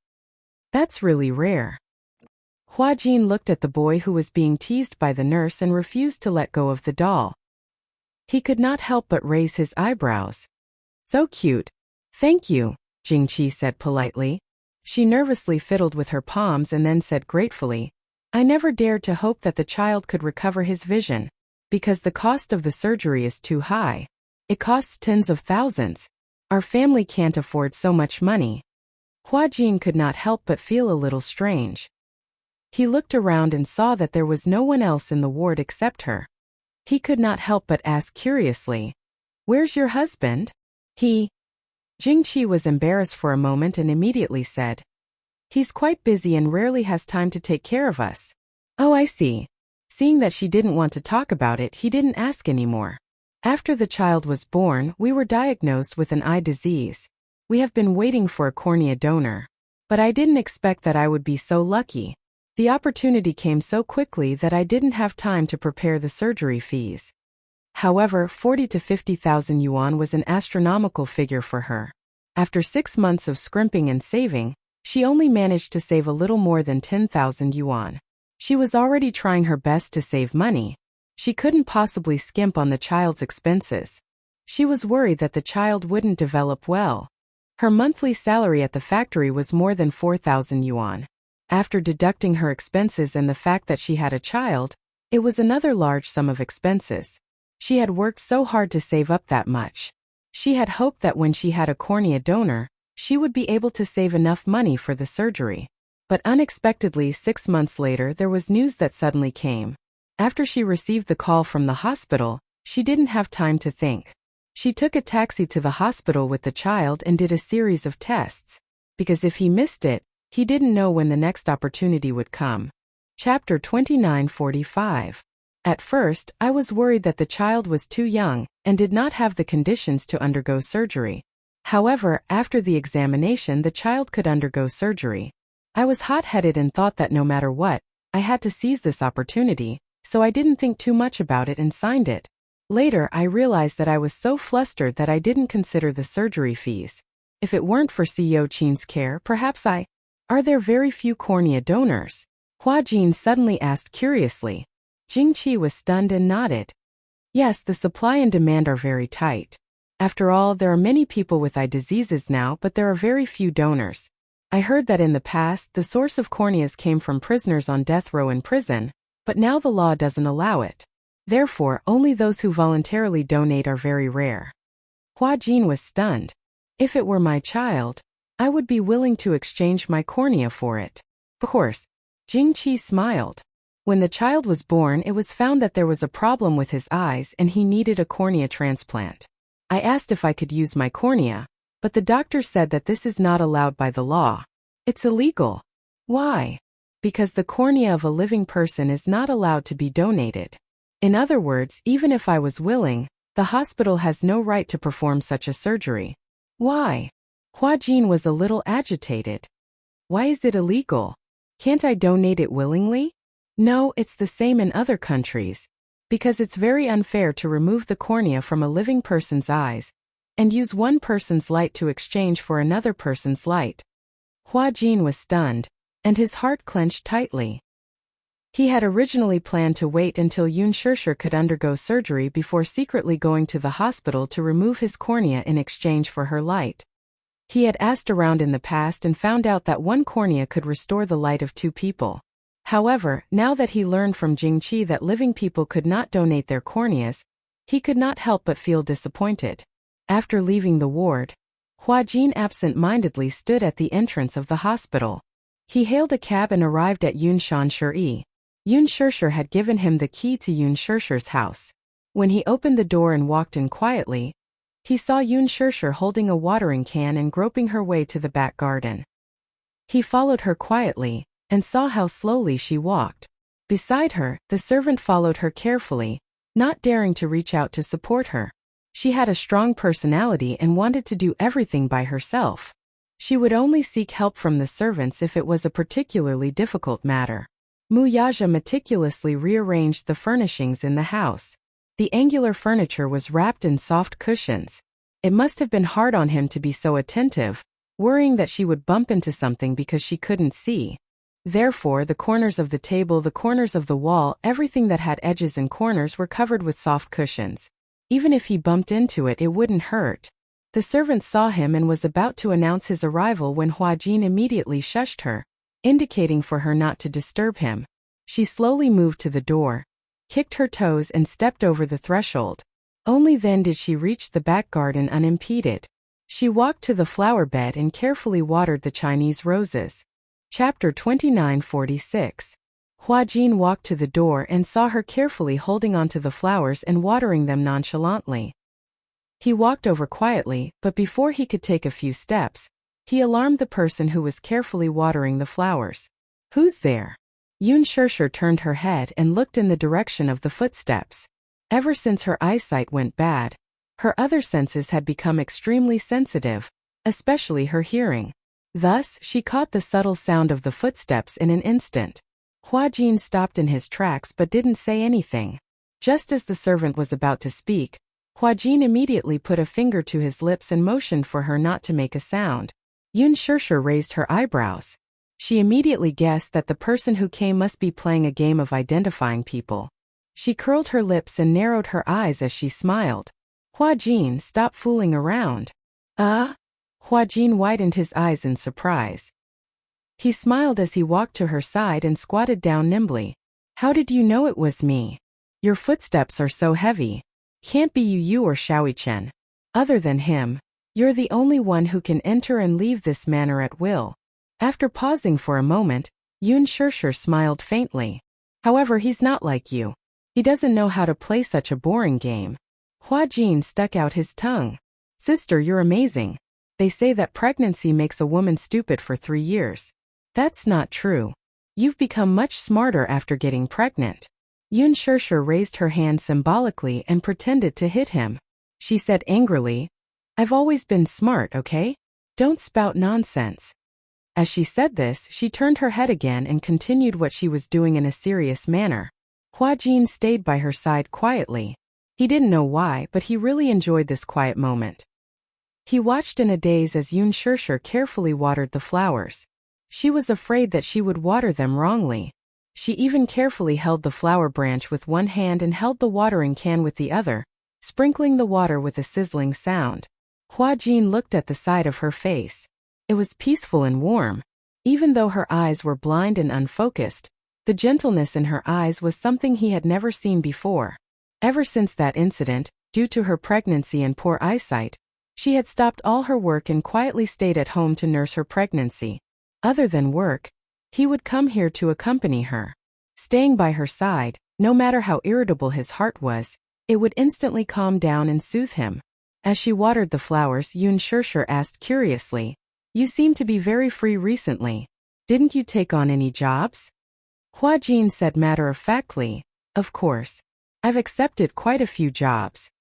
That's really rare. Hua Jin looked at the boy who was being teased by the nurse and refused to let go of the doll. He could not help but raise his eyebrows. So cute. Thank you, Jingqi said politely. She nervously fiddled with her palms and then said gratefully, I never dared to hope that the child could recover his vision, because the cost of the surgery is too high. It costs tens of thousands. Our family can't afford so much money. Hua Jin could not help but feel a little strange. He looked around and saw that there was no one else in the ward except her. He could not help but ask curiously, "Where's your husband?" Jingqi was embarrassed for a moment and immediately said, "He's quite busy and rarely has time to take care of us." "Oh, I see." Seeing that she didn't want to talk about it, he didn't ask anymore. "After the child was born, we were diagnosed with an eye disease. We have been waiting for a cornea donor. But I didn't expect that I would be so lucky. The opportunity came so quickly that I didn't have time to prepare the surgery fees." However, 40 to 50,000 yuan was an astronomical figure for her. After 6 months of scrimping and saving, she only managed to save a little more than 10,000 yuan. She was already trying her best to save money. She couldn't possibly skimp on the child's expenses. She was worried that the child wouldn't develop well. Her monthly salary at the factory was more than 4,000 yuan. After deducting her expenses and the fact that she had a child, it was another large sum of expenses. She had worked so hard to save up that much. She had hoped that when she had a cornea donor, she would be able to save enough money for the surgery. But unexpectedly, 6 months later, there was news that suddenly came. After she received the call from the hospital, she didn't have time to think. She took a taxi to the hospital with the child and did a series of tests. Because if he missed it, he didn't know when the next opportunity would come. Chapter 29:45. At first, I was worried that the child was too young and did not have the conditions to undergo surgery. However, after the examination, the child could undergo surgery. I was hot-headed and thought that no matter what, I had to seize this opportunity, so I didn't think too much about it and signed it. Later, I realized that I was so flustered that I didn't consider the surgery fees. If it weren't for CEO Qin's care, perhaps Are there very few cornea donors? Hua Jin suddenly asked curiously. Jingqi was stunned and nodded. Yes, the supply and demand are very tight. After all, there are many people with eye diseases now, but there are very few donors. I heard that in the past, the source of corneas came from prisoners on death row in prison, but now the law doesn't allow it. Therefore, only those who voluntarily donate are very rare. Hua Jin was stunned. If it were my child, I would be willing to exchange my cornea for it. Of course. Jingqi smiled. When the child was born, it was found that there was a problem with his eyes and he needed a cornea transplant. I asked if I could use my cornea, but the doctor said that this is not allowed by the law. It's illegal. Why? Because the cornea of a living person is not allowed to be donated. In other words, even if I was willing, the hospital has no right to perform such a surgery. Why? Hua Jin was a little agitated. Why is it illegal? Can't I donate it willingly? No, it's the same in other countries. Because it's very unfair to remove the cornea from a living person's eyes and use one person's light to exchange for another person's light. Hua Jin was stunned, and his heart clenched tightly. He had originally planned to wait until Yun Shishir could undergo surgery before secretly going to the hospital to remove his cornea in exchange for her light. He had asked around in the past and found out that one cornea could restore the light of 2 people. However, now that he learned from Jingqi that living people could not donate their corneas, he could not help but feel disappointed. After leaving the ward, Hua Jin absent-mindedly stood at the entrance of the hospital. He hailed a cab and arrived at Yun Shishir. Yun Shishir had given him the key to Yun Shishir's house. When he opened the door and walked in quietly, he saw Yun Shishir holding a watering can and groping her way to the back garden. He followed her quietly and saw how slowly she walked. Beside her, the servant followed her carefully, not daring to reach out to support her. She had a strong personality and wanted to do everything by herself. She would only seek help from the servants if it was a particularly difficult matter. Mu Yaja meticulously rearranged the furnishings in the house. The angular furniture was wrapped in soft cushions. It must have been hard on him to be so attentive, worrying that she would bump into something because she couldn't see. Therefore, the corners of the table, the corners of the wall, everything that had edges and corners were covered with soft cushions. Even if he bumped into it, it wouldn't hurt. The servant saw him and was about to announce his arrival when Hua Jin immediately shushed her, indicating for her not to disturb him. She slowly moved to the door, kicked her toes and stepped over the threshold. Only then did she reach the back garden unimpeded. She walked to the flower bed and carefully watered the Chinese roses. Chapter 2946. Hua Jin walked to the door and saw her carefully holding onto the flowers and watering them nonchalantly. He walked over quietly, but before he could take a few steps, he alarmed the person who was carefully watering the flowers. "Who's there?" Yun Shirshir turned her head and looked in the direction of the footsteps. Ever since her eyesight went bad, her other senses had become extremely sensitive, especially her hearing. Thus, she caught the subtle sound of the footsteps in an instant. Hua Jin stopped in his tracks but didn't say anything. Just as the servant was about to speak, Hua Jin immediately put a finger to his lips and motioned for her not to make a sound. Yun Shirshir raised her eyebrows. She immediately guessed that the person who came must be playing a game of identifying people. She curled her lips and narrowed her eyes as she smiled. "Hua Jin, stop fooling around." Hua Jin widened his eyes in surprise. He smiled as he walked to her side and squatted down nimbly. "How did you know it was me? Your footsteps are so heavy. Can't be you or Xiaoyichen. Other than him, you're the only one who can enter and leave this manor at will." After pausing for a moment, Yun Shirshir smiled faintly. "However, he's not like you. He doesn't know how to play such a boring game." Hua Jin stuck out his tongue. "Sister, you're amazing. They say that pregnancy makes a woman stupid for 3 years. That's not true. You've become much smarter after getting pregnant." Yun Shirshir raised her hand symbolically and pretended to hit him. She said angrily, "I've always been smart, okay? Don't spout nonsense." As she said this, she turned her head again and continued what she was doing in a serious manner. Hua Jin stayed by her side quietly. He didn't know why, but he really enjoyed this quiet moment. He watched in a daze as Yun Shirshir carefully watered the flowers. She was afraid that she would water them wrongly. She even carefully held the flower branch with one hand and held the watering can with the other, sprinkling the water with a sizzling sound. Hua Jin looked at the side of her face. It was peaceful and warm. Even though her eyes were blind and unfocused, the gentleness in her eyes was something he had never seen before. Ever since that incident, due to her pregnancy and poor eyesight, she had stopped all her work and quietly stayed at home to nurse her pregnancy. Other than work, he would come here to accompany her. Staying by her side, no matter how irritable his heart was, it would instantly calm down and soothe him. As she watered the flowers, Yun Shirshir asked curiously, "You seem to be very free recently. Didn't you take on any jobs?" Hua Jin said matter-of-factly, "Of course. I've accepted quite a few jobs."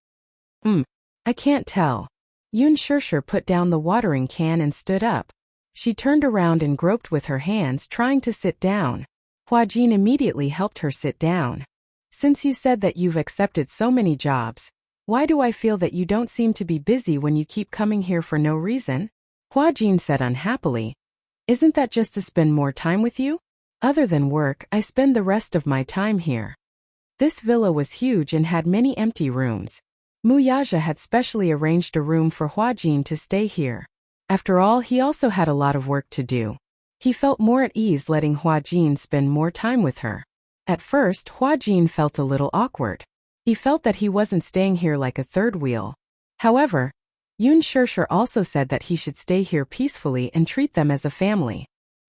I can't tell." Yun Shirshir put down the watering can and stood up. She turned around and groped with her hands, trying to sit down. Hua Jin immediately helped her sit down. "Since you said that you've accepted so many jobs, why do I feel that you don't seem to be busy when you keep coming here for no reason?" Hua Jin said unhappily, "Isn't that just to spend more time with you? Other than work, I spend the rest of my time here." This villa was huge and had many empty rooms. Muyaja had specially arranged a room for Hua Jin to stay here. After all, he also had a lot of work to do. He felt more at ease letting Hua Jin spend more time with her. At first, Hua Jin felt a little awkward. He felt that he wasn't staying here like a third wheel. However, Yun Shirshir also said that he should stay here peacefully and treat them as a family.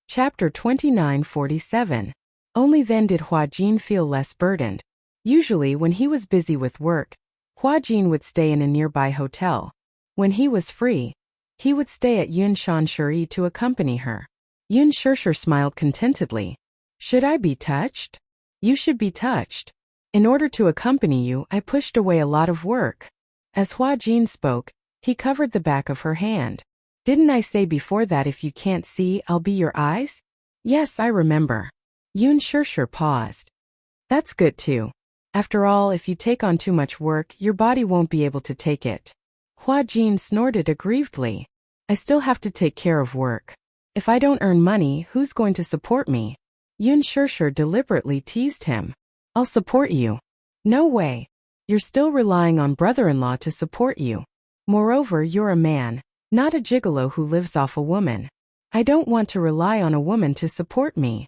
Chapter 2947. Only then did Hua Jin feel less burdened. Usually, when he was busy with work, Hua Jin would stay in a nearby hotel. When he was free, he would stay at Yun Shanshuri to accompany her. Yun Shirshir smiled contentedly. "Should I be touched? You should be touched. In order to accompany you, I pushed away a lot of work." As Hua Jin spoke, he covered the back of her hand. "Didn't I say before that if you can't see, I'll be your eyes?" "Yes, I remember." Yun Shirshir paused. "That's good too. After all, if you take on too much work, your body won't be able to take it." Hua Jin snorted aggrievedly. "I still have to take care of work. If I don't earn money, who's going to support me?" Yun Shirshir deliberately teased him. "I'll support you." "No way. You're still relying on brother-in-law to support you. Moreover, you're a man, not a gigolo who lives off a woman. I don't want to rely on a woman to support me,"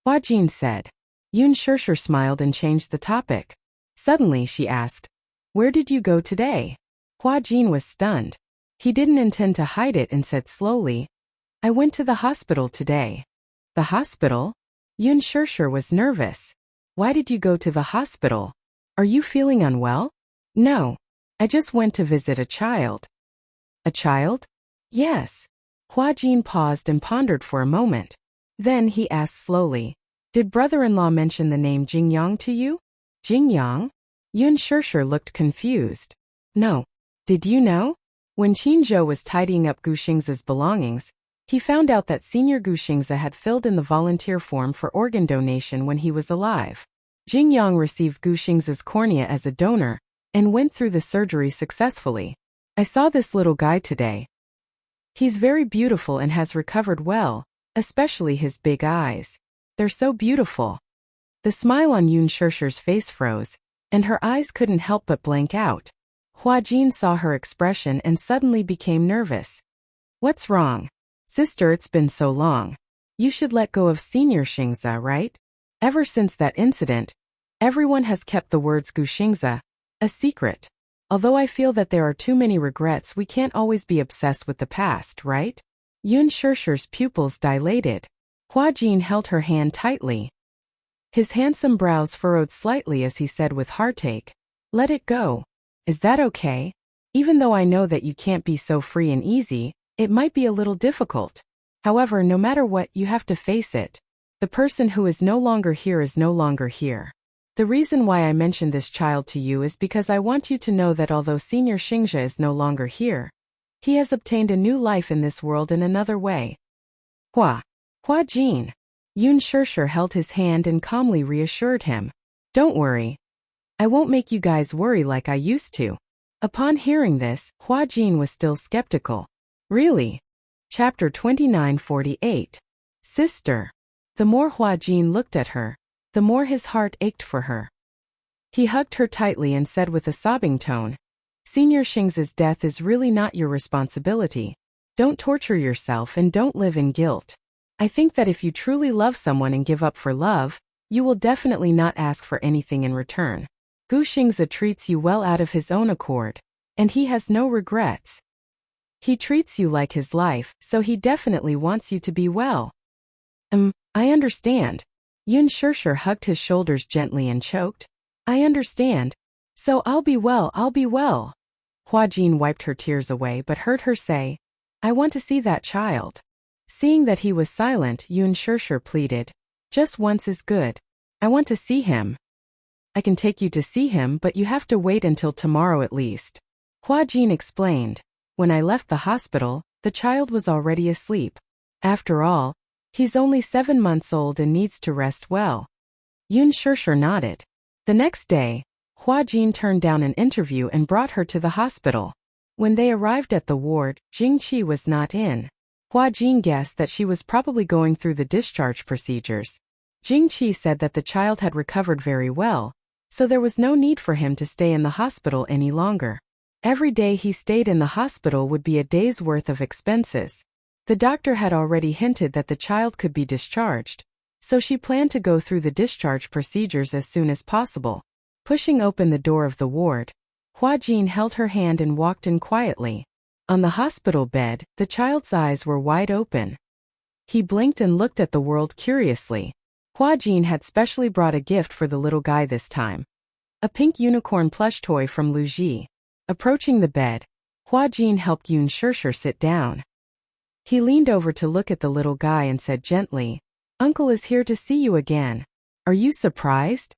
Hua Jin said. Yun Shirshir smiled and changed the topic. Suddenly she asked, "Where did you go today?" Hua Jin was stunned. He didn't intend to hide it and said slowly, I went to the hospital today. The hospital? Yun Shirshir was nervous. Why did you go to the hospital? Are you feeling unwell? No. I just went to visit a child. A child? Yes. Hua Jin paused and pondered for a moment. Then he asked slowly, did brother-in-law mention the name Jingyang to you? Jingyang? Yun Shirshir looked confused. No. Did you know? When Qinzhou was tidying up Gu Xingza's belongings, he found out that Senior Gu Xingza had filled in the volunteer form for organ donation when he was alive. Jingyang received Gu Xingza's cornea as a donor and went through the surgery successfully. I saw this little guy today. He's very beautiful and has recovered well, especially his big eyes. They're so beautiful. The smile on Yun Shirshir's face froze, and her eyes couldn't help but blank out. Hua Jin saw her expression and suddenly became nervous. What's wrong? Sister, it's been so long. You should let go of Senior Xingza, right? Ever since that incident, everyone has kept the words Gu Xingza a secret. Although I feel that there are too many regrets, we can't always be obsessed with the past, right? Yun Shirshir's pupils dilated. Hua Jin held her hand tightly. His handsome brows furrowed slightly as he said with heartache, let it go. Is that okay? Even though I know that you can't be so free and easy, it might be a little difficult. However, no matter what, you have to face it. The person who is no longer here is no longer here. The reason why I mentioned this child to you is because I want you to know that although Senior Xingzha is no longer here, he has obtained a new life in this world in another way. Hua Jin. Yun Shirshir held his hand and calmly reassured him. Don't worry. I won't make you guys worry like I used to. Upon hearing this, Hua Jin was still skeptical. Really? Chapter 2948. Sister. The more Hua Jin looked at her, the more his heart ached for her. He hugged her tightly and said with a sobbing tone, Senior Xingza's death is really not your responsibility. Don't torture yourself and don't live in guilt. I think that if you truly love someone and give up for love, you will definitely not ask for anything in return. Gu Xingza treats you well out of his own accord, and he has no regrets. He treats you like his life, so he definitely wants you to be well. I understand. Yun Shirshir hugged his shoulders gently and choked. I understand. So I'll be well. Hua Jin wiped her tears away but heard her say, I want to see that child. Seeing that he was silent, Yun Shirshir pleaded, just once is good. I want to see him. I can take you to see him, but you have to wait until tomorrow at least. Hua Jin explained, when I left the hospital, the child was already asleep. After all, he's only 7 months old and needs to rest well. Yun Shirshir nodded. The next day, Hua Jin turned down an interview and brought her to the hospital. When they arrived at the ward, Jing Qi was not in. Hua Jin guessed that she was probably going through the discharge procedures. Jing Qi said that the child had recovered very well, so there was no need for him to stay in the hospital any longer. Every day he stayed in the hospital would be a day's worth of expenses. The doctor had already hinted that the child could be discharged, so she planned to go through the discharge procedures as soon as possible. Pushing open the door of the ward, Hua Jin held her hand and walked in quietly. On the hospital bed, the child's eyes were wide open. He blinked and looked at the world curiously. Hua Jin had specially brought a gift for the little guy this time. A pink unicorn plush toy from Lu Ji. Approaching the bed, Hua Jin helped Yun Shirshir sit down. He leaned over to look at the little guy and said gently, Uncle is here to see you again. Are you surprised?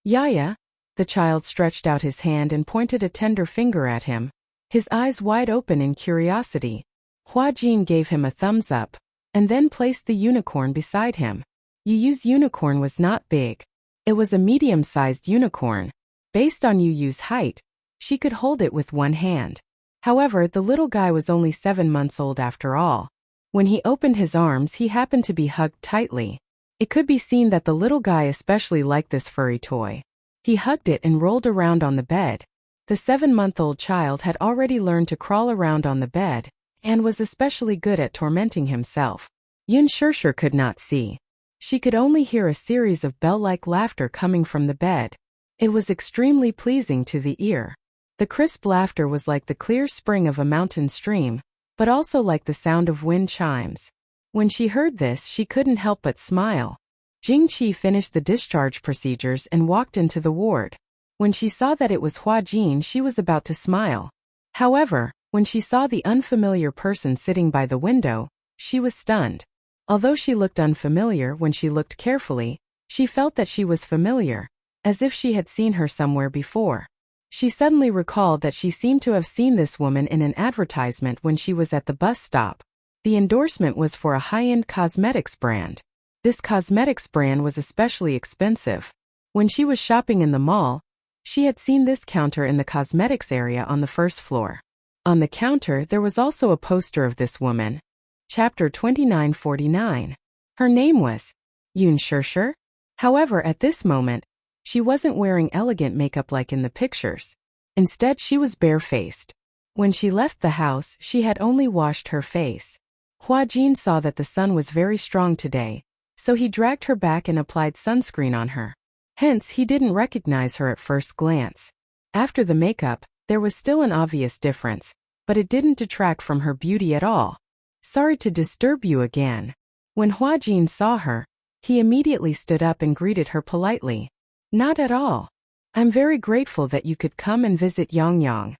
Yaya. The child stretched out his hand and pointed a tender finger at him, his eyes wide open in curiosity. Hua Jin gave him a thumbs up, and then placed the unicorn beside him. Yu's unicorn was not big. It was a medium-sized unicorn. Based on Yu's height, she could hold it with one hand. However, the little guy was only 7 months old after all. When he opened his arms, he happened to be hugged tightly. It could be seen that the little guy especially liked this furry toy. He hugged it and rolled around on the bed. The 7-month-old child had already learned to crawl around on the bed, and was especially good at tormenting himself. Yun Shirshir could not see. She could only hear a series of bell-like laughter coming from the bed. It was extremely pleasing to the ear. The crisp laughter was like the clear spring of a mountain stream, but also like the sound of wind chimes. When she heard this, she couldn't help but smile. Jingqi finished the discharge procedures and walked into the ward. When she saw that it was Hua Jin, she was about to smile. However, when she saw the unfamiliar person sitting by the window, she was stunned. Although she looked unfamiliar when she looked carefully, she felt that she was familiar, as if she had seen her somewhere before. She suddenly recalled that she seemed to have seen this woman in an advertisement when she was at the bus stop. The endorsement was for a high-end cosmetics brand. This cosmetics brand was especially expensive. When she was shopping in the mall, she had seen this counter in the cosmetics area on the first floor. On the counter, there was also a poster of this woman. Chapter 2949. Her name was Yun Shishir. However, at this moment, she wasn't wearing elegant makeup like in the pictures. Instead, she was barefaced. When she left the house, she had only washed her face. Hua Jin saw that the sun was very strong today, so he dragged her back and applied sunscreen on her. Hence, he didn't recognize her at first glance. After the makeup, there was still an obvious difference, but it didn't detract from her beauty at all. Sorry to disturb you again. When Hua Jin saw her, he immediately stood up and greeted her politely. Not at all. I'm very grateful that you could come and visit Yang.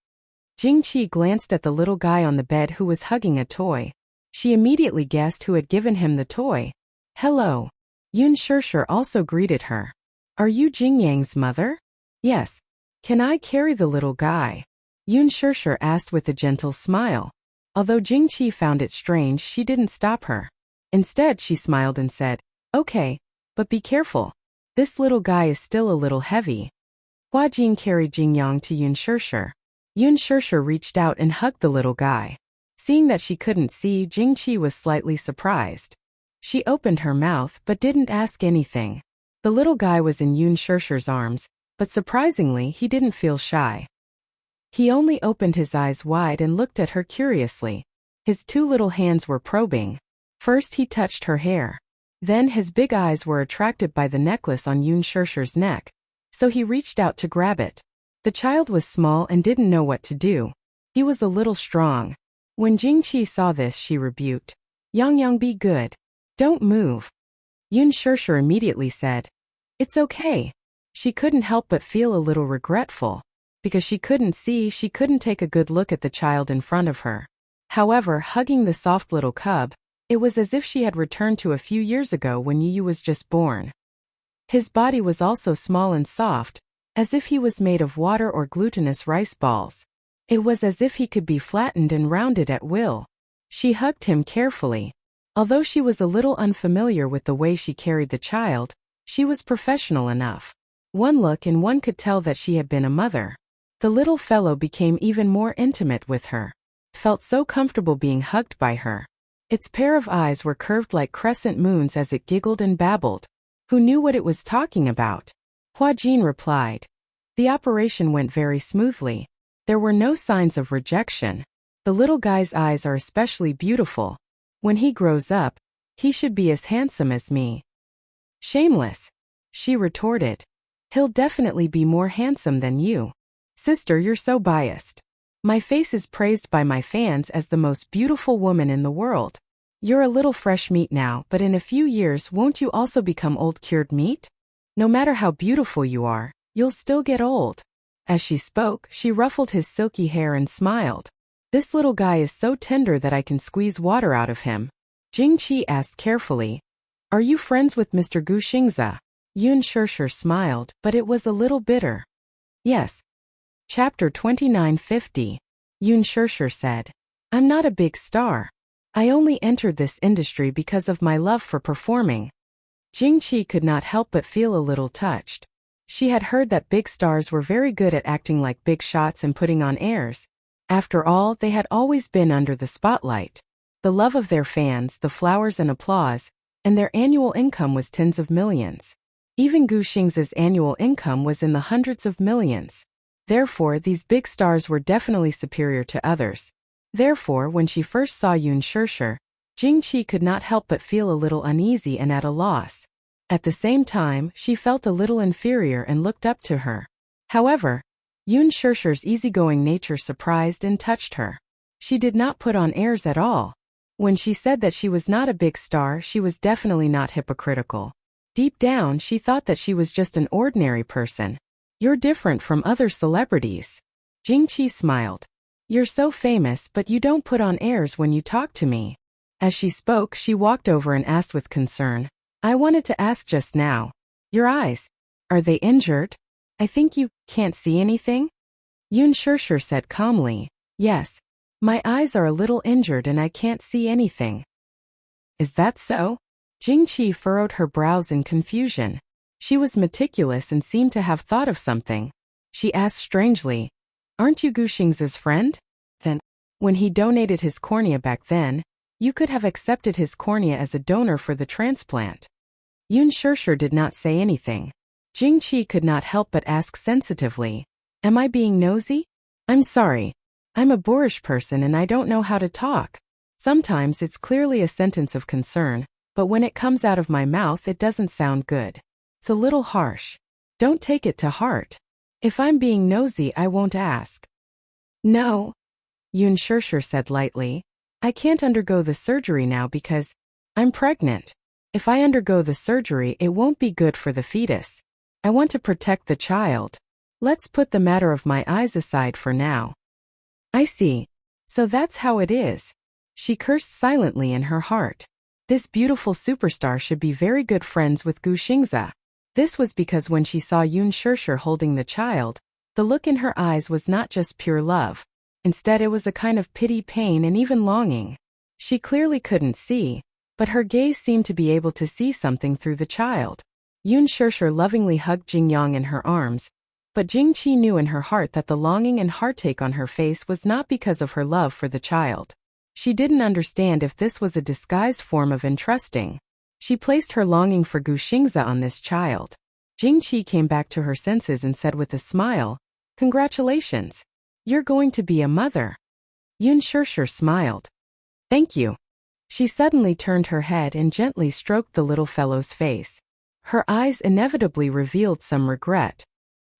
Jingqi glanced at the little guy on the bed who was hugging a toy. She immediately guessed who had given him the toy. Hello. Yun Shishir also greeted her. Are you Jingyang's mother? Yes. Can I carry the little guy? Yun Shishir asked with a gentle smile. Although Jingqi found it strange, she didn't stop her. Instead, she smiled and said, Okay, but be careful. This little guy is still a little heavy. Hua Jin carried Jingyang to Yun Shishir. Yun Shishir reached out and hugged the little guy. Seeing that she couldn't see, Jingqi was slightly surprised. She opened her mouth but didn't ask anything. The little guy was in Yun Shishir's arms, but surprisingly, he didn't feel shy. He only opened his eyes wide and looked at her curiously. His two little hands were probing. First he touched her hair. Then his big eyes were attracted by the necklace on Yun Shishir's neck, so he reached out to grab it. The child was small and didn't know what to do. He was a little strong. When Jingqi saw this, she rebuked. Yang, be good. Don't move. Yun Shishir immediately said, It's okay. She couldn't help but feel a little regretful. Because she couldn't see, she couldn't take a good look at the child in front of her. However, hugging the soft little cub, it was as if she had returned to a few years ago when Yu was just born. His body was also small and soft, as if he was made of water or glutinous rice balls. It was as if he could be flattened and rounded at will. She hugged him carefully. Although she was a little unfamiliar with the way she carried the child, she was professional enough. One look and one could tell that she had been a mother. The little fellow became even more intimate with her. Felt so comfortable being hugged by her. Its pair of eyes were curved like crescent moons as it giggled and babbled. Who knew what it was talking about? Hua Jin replied. The operation went very smoothly. There were no signs of rejection. The little guy's eyes are especially beautiful. When he grows up, he should be as handsome as me. Shameless, she retorted. He'll definitely be more handsome than you. Sister, you're so biased. My face is praised by my fans as the most beautiful woman in the world. You're a little fresh meat now, but in a few years won't you also become old cured meat? No matter how beautiful you are, you'll still get old. As she spoke, she ruffled his silky hair and smiled. This little guy is so tender that I can squeeze water out of him. Jingqi asked carefully. Are you friends with Mr. Gu Xingze? Yun Shishir smiled, but it was a little bitter. Yes. Chapter 2950. Yun Shishir said. I'm not a big star. I only entered this industry because of my love for performing. Jingqi could not help but feel a little touched. She had heard that big stars were very good at acting like big shots and putting on airs. After all, they had always been under the spotlight. The love of their fans, the flowers and applause, and their annual income was tens of millions. Even Gu Xingze's annual income was in the hundreds of millions. Therefore, these big stars were definitely superior to others. Therefore, when she first saw Yun Shishir, Jingqi could not help but feel a little uneasy and at a loss. At the same time, she felt a little inferior and looked up to her. However, Yun Shirshir's easygoing nature surprised and touched her. She did not put on airs at all. When she said that she was not a big star, she was definitely not hypocritical. Deep down, she thought that she was just an ordinary person. You're different from other celebrities. Jingqi smiled. You're so famous, but you don't put on airs when you talk to me. As she spoke, she walked over and asked with concern, I wanted to ask just now. Your eyes, are they injured? I think you can't see anything? Yun Shirshir said calmly, Yes. My eyes are a little injured and I can't see anything. Is that so? Jingqi furrowed her brows in confusion. She was meticulous and seemed to have thought of something. She asked strangely, Aren't you Gu Xing's friend? Then, when he donated his cornea back then, you could have accepted his cornea as a donor for the transplant. Yun Shirshir did not say anything. Jingqi could not help but ask sensitively, Am I being nosy? I'm sorry. I'm a boorish person and I don't know how to talk. Sometimes it's clearly a sentence of concern, but when it comes out of my mouth it doesn't sound good. It's a little harsh. Don't take it to heart. If I'm being nosy, I won't ask. No, Yun Shirshir said lightly. I can't undergo the surgery now because I'm pregnant. If I undergo the surgery, it won't be good for the fetus. I want to protect the child. Let's put the matter of my eyes aside for now. I see. So that's how it is. She cursed silently in her heart. This beautiful superstar should be very good friends with Gu Xingza. This was because when she saw Yun Shirshir holding the child, the look in her eyes was not just pure love. Instead, it was a kind of pity, pain, and even longing. She clearly couldn't see, but her gaze seemed to be able to see something through the child. Yun Shirshir lovingly hugged Jingyang in her arms, but Jingqi knew in her heart that the longing and heartache on her face was not because of her love for the child. She didn't understand if this was a disguised form of entrusting. She placed her longing for Gu Xingza on this child. Jingqi came back to her senses and said with a smile, Congratulations. You're going to be a mother. Yun Shirshir smiled. Thank you. She suddenly turned her head and gently stroked the little fellow's face. Her eyes inevitably revealed some regret.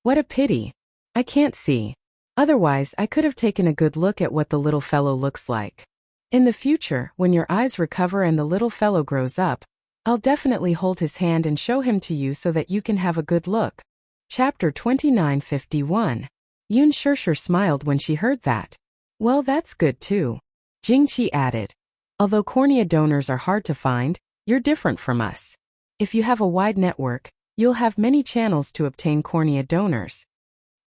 What a pity. I can't see. Otherwise, I could have taken a good look at what the little fellow looks like. In the future, when your eyes recover and the little fellow grows up, I'll definitely hold his hand and show him to you so that you can have a good look. Chapter 2951. Yun Shirshir smiled when she heard that. Well, that's good too. Jingqi added. Although cornea donors are hard to find, you're different from us. If you have a wide network, you'll have many channels to obtain cornea donors.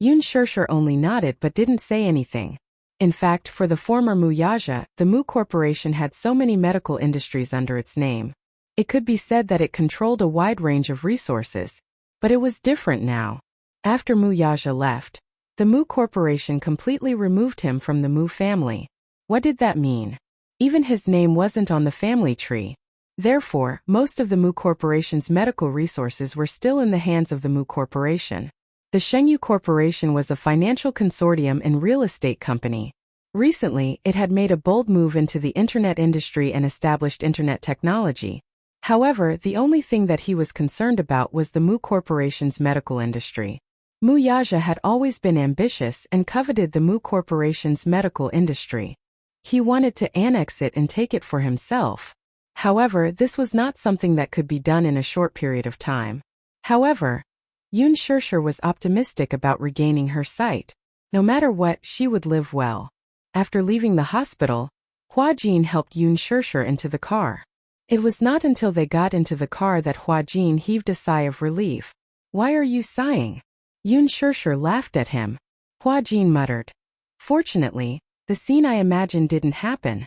Yun Shirshir only nodded but didn't say anything. In fact, for the former Wuxia, the Mu Corporation had so many medical industries under its name. It could be said that it controlled a wide range of resources. But it was different now. After Wuxia left, the Mu Corporation completely removed him from the Mu family. What did that mean? Even his name wasn't on the family tree. Therefore, most of the Mu Corporation's medical resources were still in the hands of the Mu Corporation. The Shengyu Corporation was a financial consortium and real estate company. Recently, it had made a bold move into the internet industry and established internet technology. However, the only thing that he was concerned about was the Mu Corporation's medical industry. Wuxia had always been ambitious and coveted the Mu Corporation's medical industry. He wanted to annex it and take it for himself. However, this was not something that could be done in a short period of time. However, Yun Shirshir was optimistic about regaining her sight. No matter what, she would live well. After leaving the hospital, Huajin helped Yun Shirshir into the car. It was not until they got into the car that Huajin heaved a sigh of relief. Why are you sighing? Yun Shirshir laughed at him. Huajin muttered. Fortunately, the scene I imagined didn't happen.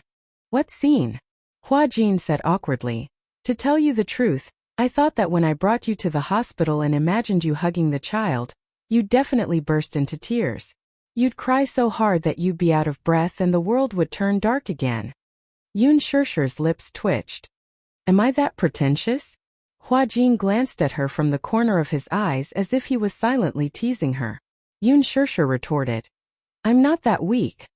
What scene? Huajin said awkwardly. To tell you the truth, I thought that when I brought you to the hospital and imagined you hugging the child, you'd definitely burst into tears. You'd cry so hard that you'd be out of breath and the world would turn dark again. Yun Shirshir's lips twitched. Am I that pretentious? Huajin glanced at her from the corner of his eyes as if he was silently teasing her. Yun Shirshir retorted. I'm not that weak.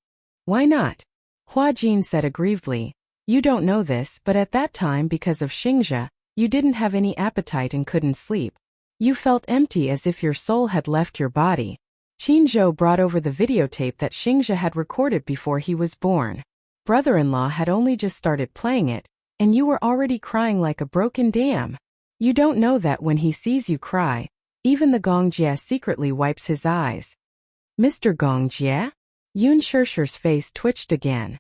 Why not? Huajin said aggrievedly. You don't know this, but at that time because of Xingzhe, you didn't have any appetite and couldn't sleep. You felt empty as if your soul had left your body. Qin Zhou brought over the videotape that Xingzhe had recorded before he was born. Brother-in-law had only just started playing it, and you were already crying like a broken dam. You don't know that when he sees you cry, even the Gongjie secretly wipes his eyes. Mr. Gongjie? Yun Shirshi's face twitched again.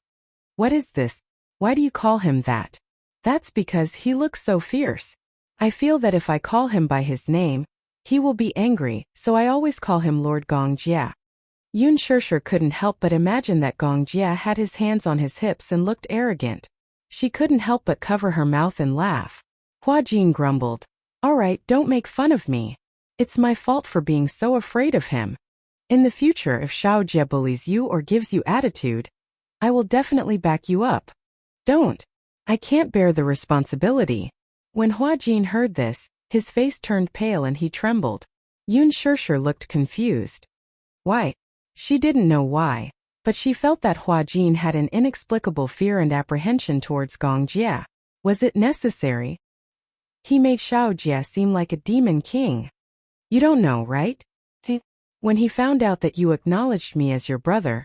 What is this? Why do you call him that? That's because he looks so fierce. I feel that if I call him by his name, he will be angry, so I always call him Lord Gongjie. Yun Shirshir couldn't help but imagine that Gongjie had his hands on his hips and looked arrogant. She couldn't help but cover her mouth and laugh. Hua Jin grumbled. All right, don't make fun of me. It's my fault for being so afraid of him. In the future, if Xiao Jie bullies you or gives you attitude, I will definitely back you up. Don't. I can't bear the responsibility. When Hua Jin heard this, his face turned pale and he trembled. Yun Shirshir looked confused. Why? She didn't know why, but she felt that Hua Jin had an inexplicable fear and apprehension towards Gongjie. Was it necessary? He made Xiao Jie seem like a demon king. You don't know, right? When he found out that you acknowledged me as your brother,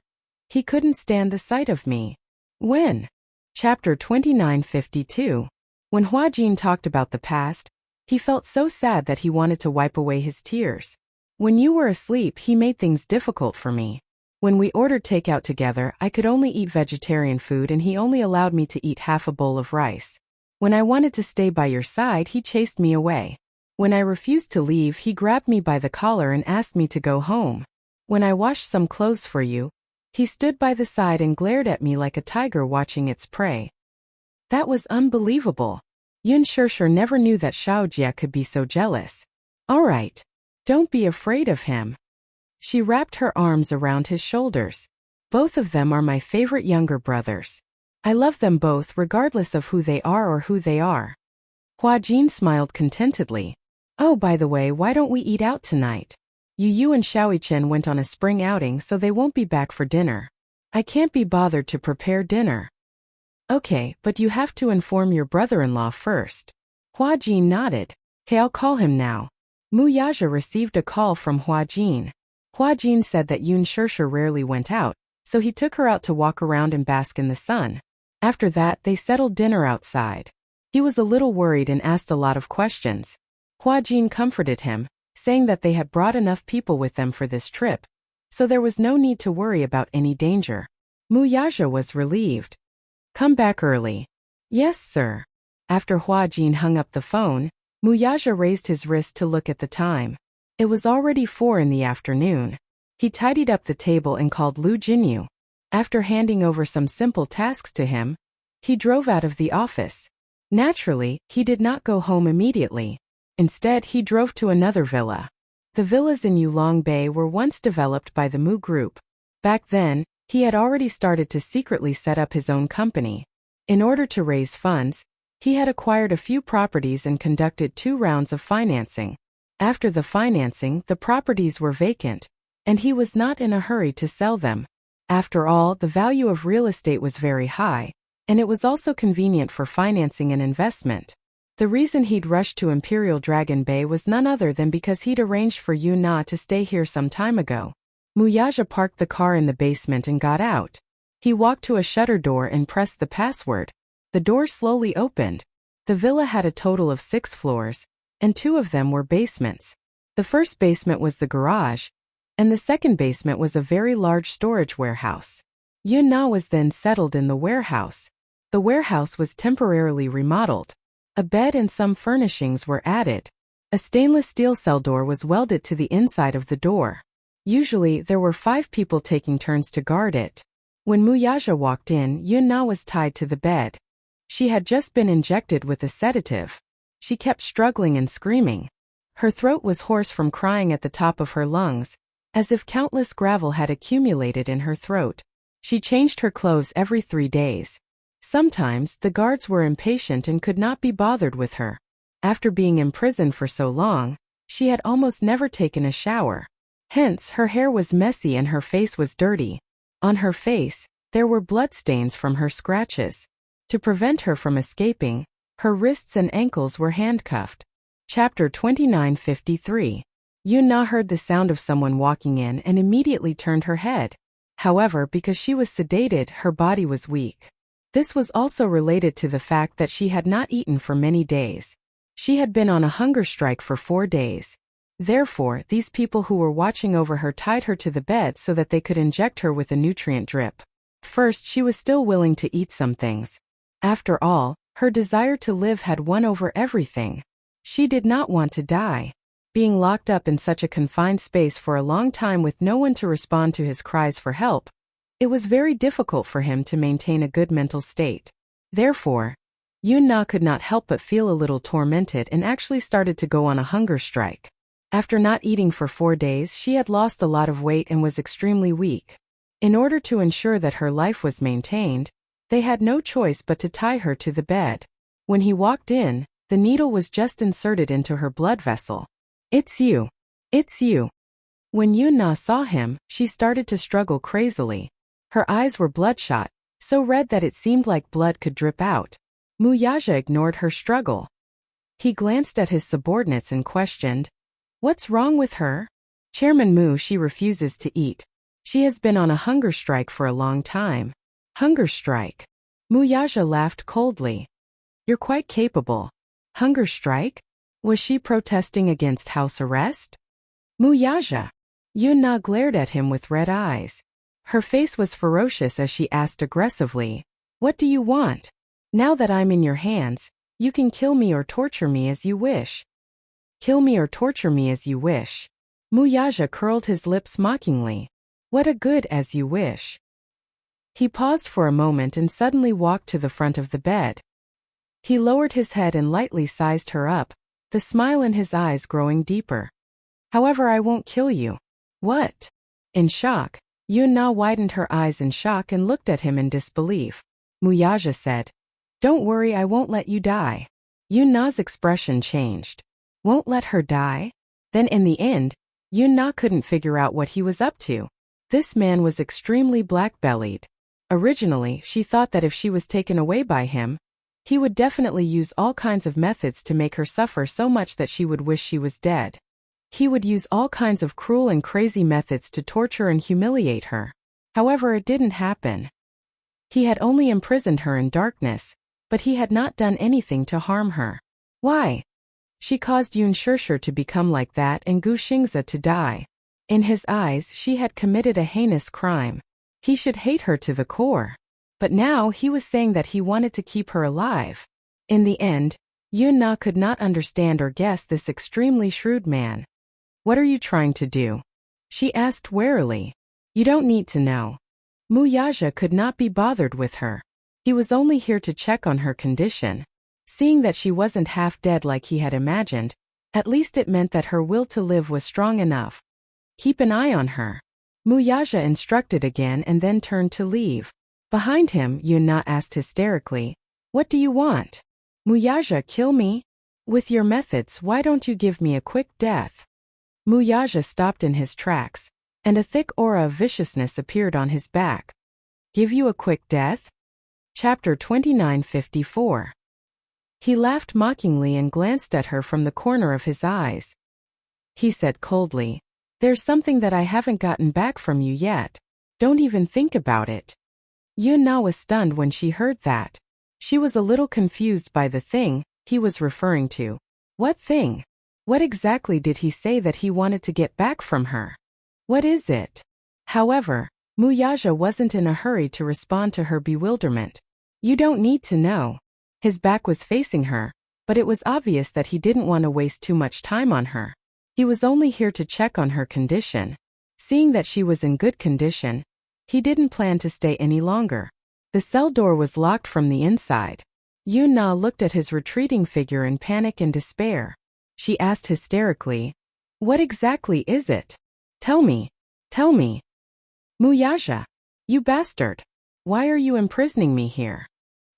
he couldn't stand the sight of me. When? Chapter 2952. When Hua Jin talked about the past, he felt so sad that he wanted to wipe away his tears. When you were asleep, he made things difficult for me. When we ordered takeout together, I could only eat vegetarian food and he only allowed me to eat half a bowl of rice. When I wanted to stay by your side, he chased me away. When I refused to leave, he grabbed me by the collar and asked me to go home. When I washed some clothes for you, he stood by the side and glared at me like a tiger watching its prey. That was unbelievable. Yun Shirshir never knew that Xiao Jie could be so jealous. All right. Don't be afraid of him. She wrapped her arms around his shoulders. Both of them are my favorite younger brothers. I love them both regardless of who they are or who they are. Hua Jin smiled contentedly. Oh, by the way, why don't we eat out tonight? Yu and Xiaoichen went on a spring outing, so they won't be back for dinner. I can't be bothered to prepare dinner. Okay, but you have to inform your brother-in-law first. Hua Jin nodded. Okay, I'll call him now. Mu Yaja received a call from Hua Jin. Hua Jin said that Yun Shirshir rarely went out, so he took her out to walk around and bask in the sun. After that, they settled dinner outside. He was a little worried and asked a lot of questions. Hua Jin comforted him, saying that they had brought enough people with them for this trip, so there was no need to worry about any danger. Mu Yaja was relieved. Come back early. Yes, sir. After Hua Jin hung up the phone, Mu Yaja raised his wrist to look at the time. It was already 4 in the afternoon. He tidied up the table and called Lu Jinyu. After handing over some simple tasks to him, he drove out of the office. Naturally, he did not go home immediately. Instead, he drove to another villa. The villas in Yulong Bay were once developed by the Mu Group. Back then, he had already started to secretly set up his own company. In order to raise funds, he had acquired a few properties and conducted 2 rounds of financing. After the financing, the properties were vacant, and he was not in a hurry to sell them. After all, the value of real estate was very high, and it was also convenient for financing and investment. The reason he'd rushed to Imperial Dragon Bay was none other than because he'd arranged for Yu Na to stay here some time ago. Mu Yaja parked the car in the basement and got out. He walked to a shutter door and pressed the password. The door slowly opened. The villa had a total of 6 floors, and 2 of them were basements. The first basement was the garage, and the second basement was a very large storage warehouse. Yun Na was then settled in the warehouse. The warehouse was temporarily remodeled. A bed and some furnishings were added. A stainless steel cell door was welded to the inside of the door. Usually, there were 5 people taking turns to guard it. When Mu Yaja walked in, Yun Na was tied to the bed. She had just been injected with a sedative. She kept struggling and screaming. Her throat was hoarse from crying at the top of her lungs, as if countless gravel had accumulated in her throat. She changed her clothes every 3 days. Sometimes, the guards were impatient and could not be bothered with her. After being imprisoned for so long, she had almost never taken a shower. Hence, her hair was messy and her face was dirty. On her face, there were bloodstains from her scratches. To prevent her from escaping, her wrists and ankles were handcuffed. Chapter 2953. Yun Na heard the sound of someone walking in and immediately turned her head. However, because she was sedated, her body was weak. This was also related to the fact that she had not eaten for many days. She had been on a hunger strike for 4 days. Therefore, these people who were watching over her tied her to the bed so that they could inject her with a nutrient drip. First, she was still willing to eat some things. After all, her desire to live had won over everything. She did not want to die. Being locked up in such a confined space for a long time with no one to respond to his cries for help, it was very difficult for him to maintain a good mental state. Therefore, Yun Na could not help but feel a little tormented and actually started to go on a hunger strike. After not eating for 4 days, she had lost a lot of weight and was extremely weak. In order to ensure that her life was maintained, they had no choice but to tie her to the bed. When he walked in, the needle was just inserted into her blood vessel. "It's you. It's you." When Yun Na saw him, she started to struggle crazily. Her eyes were bloodshot, so red that it seemed like blood could drip out. Wuxia ignored her struggle. He glanced at his subordinates and questioned, "What's wrong with her?" "Chairman Mu, she refuses to eat. She has been on a hunger strike for a long time." "Hunger strike?" Wuxia laughed coldly. "You're quite capable. Hunger strike? Was she protesting against house arrest?" "Wuxia." Yun Na glared at him with red eyes. Her face was ferocious as she asked aggressively, "What do you want? Now that I'm in your hands, you can kill me or torture me as you wish." "Kill me or torture me as you wish." Wuxia curled his lips mockingly. "What a good as you wish." He paused for a moment and suddenly walked to the front of the bed. He lowered his head and lightly sized her up, the smile in his eyes growing deeper. "However, I won't kill you." "What?" In shock, Yun Na widened her eyes in shock and looked at him in disbelief. Wuxia said, "Don't worry, I won't let you die." Yun Na's expression changed. Won't let her die? Then in the end, Yun Na couldn't figure out what he was up to. This man was extremely black-bellied. Originally, she thought that if she was taken away by him, he would definitely use all kinds of methods to make her suffer so much that she would wish she was dead. He would use all kinds of cruel and crazy methods to torture and humiliate her. However, it didn't happen. He had only imprisoned her in darkness, but he had not done anything to harm her. Why? She caused Yun Shishir to become like that and Gu Xingzi to die. In his eyes, she had committed a heinous crime. He should hate her to the core. But now he was saying that he wanted to keep her alive. In the end, Yun Na could not understand or guess this extremely shrewd man. "What are you trying to do?" she asked warily. "You don't need to know." Wuxia could not be bothered with her. He was only here to check on her condition. Seeing that she wasn't half dead like he had imagined, at least it meant that her will to live was strong enough. "Keep an eye on her," Wuxia instructed again and then turned to leave. Behind him, Yun Na asked hysterically, "What do you want?" "Wuxia, kill me? With your methods, why don't you give me a quick death?" Wuxia stopped in his tracks, and a thick aura of viciousness appeared on his back. "Give you a quick death?" Chapter 2954. He laughed mockingly and glanced at her from the corner of his eyes. He said coldly, "There's something that I haven't gotten back from you yet. Don't even think about it." Yun Na was stunned when she heard that. She was a little confused by the thing he was referring to. What thing? What exactly did he say that he wanted to get back from her? What is it? However, Wuxia wasn't in a hurry to respond to her bewilderment. "You don't need to know." His back was facing her, but it was obvious that he didn't want to waste too much time on her. He was only here to check on her condition. Seeing that she was in good condition, he didn't plan to stay any longer. The cell door was locked from the inside. Yun Na looked at his retreating figure in panic and despair. She asked hysterically, "What exactly is it? Tell me. Tell me." "Wuxia, you bastard. Why are you imprisoning me here?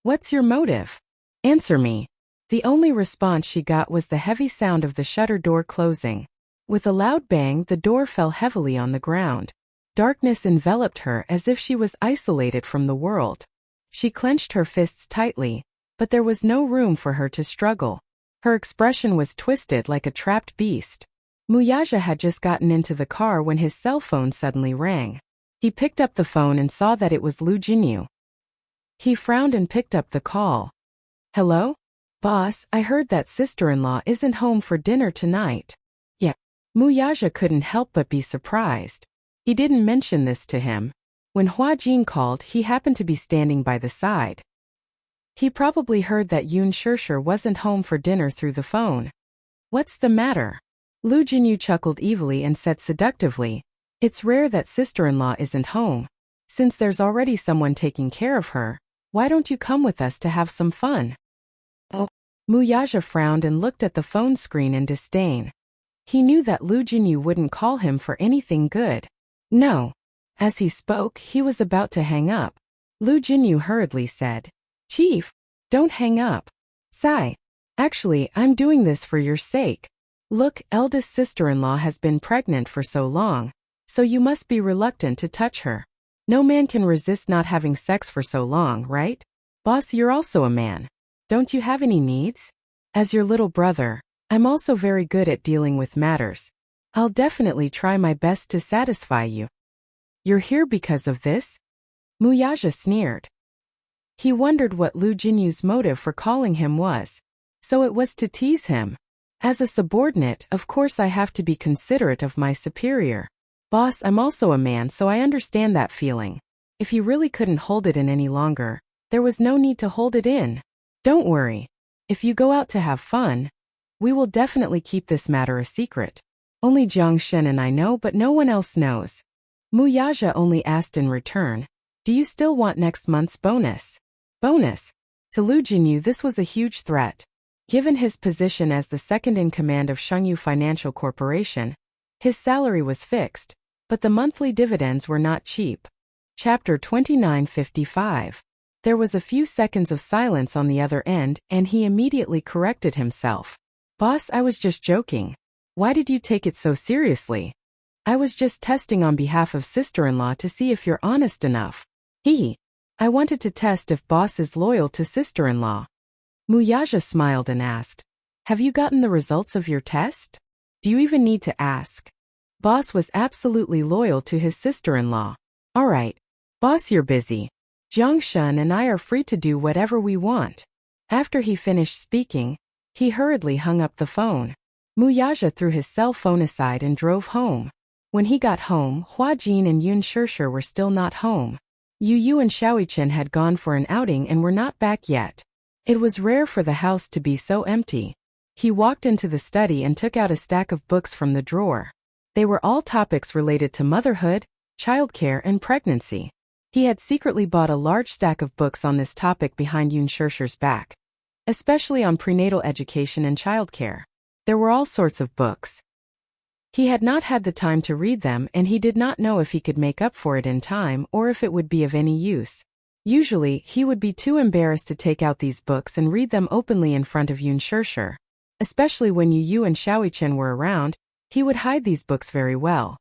What's your motive? Answer me." The only response she got was the heavy sound of the shutter door closing. With a loud bang, the door fell heavily on the ground. Darkness enveloped her as if she was isolated from the world. She clenched her fists tightly, but there was no room for her to struggle. Her expression was twisted like a trapped beast. Muyaja had just gotten into the car when his cell phone suddenly rang. He picked up the phone and saw that it was Lu Jinyu. He frowned and picked up the call. Hello? Boss, I heard that sister-in-law isn't home for dinner tonight. Yeah. Muyaja couldn't help but be surprised. He didn't mention this to him. When Hua Jin called, he happened to be standing by the side. He probably heard that Yun Shirshir wasn't home for dinner through the phone. What's the matter? Lu Jinyu chuckled evilly and said seductively, it's rare that sister-in-law isn't home. Since there's already someone taking care of her, why don't you come with us to have some fun? Oh. Muyaja frowned and looked at the phone screen in disdain. He knew that Lu Jinyu wouldn't call him for anything good. No. As he spoke, he was about to hang up. Lu Jinyu hurriedly said, Chief, don't hang up. Sigh. Actually, I'm doing this for your sake. Look, eldest sister-in-law has been pregnant for so long, so you must be reluctant to touch her. No man can resist not having sex for so long, right? Boss, you're also a man. Don't you have any needs? As your little brother, I'm also very good at dealing with matters. I'll definitely try my best to satisfy you. You're here because of this? Muyaja sneered. He wondered what Lu Jinyu's motive for calling him was. So it was to tease him. As a subordinate, of course I have to be considerate of my superior. Boss, I'm also a man, so I understand that feeling. If he really couldn't hold it in any longer, there was no need to hold it in. Don't worry. If you go out to have fun, we will definitely keep this matter a secret. Only Jiang Shen and I know, but no one else knows. Muyaja only asked in return, do you still want next month's bonus? Bonus? To Lu Jinyu this was a huge threat. Given his position as the second-in-command of Shengyu Financial Corporation, his salary was fixed, but the monthly dividends were not cheap. Chapter 2955. There was a few seconds of silence on the other end, and he immediately corrected himself. Boss, I was just joking. Why did you take it so seriously? I was just testing on behalf of sister-in-law to see if you're honest enough. I wanted to test if boss is loyal to sister-in-law. Muyaja smiled and asked, have you gotten the results of your test? Do you even need to ask? Boss was absolutely loyal to his sister-in-law. All right. Boss, you're busy. Jiang Shen and I are free to do whatever we want. After he finished speaking, he hurriedly hung up the phone. Muyaja threw his cell phone aside and drove home. When he got home, Hua Jin and Yun Shirshir were still not home. Yu and Xiaoichen had gone for an outing and were not back yet. It was rare for the house to be so empty. He walked into the study and took out a stack of books from the drawer. They were all topics related to motherhood, childcare, and pregnancy. He had secretly bought a large stack of books on this topic behind Yun Shirshir's back, especially on prenatal education and childcare. There were all sorts of books. He had not had the time to read them, and he did not know if he could make up for it in time or if it would be of any use. Usually, he would be too embarrassed to take out these books and read them openly in front of Yun Shirshir. Especially when Yu and Xiaoichen were around, he would hide these books very well.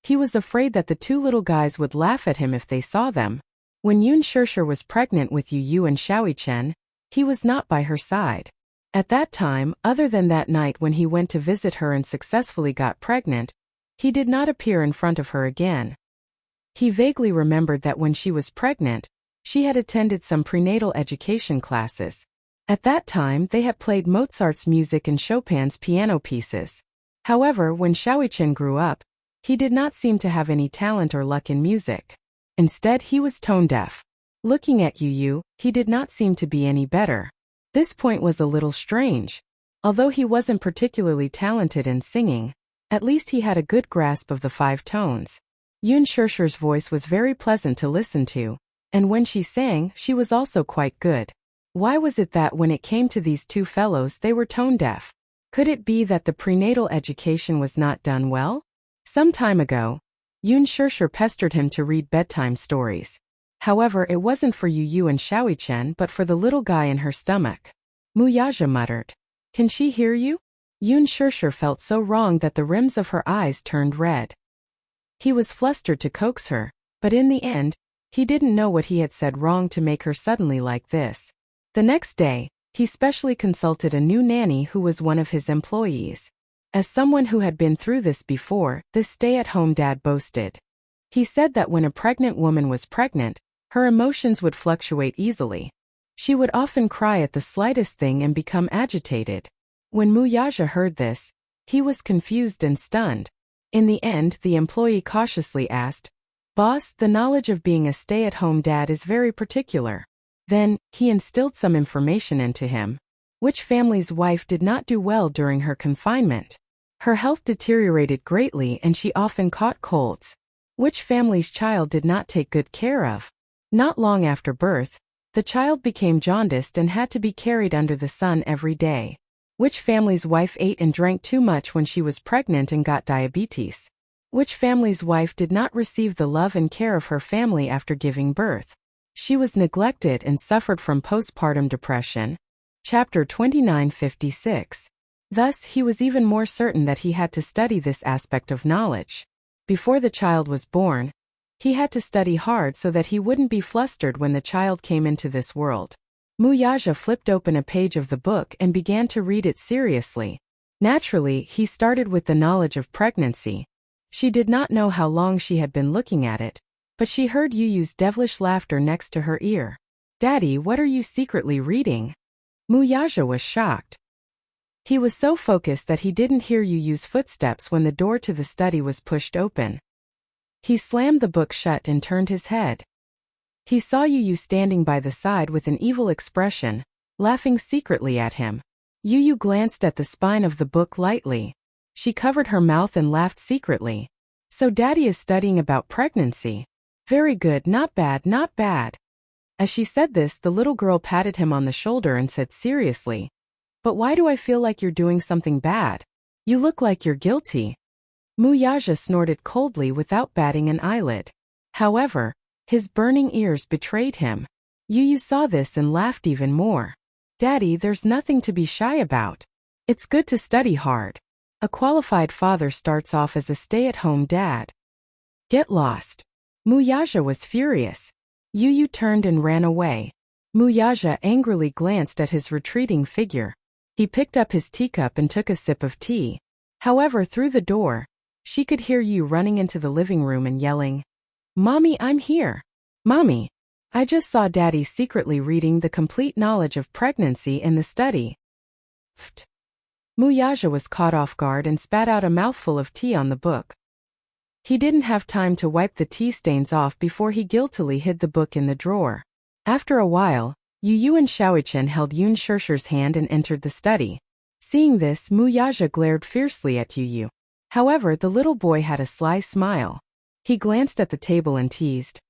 He was afraid that the two little guys would laugh at him if they saw them. When Yun Shirshir was pregnant with Yu and Xiaoichen, he was not by her side. At that time, other than that night when he went to visit her and successfully got pregnant, he did not appear in front of her again. He vaguely remembered that when she was pregnant, she had attended some prenatal education classes. At that time, they had played Mozart's music and Chopin's piano pieces. However, when Xiaoichen grew up, he did not seem to have any talent or luck in music. Instead, he was tone-deaf. Looking at Yu, he did not seem to be any better. This point was a little strange. Although he wasn't particularly talented in singing, at least he had a good grasp of the 5 tones. Yun Shirshir's voice was very pleasant to listen to, and when she sang, she was also quite good. Why was it that when it came to these two fellows they were tone-deaf? Could it be that the prenatal education was not done well? Some time ago, Yun Shirshir pestered him to read bedtime stories. However, it wasn't for Yu and Xiaoichen but for the little guy in her stomach. Muyaja muttered, "Can she hear you?" Yun Shirshir felt so wrong that the rims of her eyes turned red. He was flustered to coax her, but in the end, he didn't know what he had said wrong to make her suddenly like this. The next day, he specially consulted a new nanny who was one of his employees. As someone who had been through this before, this stay-at-home dad boasted. He said that when a pregnant woman was pregnant, her emotions would fluctuate easily. She would often cry at the slightest thing and become agitated. When Wuxia heard this, he was confused and stunned. In the end, the employee cautiously asked, "Boss, the knowledge of being a stay-at-home dad is very particular." Then, he instilled some information into him. Which family's wife did not do well during her confinement? Her health deteriorated greatly and she often caught colds. Which family's child did not take good care of? Not long after birth, the child became jaundiced and had to be carried under the sun every day. Which family's wife ate and drank too much when she was pregnant and got diabetes? Which family's wife did not receive the love and care of her family after giving birth? She was neglected and suffered from postpartum depression. Chapter 29:56. Thus, he was even more certain that he had to study this aspect of knowledge. Before the child was born, he had to study hard so that he wouldn't be flustered when the child came into this world. Wuxia flipped open a page of the book and began to read it seriously. Naturally, he started with the knowledge of pregnancy. She did not know how long she had been looking at it, but she heard Yu Yu's devilish laughter next to her ear. "Daddy, what are you secretly reading?" Wuxia was shocked. He was so focused that he didn't hear Yu Yu's footsteps when the door to the study was pushed open. He slammed the book shut and turned his head. He saw Yu Yu standing by the side with an evil expression, laughing secretly at him. Yu Yu glanced at the spine of the book lightly. She covered her mouth and laughed secretly. "So Daddy is studying about pregnancy. Very good, not bad, not bad." As she said this, the little girl patted him on the shoulder and said seriously, "But why do I feel like you're doing something bad? You look like you're guilty." Wuxia snorted coldly without batting an eyelid. However, his burning ears betrayed him. Yu Yu saw this and laughed even more. "Daddy, there's nothing to be shy about. It's good to study hard. A qualified father starts off as a stay-at-home dad." "Get lost." Wuxia was furious. Yu Yu turned and ran away. Wuxia angrily glanced at his retreating figure. He picked up his teacup and took a sip of tea. However, through the door, she could hear Yu running into the living room and yelling, "Mommy, I'm here. Mommy, I just saw Daddy secretly reading The Complete Knowledge of Pregnancy in the study." Pfft. Wuxia was caught off guard and spat out a mouthful of tea on the book. He didn't have time to wipe the tea stains off before he guiltily hid the book in the drawer. After a while, Yu Yu and Xiaoyichen held Yun Shishir's hand and entered the study. Seeing this, Wuxia glared fiercely at Yu Yu. However, the little boy had a sly smile. He glanced at the table and teased,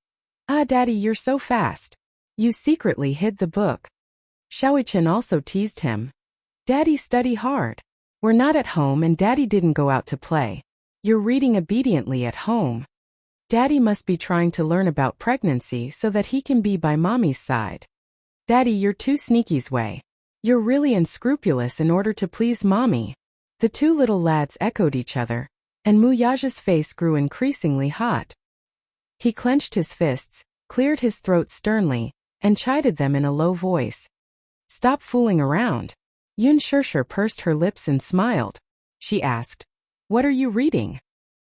"Ah, Daddy, you're so fast. You secretly hid the book." Xiaoyichen also teased him. "Daddy, study hard. We're not at home and Daddy didn't go out to play. You're reading obediently at home. Daddy must be trying to learn about pregnancy so that he can be by Mommy's side. Daddy, you're too sneaky's way. You're really unscrupulous in order to please Mommy." The two little lads echoed each other, and Wuxia's face grew increasingly hot. He clenched his fists, cleared his throat sternly, and chided them in a low voice. "Stop fooling around." Yun Shishir pursed her lips and smiled. She asked, "What are you reading?"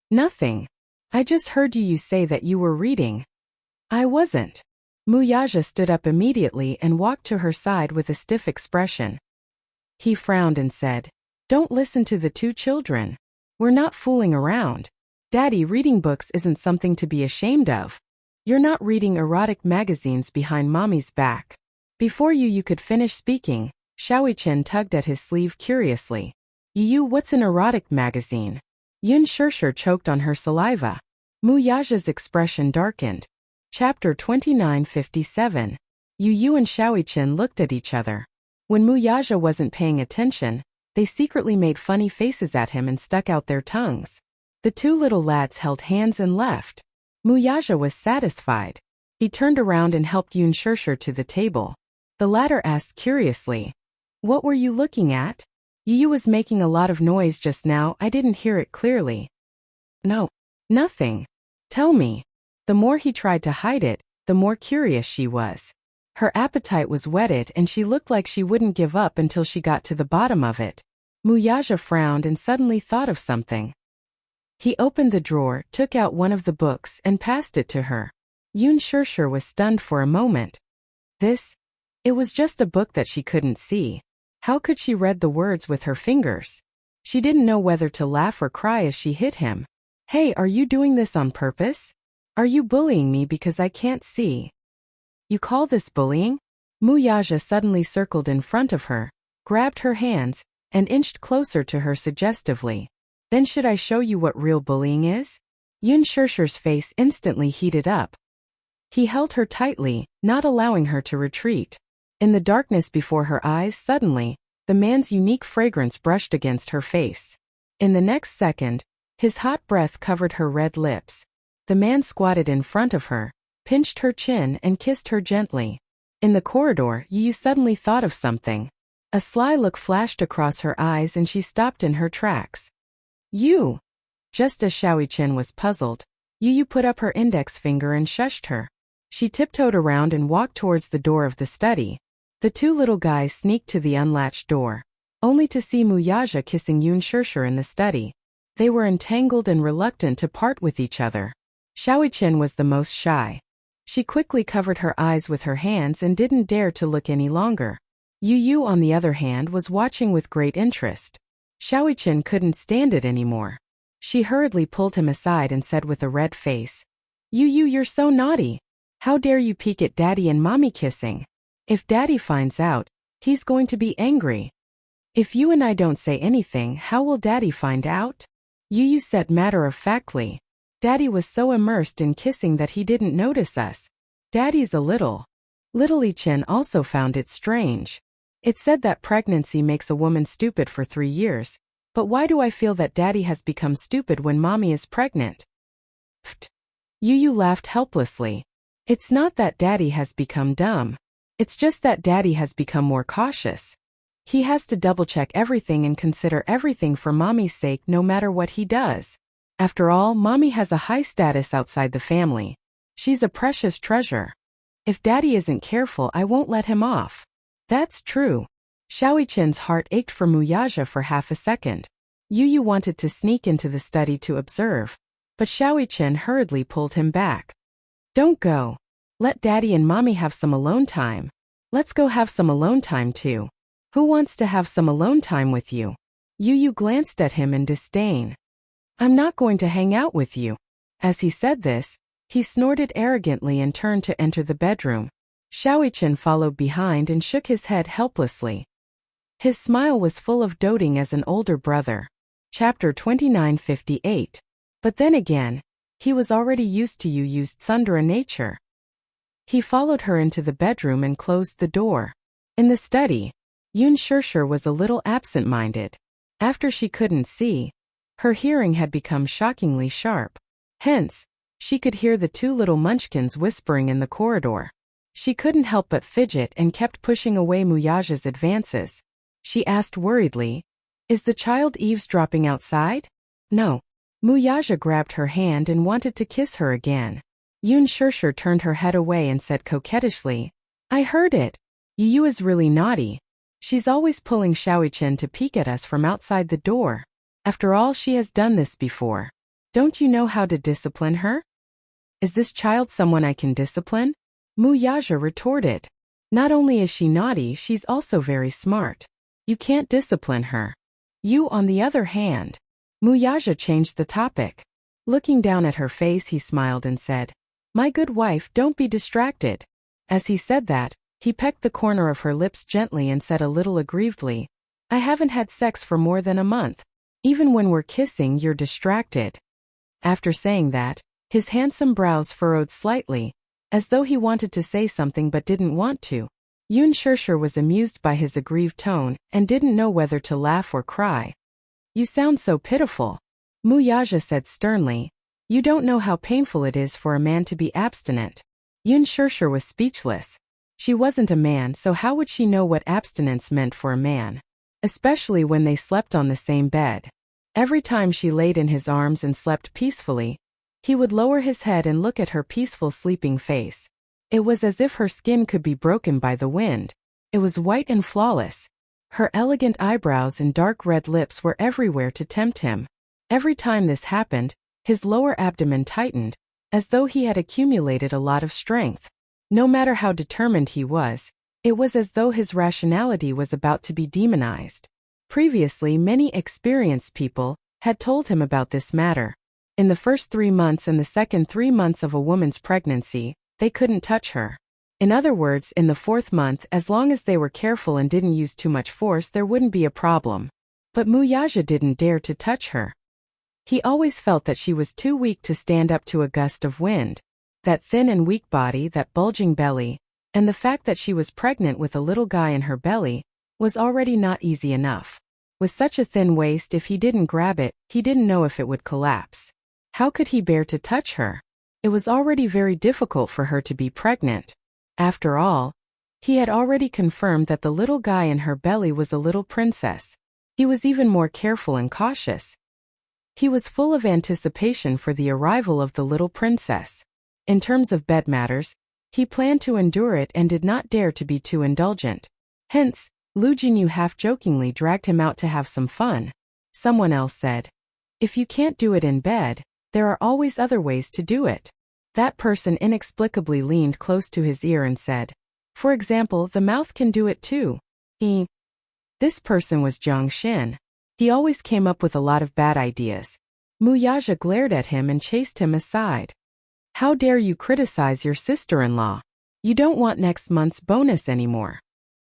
"Nothing. I just heard you say that you were reading." "I wasn't." Wuxia stood up immediately and walked to her side with a stiff expression. He frowned and said, "Don't listen to the two children. We're not fooling around. Daddy, reading books isn't something to be ashamed of. You're not reading erotic magazines behind Mommy's back." Before Yu Yu could finish speaking, Xiaoyichen tugged at his sleeve curiously. "Yu Yu, what's an erotic magazine?" Yun Shishir choked on her saliva. Wuxia's expression darkened. Chapter 29:57. Yu Yu and Xiaoyichen looked at each other. When Wuxia wasn't paying attention, they secretly made funny faces at him and stuck out their tongues. The two little lads held hands and left. Wuxia was satisfied. He turned around and helped Yun Shishir to the table. The latter asked curiously, "What were you looking at?" "Yu Yu was making a lot of noise just now. I didn't hear it clearly." "No. Nothing. Tell me." The more he tried to hide it, the more curious she was. Her appetite was whetted and she looked like she wouldn't give up until she got to the bottom of it. Muyaja frowned and suddenly thought of something. He opened the drawer, took out one of the books and passed it to her. Yun Shirshir was stunned for a moment. It was just a book that she couldn't see. How could she read the words with her fingers? She didn't know whether to laugh or cry as she hit him. Hey, are you doing this on purpose? Are you bullying me because I can't see? You call this bullying? Muyaja suddenly circled in front of her, grabbed her hands, and inched closer to her suggestively. Then should I show you what real bullying is? Yun Shirshir's face instantly heated up. He held her tightly, not allowing her to retreat. In the darkness before her eyes, suddenly, the man's unique fragrance brushed against her face. In the next second, his hot breath covered her red lips. The man squatted in front of her, pinched her chin and kissed her gently. In the corridor, Yu suddenly thought of something. A sly look flashed across her eyes and she stopped in her tracks. You! Just as Xiaoyi-Chen was puzzled, Yu put up her index finger and shushed her. She tiptoed around and walked towards the door of the study. The two little guys sneaked to the unlatched door, only to see Muyaja kissing Yun Shirshir in the study. They were entangled and reluctant to part with each other. Xiaoyi-Chen was the most shy. She quickly covered her eyes with her hands and didn't dare to look any longer. Yu, on the other hand, was watching with great interest. Xiaoyi-Chen couldn't stand it anymore. She hurriedly pulled him aside and said with a red face, Yu, you're so naughty. How dare you peek at Daddy and Mommy kissing? If Daddy finds out, he's going to be angry. If you and I don't say anything, how will Daddy find out? Yu said matter-of-factly. Daddy was so immersed in kissing that he didn't notice us. Daddy's a little. Little Chen also found it strange. It's said that pregnancy makes a woman stupid for 3 years, but why do I feel that Daddy has become stupid when Mommy is pregnant? Pfft. Yu laughed helplessly. It's not that Daddy has become dumb. It's just that Daddy has become more cautious. He has to double-check everything and consider everything for Mommy's sake no matter what he does. After all, Mommy has a high status outside the family. She's a precious treasure. If Daddy isn't careful, I won't let him off. That's true. Xiaoyi-Chen's heart ached for Muyaja for half a second. Yu wanted to sneak into the study to observe, but Xiaoyi-Chen hurriedly pulled him back. Don't go. Let Daddy and Mommy have some alone time. Let's go have some alone time too. Who wants to have some alone time with you? Yu glanced at him in disdain. I'm not going to hang out with you. As he said this, he snorted arrogantly and turned to enter the bedroom. Xiaoyi-Chen followed behind and shook his head helplessly. His smile was full of doting as an older brother. Chapter 2958. But then again, he was already used to Yu's tsundere nature. He followed her into the bedroom and closed the door. In the study, Yun Shirshir was a little absent-minded. After she couldn't see, her hearing had become shockingly sharp. Hence, she could hear the two little munchkins whispering in the corridor. She couldn't help but fidget and kept pushing away Muyaja's advances. She asked worriedly, Is the child eavesdropping outside? No. Muyaja grabbed her hand and wanted to kiss her again. Yun Shirshir turned her head away and said coquettishly, I heard it. Yu is really naughty. She's always pulling Xiaoyi-Chen to peek at us from outside the door. After all, she has done this before. Don't you know how to discipline her? Is this child someone I can discipline? Muyaja retorted. Not only is she naughty, she's also very smart. You can't discipline her. You, on the other hand. Muyaja changed the topic. Looking down at her face, he smiled and said, My good wife, don't be distracted. As he said that, he pecked the corner of her lips gently and said a little aggrievedly, I haven't had sex for more than a month. Even when we're kissing, you're distracted. After saying that, his handsome brows furrowed slightly, as though he wanted to say something but didn't want to. Yun Shirshir was amused by his aggrieved tone and didn't know whether to laugh or cry. You sound so pitiful. Muyaja said sternly. You don't know how painful it is for a man to be abstinent. Yun Shirshir was speechless. She wasn't a man, so how would she know what abstinence meant for a man? Especially when they slept on the same bed. Every time she laid in his arms and slept peacefully, he would lower his head and look at her peaceful sleeping face. It was as if her skin could be broken by the wind. It was white and flawless. Her elegant eyebrows and dark red lips were everywhere to tempt him. Every time this happened, his lower abdomen tightened, as though he had accumulated a lot of strength. No matter how determined he was, it was as though his rationality was about to be demonized. Previously, many experienced people had told him about this matter. In the first 3 months and the second 3 months of a woman's pregnancy, they couldn't touch her. In other words, in the 4th month, as long as they were careful and didn't use too much force, there wouldn't be a problem. But Wuxia didn't dare to touch her. He always felt that she was too weak to stand up to a gust of wind. That thin and weak body, that bulging belly, and the fact that she was pregnant with a little guy in her belly, was already not easy enough. With such a thin waist, if he didn't grab it, he didn't know if it would collapse. How could he bear to touch her? It was already very difficult for her to be pregnant. After all, he had already confirmed that the little guy in her belly was a little princess. He was even more careful and cautious. He was full of anticipation for the arrival of the little princess. In terms of bed matters, he planned to endure it and did not dare to be too indulgent. Hence, Lu Jinyu half-jokingly dragged him out to have some fun. Someone else said, "If you can't do it in bed, there are always other ways to do it." That person inexplicably leaned close to his ear and said, "For example, the mouth can do it too." This person was Jiang Xin. He always came up with a lot of bad ideas. Wuxia glared at him and chased him aside. "How dare you criticize your sister-in-law? You don't want next month's bonus anymore."